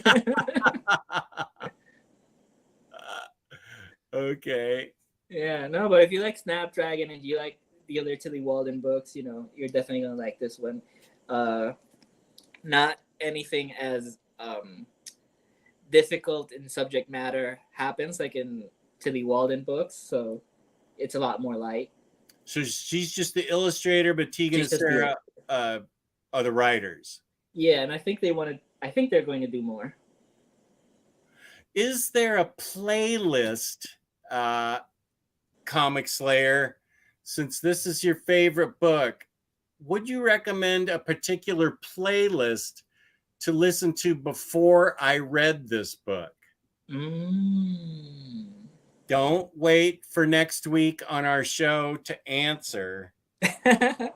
Okay. Yeah, no, but if you like Snapdragon and you like the other Tilly Walden books, you're definitely gonna like this one. Not anything as difficult in subject matter happens like in Tilly Walden books, so it's a lot more light. So she's just the illustrator, but Tegan and Sarah are the writers. Yeah, and I think they're going to do more. Is there a playlist, Comic Slayer? Since this is your favorite book, would you recommend a particular playlist to listen to before I read this book? Don't wait for next week on our show to answer. That's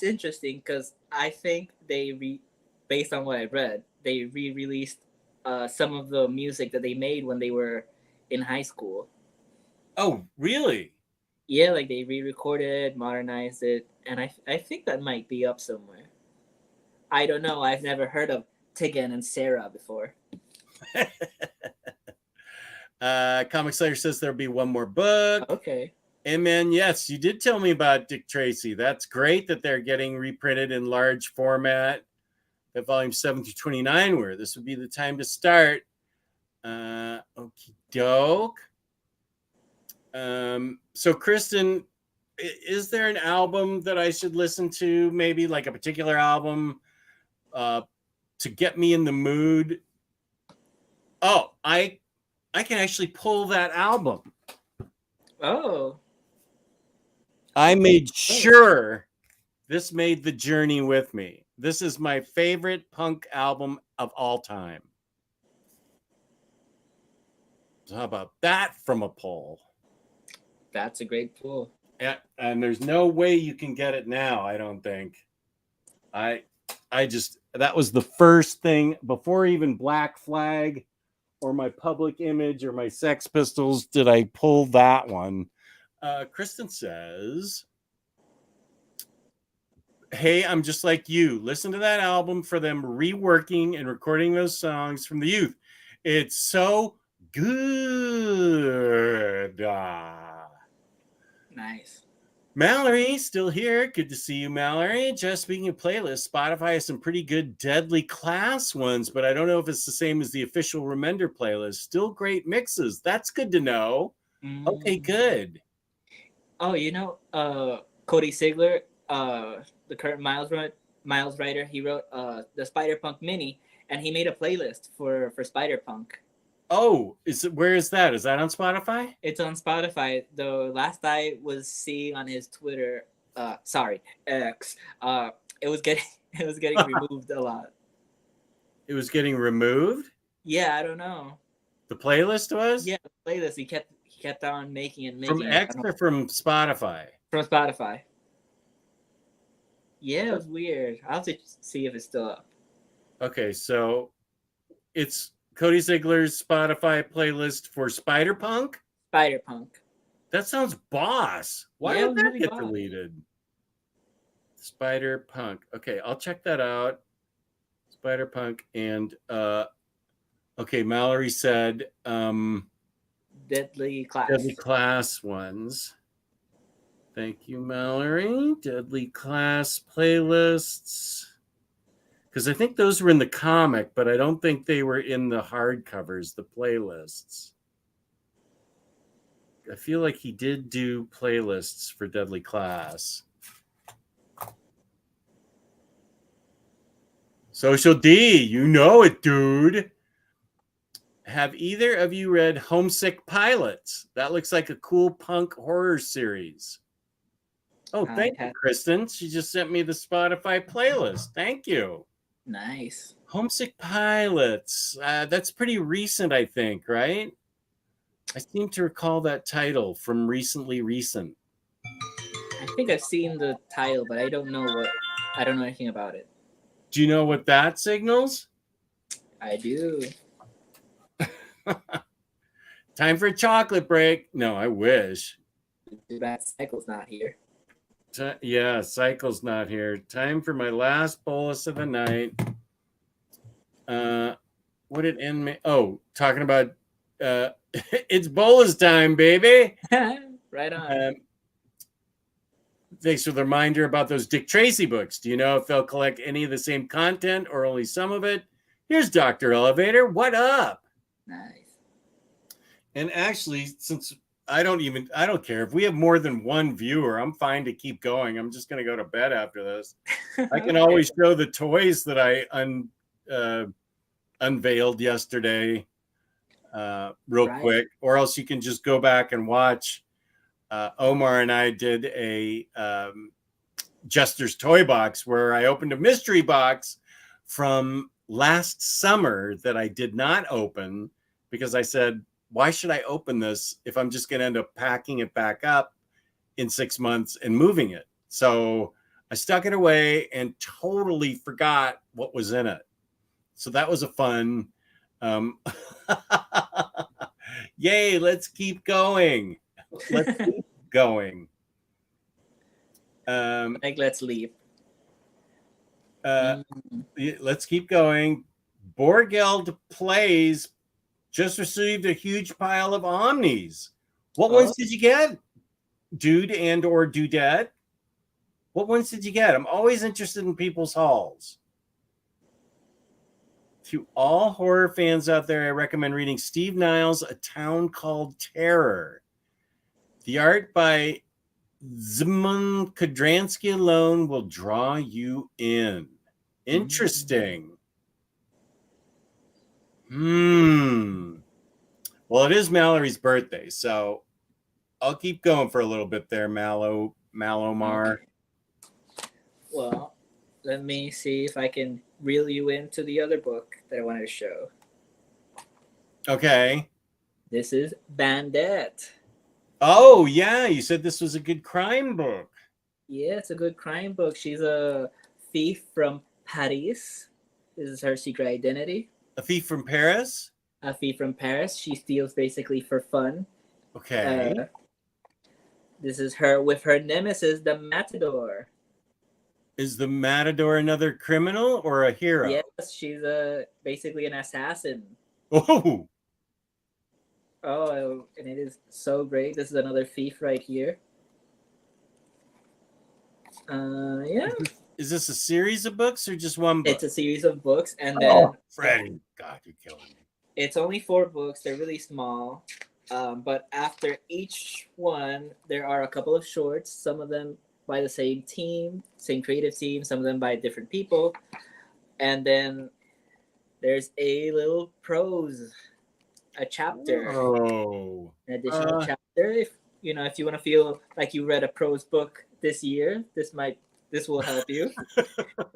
interesting because I think based on what I read, they re-released some of the music that they made when they were in high school. Oh, really? Yeah, like they re-recorded, modernized it, and I think that might be up somewhere. I don't know. I've never heard of Tegan and Sarah before. Comic Slayer says there'll be one more book. Okay. And man, yes, you did tell me about Dick Tracy. That's great that they're getting reprinted in large format. That volume 7 through 29 were. This would be the time to start. Okie doke. So Kristen, is there an album that I should listen to? Maybe like a particular album to get me in the mood? Oh, I can actually pull that album. Oh. I made sure this made the journey with me. This is my favorite punk album of all time. So how about that from a poll? That's a great pull. Yeah, and there's no way you can get it now, I don't think. I just, that was the first thing before even Black Flag or my Public Image or my Sex Pistols did I pull that one. Kristen says, hey, I'm just like you. Listen to that album for them reworking and recording those songs from the youth. It's so good. Nice. Mallory, still here. Good to see you, Mallory. Just speaking of playlists, Spotify has some pretty good Deadly Class ones, but I don't know if it's the same as the official Remender playlist. Still great mixes. That's good to know. Okay, good. Oh, Cody Sigler, the current Miles writer, he wrote the Spider-Punk Mini, and he made a playlist for Spider-Punk. Oh, where is that? Is that on Spotify? It's on Spotify. The last I was seeing on his Twitter, X, it was getting removed a lot. It was getting removed? Yeah, I don't know. The playlist was? Yeah, the playlist. He kept on making from X or from Spotify? From Spotify. Yeah, it was weird. I'll have to see if it's still up. Okay, so it's Cody Ziegler's Spotify playlist for Spider-Punk? Spider-Punk. That sounds boss. Why Yeah, it did was that really get boss. deleted? Spider Punk. Okay, I'll check that out. Spider Punk and okay, Mallory said Deadly Class. Deadly Class ones. Thank you, Mallory. Deadly Class playlists. Because I think those were in the comic, but I don't think they were in the hardcovers, the playlists. I feel like he did do playlists for Deadly Class. Social D, you know it, dude. Have either of you read Homesick Pilots? That looks like a cool punk horror series. Oh, thank you, Kristen. She just sent me the Spotify playlist. Thank you. Nice. Homesick Pilots. That's pretty recent, I think, right? I seem to recall that title from recently recent. I think I've seen the title, but I don't know anything about it. Do you know what that signals? I do. Time for a chocolate break. No, I wish. Too bad Cycle's not here. Yeah, Cycle's not here. Time for my last bolus of the night. What did end me? Oh, talking about it's bolus time, baby. Right on. Thanks for the reminder about those Dick Tracy books. Do you know if they'll collect any of the same content or only some of it? Here's Dr. Elevator. What up? Nice. And actually, since I don't care if we have more than one viewer, I'm fine to keep going. I'm just going to go to bed after this. I can always show the toys that I unveiled yesterday real quick, or else you can just go back and watch. Omar and I did a Jester's Toy Box where I opened a mystery box from last summer that I did not open because I said, why should I open this if I'm just going to end up packing it back up in 6 months and moving it? So I stuck it away and totally forgot what was in it. So that was a fun, yay, let's keep going. Let's keep going. Let's leave. Let's keep going. Borgeld Plays just received a huge pile of Omnis. What ones did you get, dude and or dudette? What ones did you get? I'm always interested in people's hauls. To all horror fans out there, I recommend reading Steve Niles' A Town Called Terror. The art by Zymon Kodransky alone will draw you in. Interesting. Well, it is Mallory's birthday, so I'll keep going for a little bit there, Malomar. Okay. Well, let me see if I can reel you into the other book that I wanted to show. Okay. This is Bandette. Oh, yeah. You said this was a good crime book. Yeah, it's a good crime book. She's a thief from Paris. This is her secret identity. A thief from Paris? A thief from Paris. She steals basically for fun. Okay. This is her with her nemesis, the Matador. Is the Matador another criminal or a hero? Yes, she's basically an assassin. Oh. Oh, and it is so great. This is another thief right here. Yeah. Is this a series of books or just one book? It's a series of books, and then Freddie, God, you're killing me. It's only 4 books. They're really small, but after each one, there are a couple of shorts. Some of them by the same team, same creative team. Some of them by different people, and then there's a little prose, a chapter. Oh, an additional chapter. If you want to feel like you read a prose book this year, this will help you.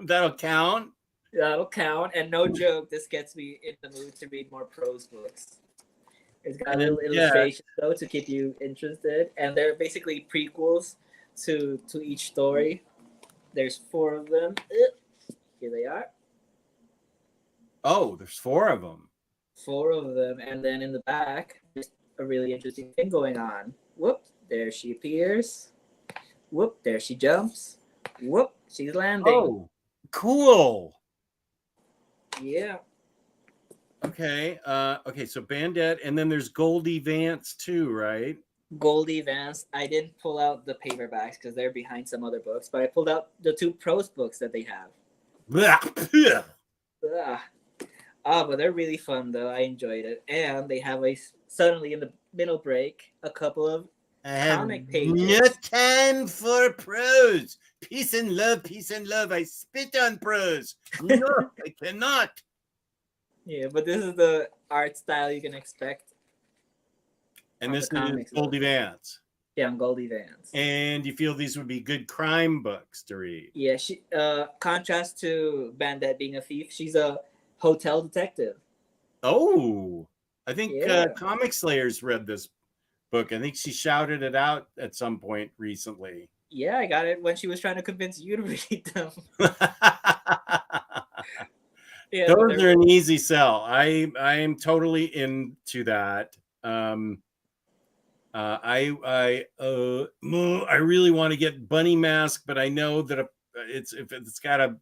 That'll count. That'll count. And no joke, this gets me in the mood to read more prose books. It's got little illustrations though to keep you interested, and they're basically prequels to each story. There's 4 of them. Here they are. Oh, there's 4 of them. 4 of them, and then in the back, there's a really interesting thing going on. Whoops, There she appears. Whoop, there she jumps. Whoop, she's landing. Oh, cool. Yeah. Okay. Okay, so Bandette, and then there's Goldie Vance too, right? Goldie Vance. I didn't pull out the paperbacks because they're behind some other books, but I pulled out the 2 prose books that they have. Blah. But they're really fun though. I enjoyed it, and they have suddenly in the middle break a couple of I have comic pages. no time for prose. Peace and love, peace and love. I spit on prose. No, I cannot. Yeah, but this is the art style you can expect. And On this the is comics Goldie book. Vance. Yeah, on Goldie Vance. And you feel these would be good crime books to read? Yeah, she contrast to Bandette being a thief, she's a hotel detective. Oh, I think Yeah. Comic Slayers read this book. I think she shouted it out at some point recently. Yeah, I got it when she was trying to convince you to read them. Yeah, but Those are an easy sell. I am totally into that. I really want to get Bunny Mask, but I know that if it's got a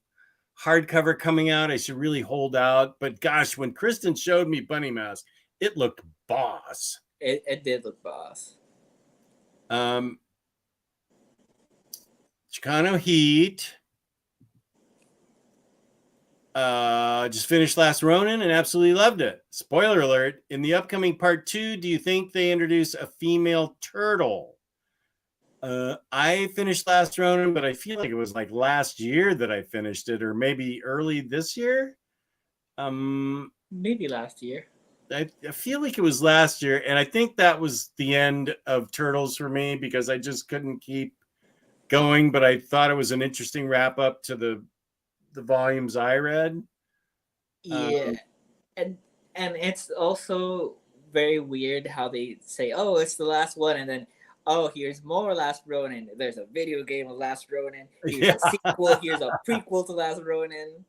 hardcover coming out, I should really hold out. But gosh, when Kristen showed me Bunny Mask, it looked boss. It did look boss. Chicano Heat. Just finished Last Ronin and absolutely loved it. Spoiler alert, in the upcoming part 2, do you think they introduce a female turtle? I finished Last Ronin, but I feel like it was like last year that I finished it, or maybe early this year. Maybe last year. I feel like it was last year, and I think that was the end of Turtles for me because I just couldn't keep going, but I thought it was an interesting wrap up to the volumes I read. Yeah, and it's also very weird how they say, "Oh, it's the last one," and then, "Oh, here's more Last Ronin. There's a video game of Last Ronin. Here's a sequel. Here's a prequel to Last Ronin."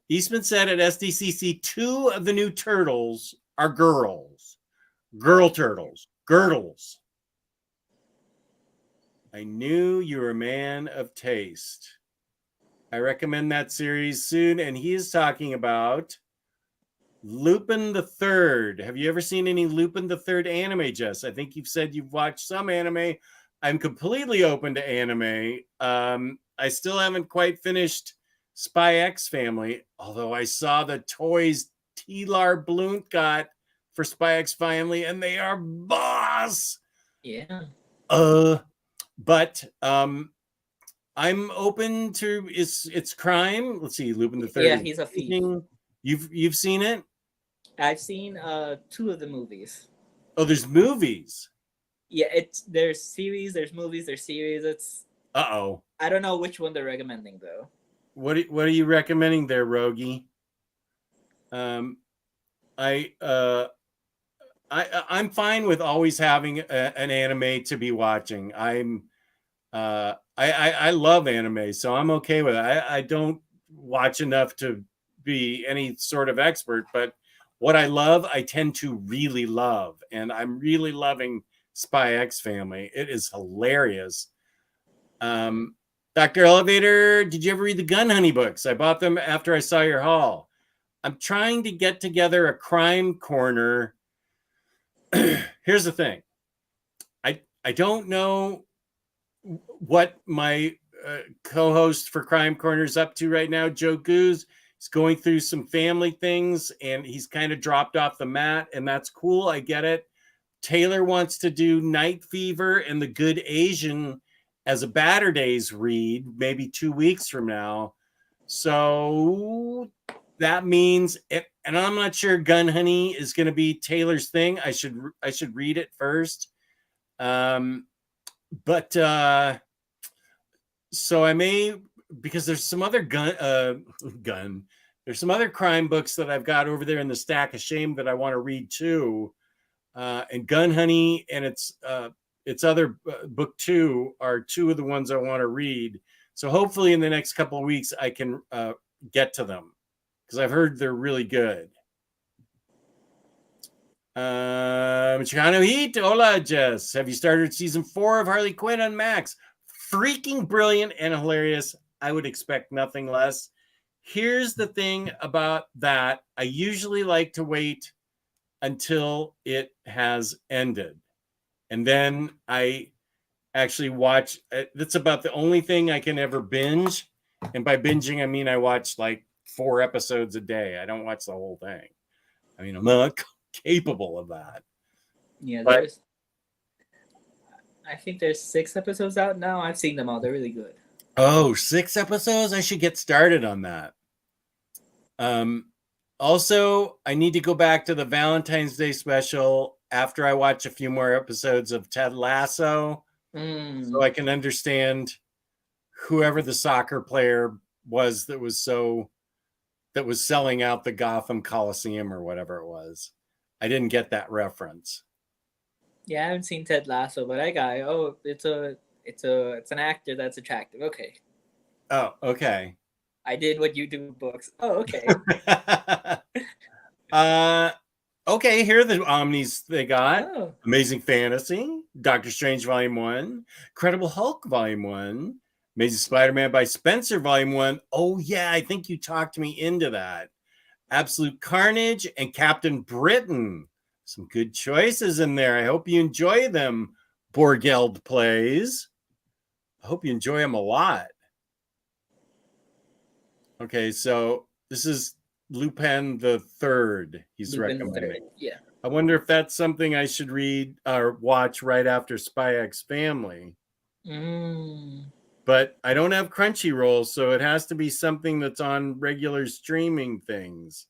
Eastman said at SDCC, 2 of the new turtles are girls. Girl turtles. Girdles. I knew you were a man of taste. I recommend that series soon. And he is talking about Lupin the Third. Have you ever seen any Lupin the Third anime, Jess? I think you've said you've watched some anime. I'm completely open to anime. I still haven't quite finished Spy X Family, although I saw the toys T-Lar Blunt got for Spy X Family, and they are boss. Yeah. But I'm open to it's crime. Let's see, Lupin the Third. Yeah, he's a thief. You've seen it? I've seen 2 of the movies. Oh, there's movies. Yeah, there's series, there's movies, there's series. It's I don't know which one they're recommending though. What are you recommending there, Rogie? I'm fine with always having an anime to be watching. I love anime, so I'm okay with it. I don't watch enough to be any sort of expert, but what I love, I tend to really love, and I'm really loving Spy X Family. It is hilarious. Dr. Elevator, did you ever read the Gun Honey books? I bought them after I saw your haul. I'm trying to get together a crime corner. Here's the thing. I don't know what my co-host for Crime Corner is up to right now. Joe Goose is going through some family things, and he's kind of dropped off the mat, and that's cool. I get it. Taylor wants to do Night Fever and The Good Asian as a Baturdays read, maybe 2 weeks from now. So that means it, and I'm not sure Gun Honey is going to be Taylor's thing. I should read it first. But so I may, because there's some other there's some other crime books that I've got over there in the stack of shame that I want to read too. And Gun Honey and its other book 2 are 2 of the ones I want to read. So hopefully in the next couple of weeks I can get to them because I've heard they're really good. Chicano Heat. Hola, Jess. Have you started season 4 of Harley Quinn on Max? Freaking brilliant and hilarious. I would expect nothing less. Here's the thing about that. I usually like to wait until it has ended. And then I actually watch. That's about the only thing I can ever binge. And by binging, I mean I watch like 4 episodes a day. I don't watch the whole thing. I mean, I'm not capable of that. Yeah, But- there's. I think there's 6 episodes out now. I've seen them all. They're really good. Oh, 6 episodes? I should get started on that. Also, I need to go back to the Valentine's Day special after I watch a few more episodes of Ted Lasso, so I can understand whoever the soccer player was that was selling out the Gotham Coliseum or whatever it was. I didn't get that reference. Yeah, I haven't seen Ted Lasso, but I got it. Oh, it's an actor that's attractive. Okay. Oh, okay. I did what you do with books. Oh, okay. Okay, here are the Omnis they got. Oh. Amazing Fantasy, Doctor Strange Volume 1, Incredible Hulk Volume 1, Amazing Spider-Man by Spencer Volume 1. Oh, yeah, I think you talked me into that. Absolute Carnage and Captain Britain. Some good choices in there. I hope you enjoy them, Borgeld Plays. I hope you enjoy them a lot. Okay, so this is Lupin the Third. He's recommending. Yeah. I wonder if that's something I should read or watch right after Spy X Family. But I don't have Crunchyroll, so it has to be something that's on regular streaming things.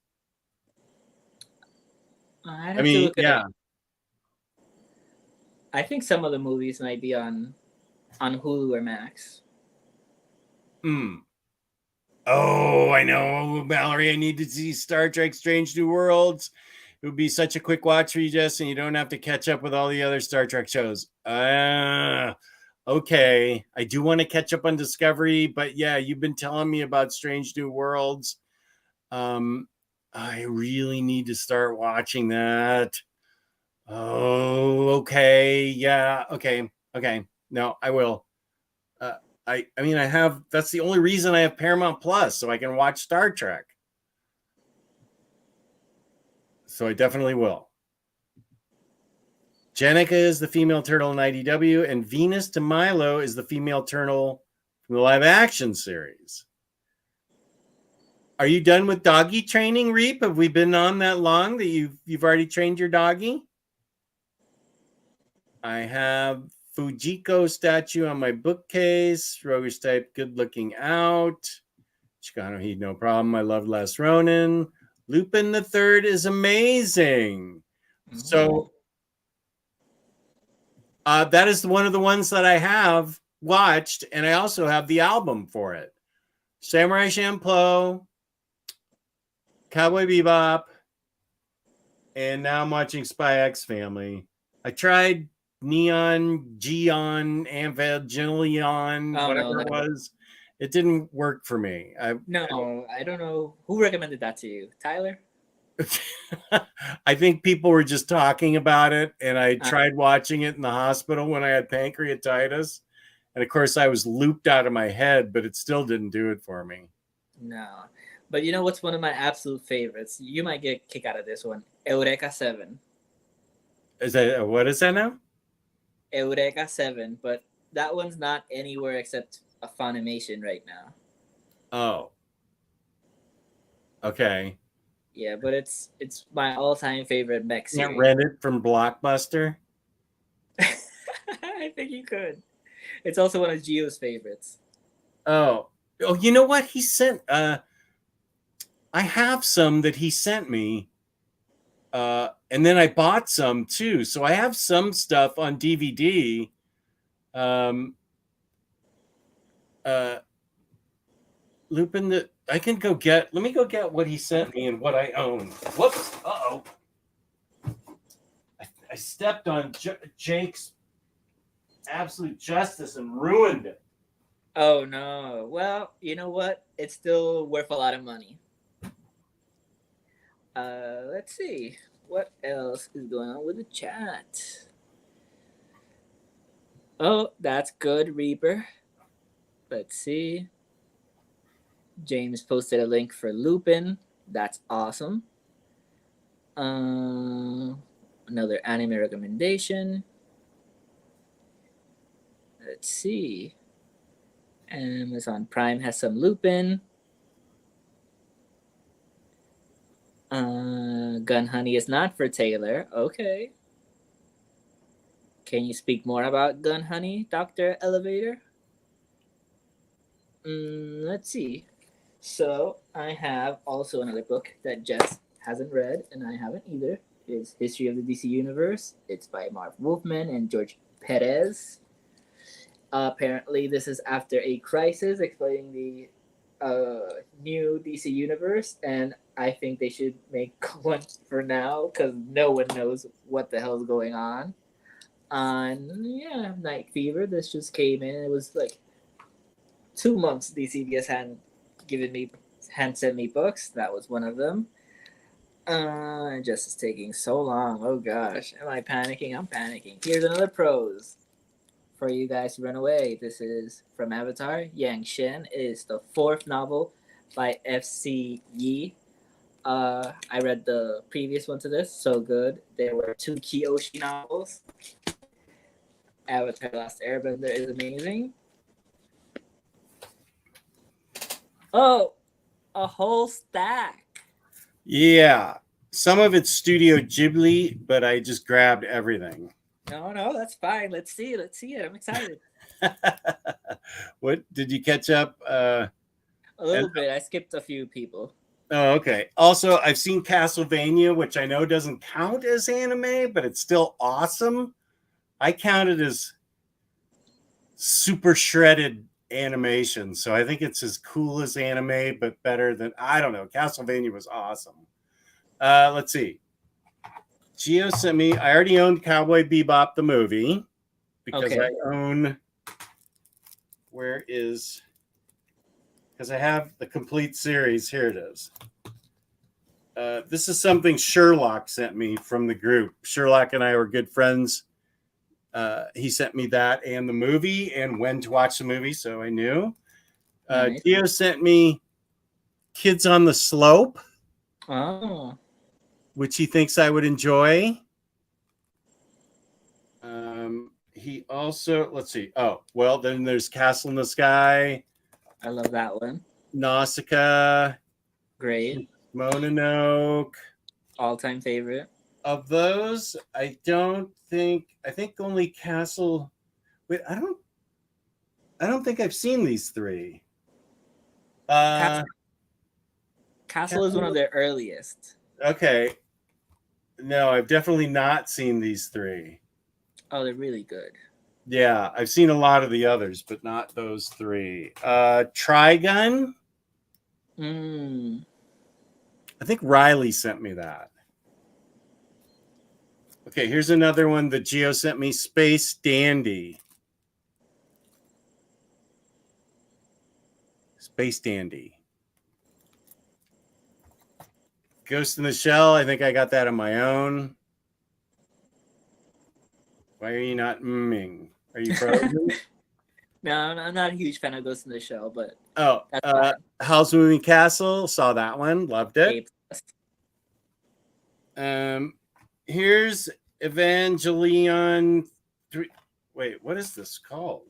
I mean, yeah. I think some of the movies might be on Hulu or Max. Oh, I know, Mallory. I need to see Star Trek Strange New Worlds. It would be such a quick watch for you, Jess, and you don't have to catch up with all the other Star Trek shows. Okay. I do want to catch up on Discovery, but yeah, you've been telling me about Strange New Worlds. I really need to start watching that. Oh, okay. Yeah. Okay. No, I will. I mean, that's the only reason I have Paramount Plus, so I can watch Star Trek. So I definitely will. Jenica is the female turtle in IDW, and Venus de Milo is the female turtle from the live action series. Are you done with doggy training, Reap? Have we been on that long that you've already trained your doggy? I have Fujiko statue on my bookcase. Roguish type, good looking out. Chicano Heat, no problem. I love Last Ronin. Lupin the Third is amazing. So that is one of the ones that I have watched, and I also have the album for it. Samurai Champloo, Cowboy Bebop, and now I'm watching Spy X Family. I tried Neon Geon Evangelion, whatever it was. It didn't work for me. I don't know who recommended that to you. Tyler? I think people were just talking about it, and I tried watching it in the hospital when I had pancreatitis, and of course I was looped out of my head, but it still didn't do it for me. No, but you know what's one of my absolute favorites? You might get a kick out of this one. Eureka 7. What is that now? Eureka 7, but that one's not anywhere except a Funimation right now. Oh. Okay. Yeah, but it's my all-time favorite mech series. Can't rent it from Blockbuster? I think you could. It's also one of Gio's favorites. Oh, you know what? He sent I have some that he sent me. And then I bought some too. So I have some stuff on DVD. Lupin the let me go get what he sent me and what I own. Whoops. Uh-oh. I stepped on Jake's absolute justice and ruined it. Oh no. Well, you know what? It's still worth a lot of money. Let's see. What else is going on with the chat? Oh, that's good, Reaper. Let's see. James posted a link for Lupin. That's awesome. Another anime recommendation. Let's see. Amazon Prime has some Lupin. Gun Honey is not for Taylor. Okay. Can you speak more about Gun Honey, Dr. Elevator? Let's see. So I have also another book that Jess hasn't read, and I haven't either. It's History of the DC Universe. It's by Marv Wolfman and George Perez. Apparently, this is after a crisis explaining the new DC Universe, and I think they should make one for now because no one knows what the hell's going on. Yeah, Night Fever. This just came in. It was like 2 months DCBS hadn't sent me books. That was one of them. Just is taking so long. Oh gosh, am I panicking? I'm panicking. Here's another prose for you guys to run away. This is from Avatar. Yang Shen is the 4th novel by F.C. Yi. I read the previous one to this. So good. There were 2 Kyoshi novels. Avatar: Last Airbender is amazing. Oh, a whole stack. Yeah. Some of it's Studio Ghibli, but I just grabbed everything. No, that's fine. Let's see it. I'm excited. What did you catch up? A little bit. I skipped a few people. Oh, okay. Also, I've seen Castlevania, which I know doesn't count as anime, but it's still awesome. I count it as super shredded animation, so I think it's as cool as anime, but better than, I don't know. Castlevania was awesome. Let's see. Gio sent me, I already owned Cowboy Bebop the movie because I own, because I have the complete series. Here it is. This is something Sherlock sent me from the group. Sherlock and I were good friends. He sent me that and the movie and when to watch the movie, so I knew. Nice. Gio sent me Kids on the Slope. Oh. Which he thinks I would enjoy. He also, let's see. Oh, well, then there's Castle in the Sky. I love that one. Nausicaa. Great. Mononoke. All-time favorite. Of those, I think only Castle. Wait, I don't think I've seen these 3. Castle is one of their earliest. Okay. No, I've definitely not seen these 3. Oh, they're really good. Yeah, I've seen a lot of the others, but not those 3. Trigun. I think Riley sent me that. Okay, here's another one that Gio sent me. Space Dandy. Space Dandy. Ghost in the Shell. I think I got that on my own. Why are you not mming? Are you frozen? No, I'm not a huge fan of Ghost in the Shell, but Howl's Moving Castle. Saw that one. Loved it. Here's Evangelion 3. Wait, what is this called?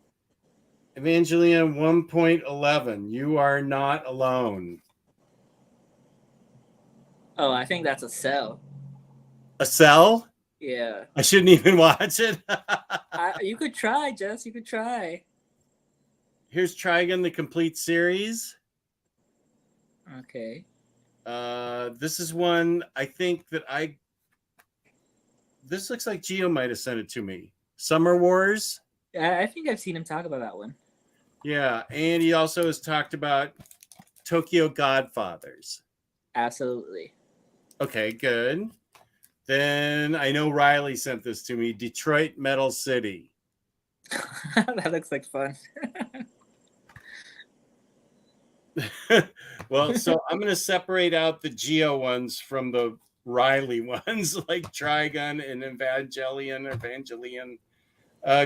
Evangelion 1.11. You Are Not Alone. Oh, I think that's a cell. A cell? Yeah. I shouldn't even watch it. You could try, Jess. You could try. Here's Trigun, the complete series. Okay. This is one I think that this looks like Gio might have sent it to me. Summer Wars. I think I've seen him talk about that one. Yeah, and he also has talked about Tokyo Godfathers. Absolutely. Okay, good. Then I know Riley sent this to me. Detroit Metal City. That looks like fun. Well, so I'm going to separate out the Geo ones from the Riley ones like Trigun and Evangelion.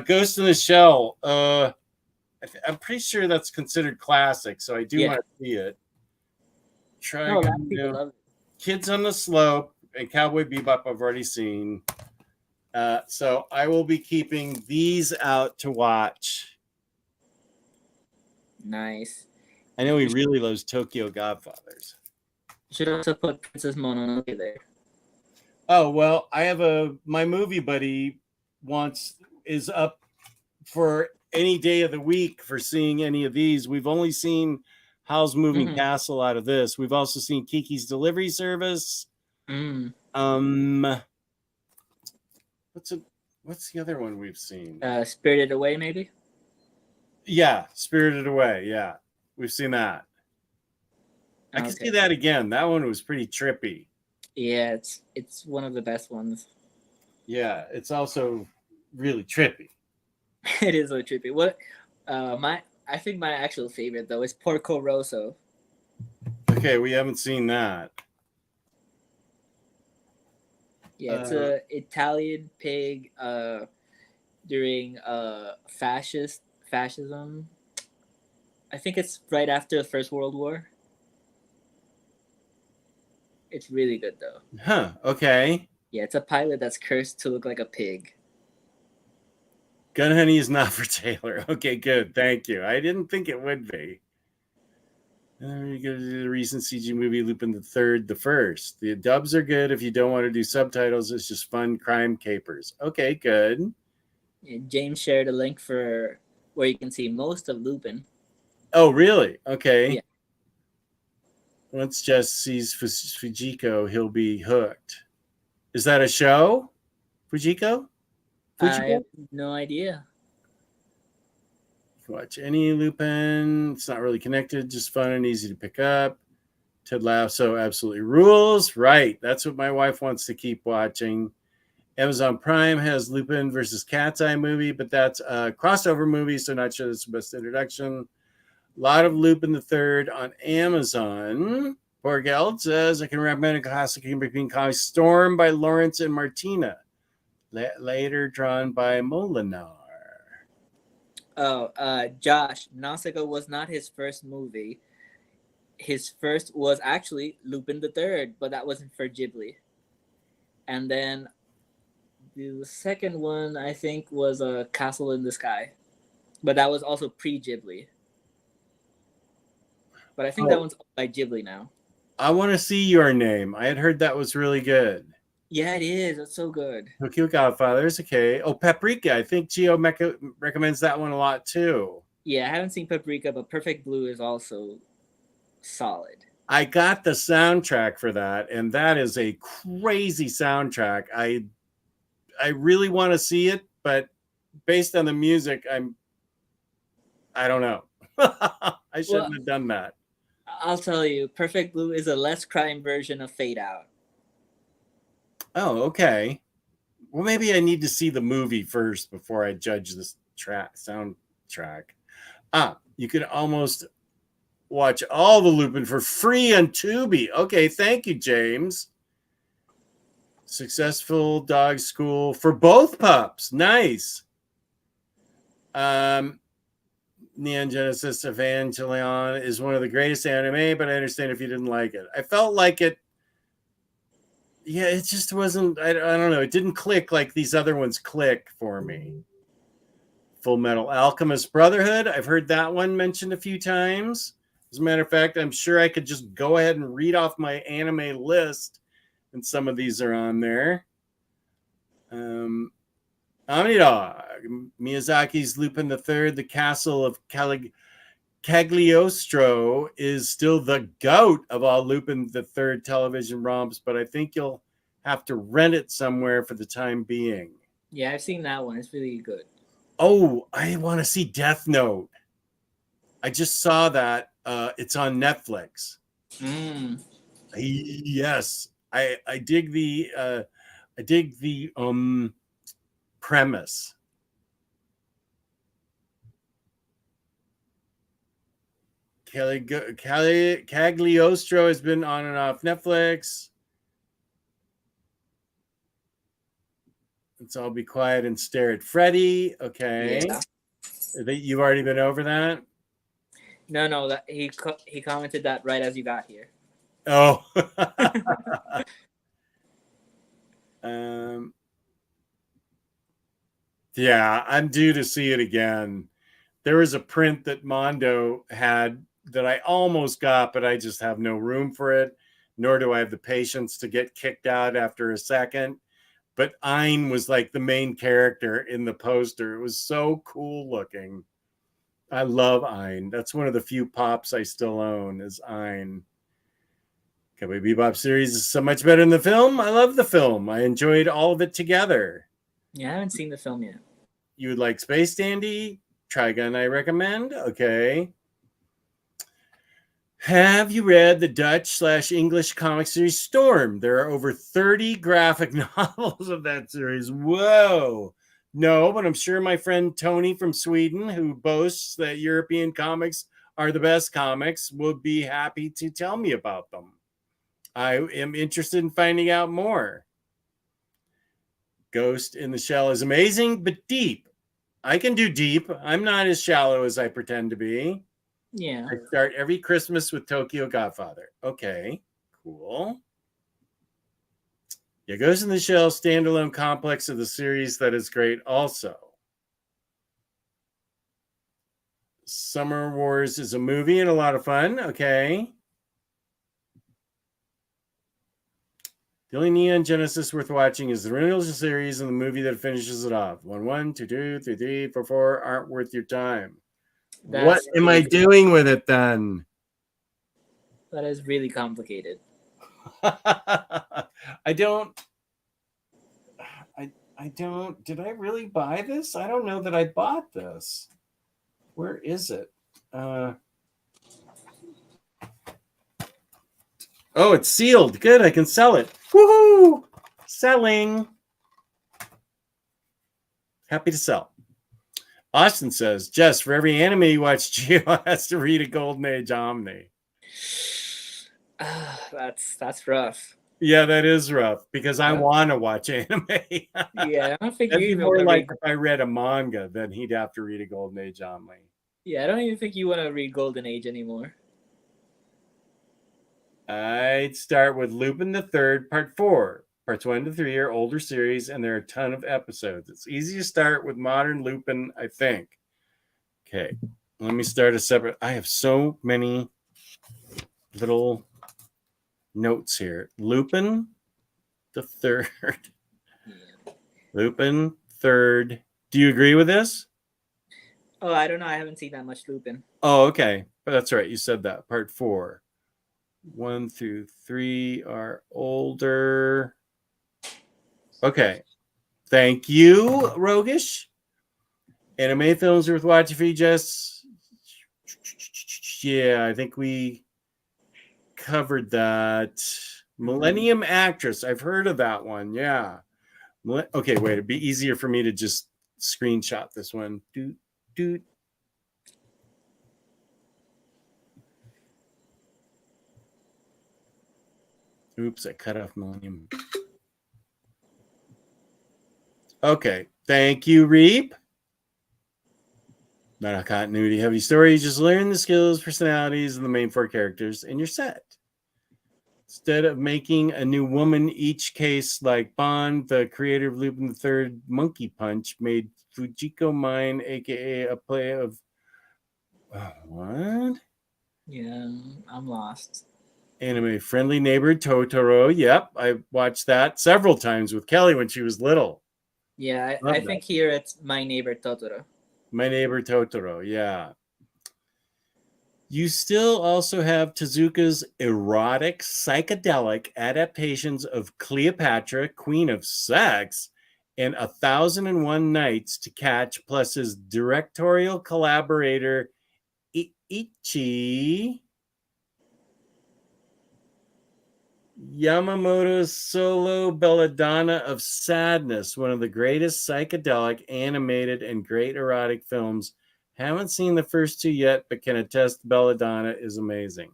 Ghost in the Shell. I'm pretty sure that's considered classic, so I do want to see it. No, a lot of people Trigun, love it. Kids on the Slope, and Cowboy Bebop I've already seen. So I will be keeping these out to watch. Nice. I know he really loves Tokyo Godfathers. You should also put Princess Mononoke there. Oh, well, I have my movie buddy is up for any day of the week for seeing any of these. We've only seen Howl's Moving Castle out of this. We've also seen Kiki's Delivery Service. What's the other one we've seen? Spirited Away, maybe? Yeah, Spirited Away. Yeah, we've seen that. I can see that again. That one was pretty trippy. Yeah, it's one of the best ones. Yeah, it's also really trippy. It is so trippy. What I think my actual favorite though is Porco Rosso. Okay, we haven't seen that. Yeah, it's a Italian pig during fascism. I think it's right after the First World War. It's really good though. Huh, okay. Yeah, it's a pilot that's cursed to look like a pig. Gun Honey is not for Taylor. Okay, good. Thank you. I didn't think it would be. You go to the recent CG movie Lupin the Third, the first. The dubs are good if you don't want to do subtitles. It's just fun crime capers. Okay, good. Yeah, James shared a link for where you can see most of Lupin. Oh, really? Okay. Yeah. Once Jess sees Fujiko, he'll be hooked. Is that a show? Fujiko? I have no idea. Watch any Lupin. It's not really connected, just fun and easy to pick up. Ted Lasso absolutely rules. Right. That's what my wife wants to keep watching. Amazon Prime has Lupin versus Cat's Eye movie, but that's a crossover movie, so not sure that's the best introduction. A lot of Lupin the Third on Amazon. Borgeld says, I can recommend a classic between comics Storm by Lawrence and Martina. Later drawn by Molinar. Oh, Josh, Nausicaa was not his first movie. His first was actually Lupin the Third, but that wasn't for Ghibli. And then the second one, I think, was Castle in the Sky, but that was also pre-Ghibli. But I think that one's by Ghibli now. I want to see Your Name. I had heard that was really good. Yeah, it is. It's so good. Tokyo Godfathers, okay. Oh, Paprika. I think Gio recommends that one a lot too. Yeah, I haven't seen Paprika, but Perfect Blue is also solid. I got the soundtrack for that, and that is a crazy soundtrack. I really want to see it, but based on the music, I don't know. I shouldn't have done that. I'll tell you, Perfect Blue is a less crime version of Fade Out. Oh, okay. Well, maybe I need to see the movie first before I judge this soundtrack. You can almost watch all the Lupin for free on Tubi. Okay, thank you, James. Successful dog school for both pups. Nice. Neon Genesis Evangelion is one of the greatest anime, but I understand if you didn't like it. I felt like it. Yeah, it just wasn't. I don't know. It didn't click like these other ones click for me. Full Metal Alchemist Brotherhood. I've heard that one mentioned a few times. As a matter of fact, I'm sure I could just go ahead and read off my anime list, and some of these are on there. Omnidog, Miyazaki's Lupin the Third, The Castle of Cagliostro is still the goat of all Lupin the Third television romps, but I think you'll have to rent it somewhere for the time being. Yeah, I've seen that one. It's really good. Oh, I want to see Death Note. I just saw that. It's on Netflix. Yes, I dig the premise. Cagliostro has been on and off Netflix. Let's all be quiet and stare at Freddie. Okay. Yeah. You've already been over that? No, that he commented that right as you got here. Oh. um. Yeah, I'm due to see it again. There was a print that Mondo had that I almost got, but I just have no room for it, nor do I have the patience to get kicked out after a second. But Ein was like the main character in the poster. It was so cool looking. I love Ein. That's one of the few pops I still own is Ein. Cowboy Bebop series is so much better than the film. I love the film. I enjoyed all of it together. Yeah, I haven't seen the film yet. You would like Space Dandy? Trigun, I recommend. Okay. Have you read the Dutch/English comic series Storm? There are over 30 graphic novels of that series. Whoa. No, but I'm sure my friend Tony from Sweden, who boasts that European comics are the best comics, would be happy to tell me about them. I am interested in finding out more. Ghost in the Shell is amazing, but deep. I can do deep. I'm not as shallow as I pretend to be. Yeah. I start every Christmas with Tokyo Godfather. Okay, cool. Yeah, Ghost in the Shell standalone complex of the series that is great also. Summer Wars is a movie and a lot of fun. Okay. The only Neon Genesis worth watching is the original series and the movie that finishes it off. 1, 2, 2, 3, 3, 4, 4 aren't worth your time. What am I doing with it then? That is really complicated. I don't. Did I really buy this? I don't know that I bought this. Where is it? Oh, it's sealed. Good. I can sell it. Woohoo! Selling. Happy to sell. Austin says, Jess, for every anime you watch, Gio has to read a Golden Age Omni. That's rough. Yeah, that is rough because I want to watch anime. Yeah, I don't think That'd you be even more want to like read. if I read a manga, then he'd have to read a Golden Age Omni. Yeah, I don't even think you want to read Golden Age anymore. I'd start with Lupin the Third, Part 4. Parts 1 to 3 are older series, and there are a ton of episodes. It's easy to start with modern Lupin, I think. Okay, let me start a separate. I have so many little notes here. Lupin the Third. Lupin Third. Do you agree with this? Oh, I don't know. I haven't seen that much Lupin. Oh, okay. But that's right. You said that. Part 4. 1 through 3 are older. Okay. Thank you, Roguish. Anime films worth watching for you, Jess. Yeah, I think we covered that. Millennium Actress. I've heard of that one. Yeah. Okay, wait. It'd be easier for me to just screenshot this one. Doot. Oops, I cut off Millennium. Okay. Thank you, Reap. Not a continuity heavy story. You just learn the skills, personalities, and the main 4 characters, and you're set. Instead of making a new woman each case like Bond, the creator of Lupin III Monkey Punch made Fujiko Mine, aka a play of what? Yeah, I'm lost. Anime Friendly Neighbor Totoro. Yep, I watched that several times with Kelly when she was little. Yeah, I think here it's My Neighbor Totoro. My Neighbor Totoro, yeah. You still also have Tezuka's erotic, psychedelic adaptations of Cleopatra, Queen of Sex, and 1001 Nights to catch, plus his directorial collaborator, Ichi Yamamoto's solo Belladonna of Sadness, one of the greatest psychedelic, animated, and great erotic films. Haven't seen the first 2 yet, but can attest Belladonna is amazing.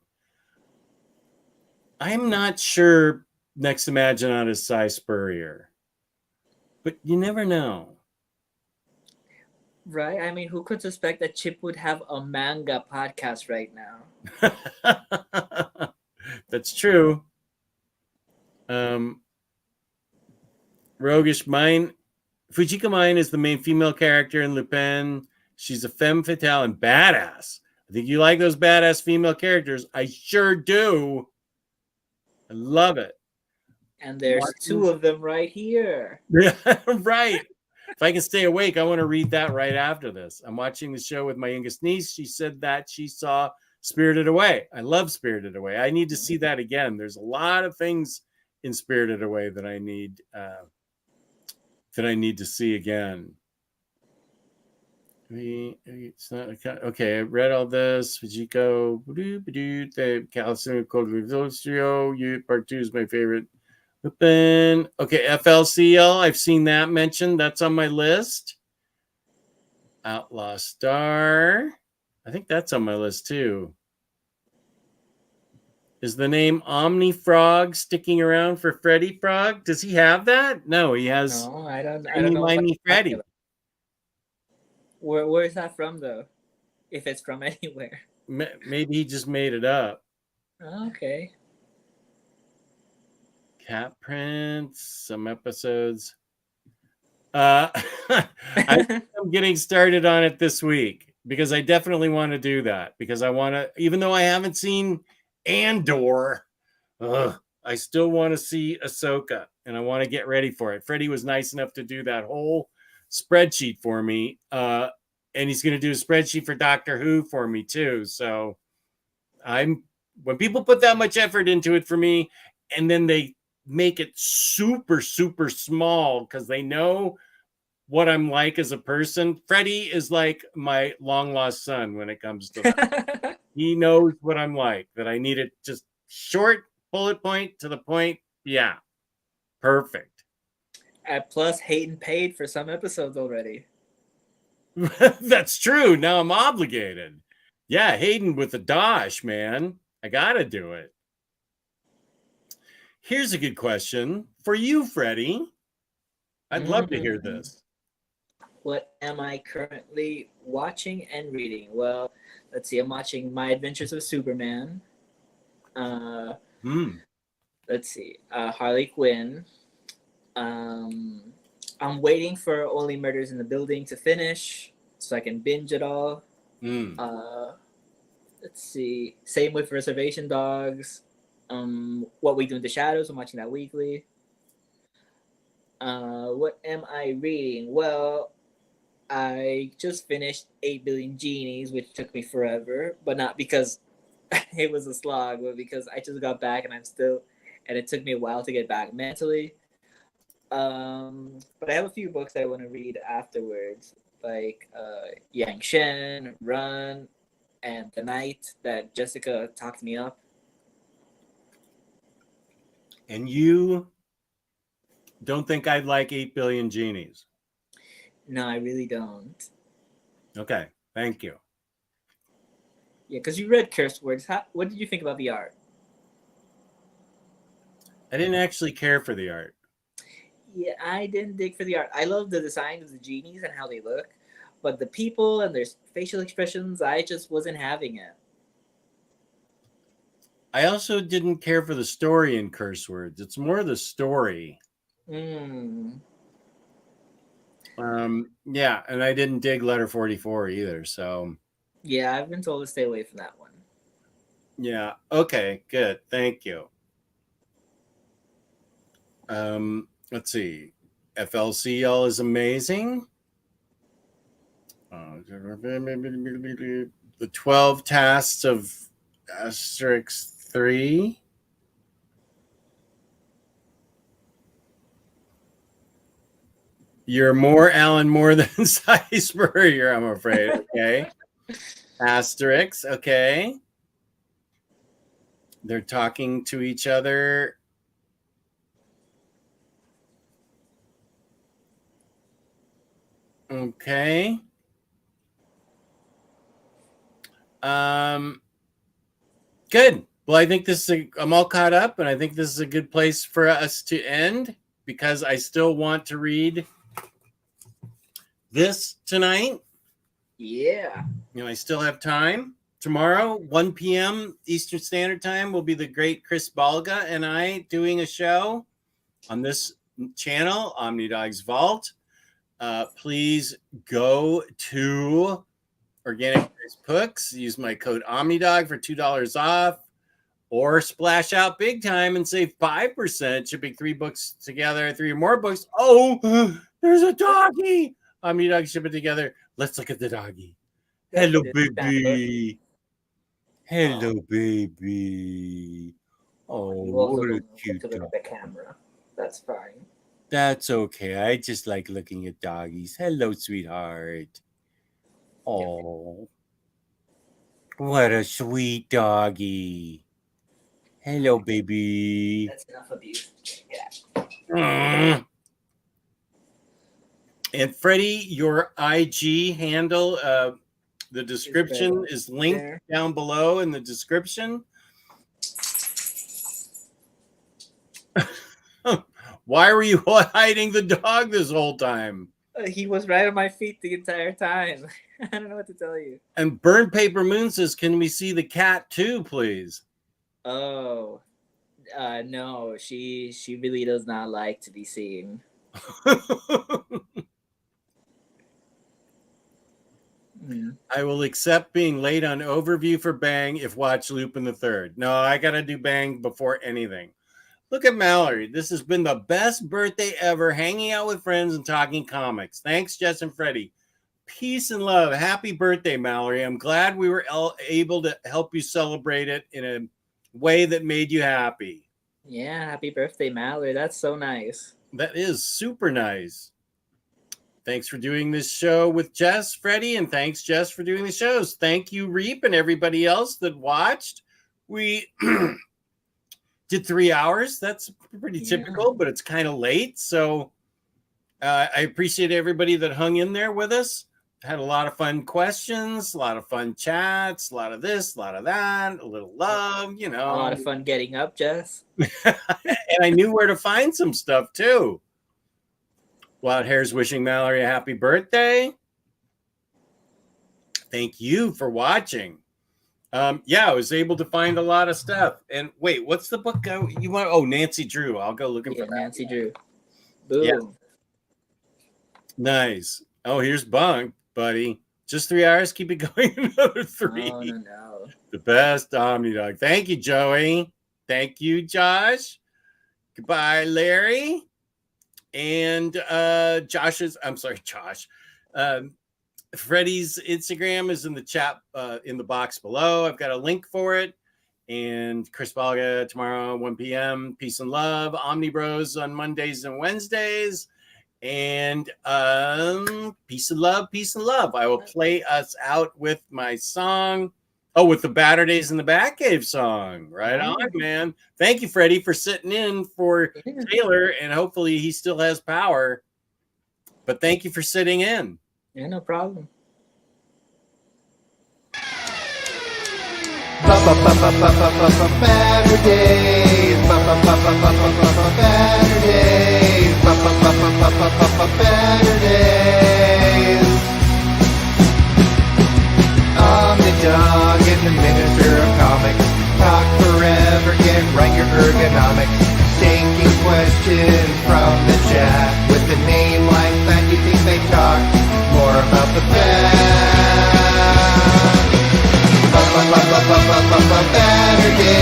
I'm not sure Next to Maginot is Cy Spurrier. But you never know. Right? I mean, who could suspect that Chip would have a manga podcast right now? That's true. Roguish Mine. Fujika Mine is the main female character in Lupin. She's a femme fatale and badass. I think you like those badass female characters. I sure do. I love it. And there's two of them right here. Yeah, right. If I can stay awake, I want to read that right after this. I'm watching the show with my youngest niece. She said that she saw Spirited Away. I love Spirited Away. I need to see that again. There's a lot of things in Spirited Away that I need to see again. It's not okay. I read all this. Fujiko, the Calcium Cold Trio. Part 2 is my favorite. Lupin. Okay, FLCL. I've seen that mentioned. That's on my list. Outlaw Star. I think that's on my list too. Is the name Omni Frog sticking around for Freddie Frog? Does he have that? No, he has. No, I don't know. Freddie. Where is that from though? If it's from anywhere. Maybe he just made it up. Okay. Cat prints, some episodes. I'm getting started on it this week because I definitely want to do that because I want to, even though I haven't seen Andor, I still want to see Ahsoka and I want to get ready for it. Freddie was nice enough to do that whole spreadsheet for me, and he's going to do a spreadsheet for Doctor Who for me too. So when people put that much effort into it for me, and then they make it super, super small because they know what I'm like as a person. Freddie is like my long lost son when it comes to that. He knows what I'm like, that I need it just short, bullet point to the point. Yeah, perfect. Plus, Hayden paid for some episodes already. That's true. Now I'm obligated. Yeah, Hayden with the dosh, man. I gotta do it. Here's a good question for you, Freddie. I'd love to hear this. What am I currently watching and reading? Well, let's see. I'm watching My Adventures with Superman. Let's see. Harley Quinn. I'm waiting for Only Murders in the Building to finish so I can binge it all. Let's see. Same with Reservation Dogs. What We Do in the Shadows. I'm watching that weekly. What am I reading? Well, I just finished 8 Billion Genies, which took me forever, but not because it was a slog, but because I just got back and it took me a while to get back mentally. But I have a few books I want to read afterwards, like Yang Shen, Run, and The Night that Jessica talked me up. And you don't think I'd like 8 Billion Genies? No, I really don't. Okay, thank you. Yeah, because you read Curse Words. What did you think about the art? I didn't actually care for the art. Yeah, I didn't dig for the art. I love the design of the genies and how they look, but the people and their facial expressions, I just wasn't having it. I also didn't care for the story in Curse Words. It's more the story. Yeah, and I didn't dig Letter 44 either, so. Yeah, I've been told to stay away from that one. Yeah, okay, good. Thank you. Let's see. FLCL is amazing. The 12 Tasks of Asterix 3. You're more Alan Moore than Cy Spurrier, I'm afraid. Okay. Asterix. Okay. They're talking to each other. Okay. Good. Well, I think I'm all caught up, and I think this is a good place for us to end because I still want to read this tonight. Yeah. I still have time. Tomorrow, 1 p.m. Eastern Standard Time, will be the great Chris Balga and I doing a show on this channel, Omnidog's Vault. Please go to Organic Books. Use my code Omnidog for $2 off, or splash out big time and save 5%. Shipping 3 books together, 3 or more books. Oh, there's a doggy. Omnidog, ship it together. Let's look at the doggy. Hello, baby. Hello, baby. Oh, what a cute dog. The camera. That's fine. That's okay. I just like looking at doggies. Hello, sweetheart. Oh, what a sweet doggy. Hello, baby. That's enough abuse. Yeah. And Freddie, your IG handle, the description is linked down below in the description. Why were you hiding the dog this whole time? He was right on my feet the entire time. I don't know what to tell you. And Burn Paper Moon says, can we see the cat too, please? Oh, no, she really does not like to be seen. I will accept being late on overview for Bang if watch Lupin the Third. No, I got to do Bang before anything. Look at Mallory. This has been the best birthday ever, hanging out with friends and talking comics. Thanks, Jess and Freddie. Peace and love. Happy birthday, Mallory. I'm glad we were able to help you celebrate it in a way that made you happy. Yeah, happy birthday, Mallory. That's so nice. That is super nice. Thanks for doing this show with Jess, Freddie, and thanks, Jess, for doing the shows. Thank you, Reap, and everybody else that watched. We did 3 hours. That's pretty typical, but it's kind of late. So I appreciate everybody that hung in there with us. Had a lot of fun questions, a lot of fun chats, a lot of this, a lot of that, a little love, A lot of fun getting up, Jess. And I knew where to find some stuff, too. Wild Hair's wishing Mallory a happy birthday. Thank you for watching. Yeah, I was able to find a lot of stuff. And wait, what's the book you want? Oh, Nancy Drew. I'll go looking for that. Nancy Drew. Boom. Yeah. Nice. Oh, here's Bunk, buddy. Just 3 hours. Keep it going another 3. Oh, no. The best Omnidog. Thank you, Joey. Thank you, Josh. Goodbye, Larry. And Josh. Freddie's Instagram is in the chat in the box below. I've got a link for it. And Chris Balga tomorrow, 1 p.m. Peace and love. Omni Bros on Mondays and Wednesdays. And peace and love, peace and love. I will play us out with my song. Oh, with the Baturdays and the BatCave song. Right on, man. Thank you, Freddie, for sitting in for Taylor, and hopefully he still has power. But thank you for sitting in. Yeah, no problem. Baturdays, Baturdays. Omnidog in the miniature of comics. Talk forever, get right your ergonomics. Taking questions from the chat. With a name like that, you think they talk more about the bat. Baturdays.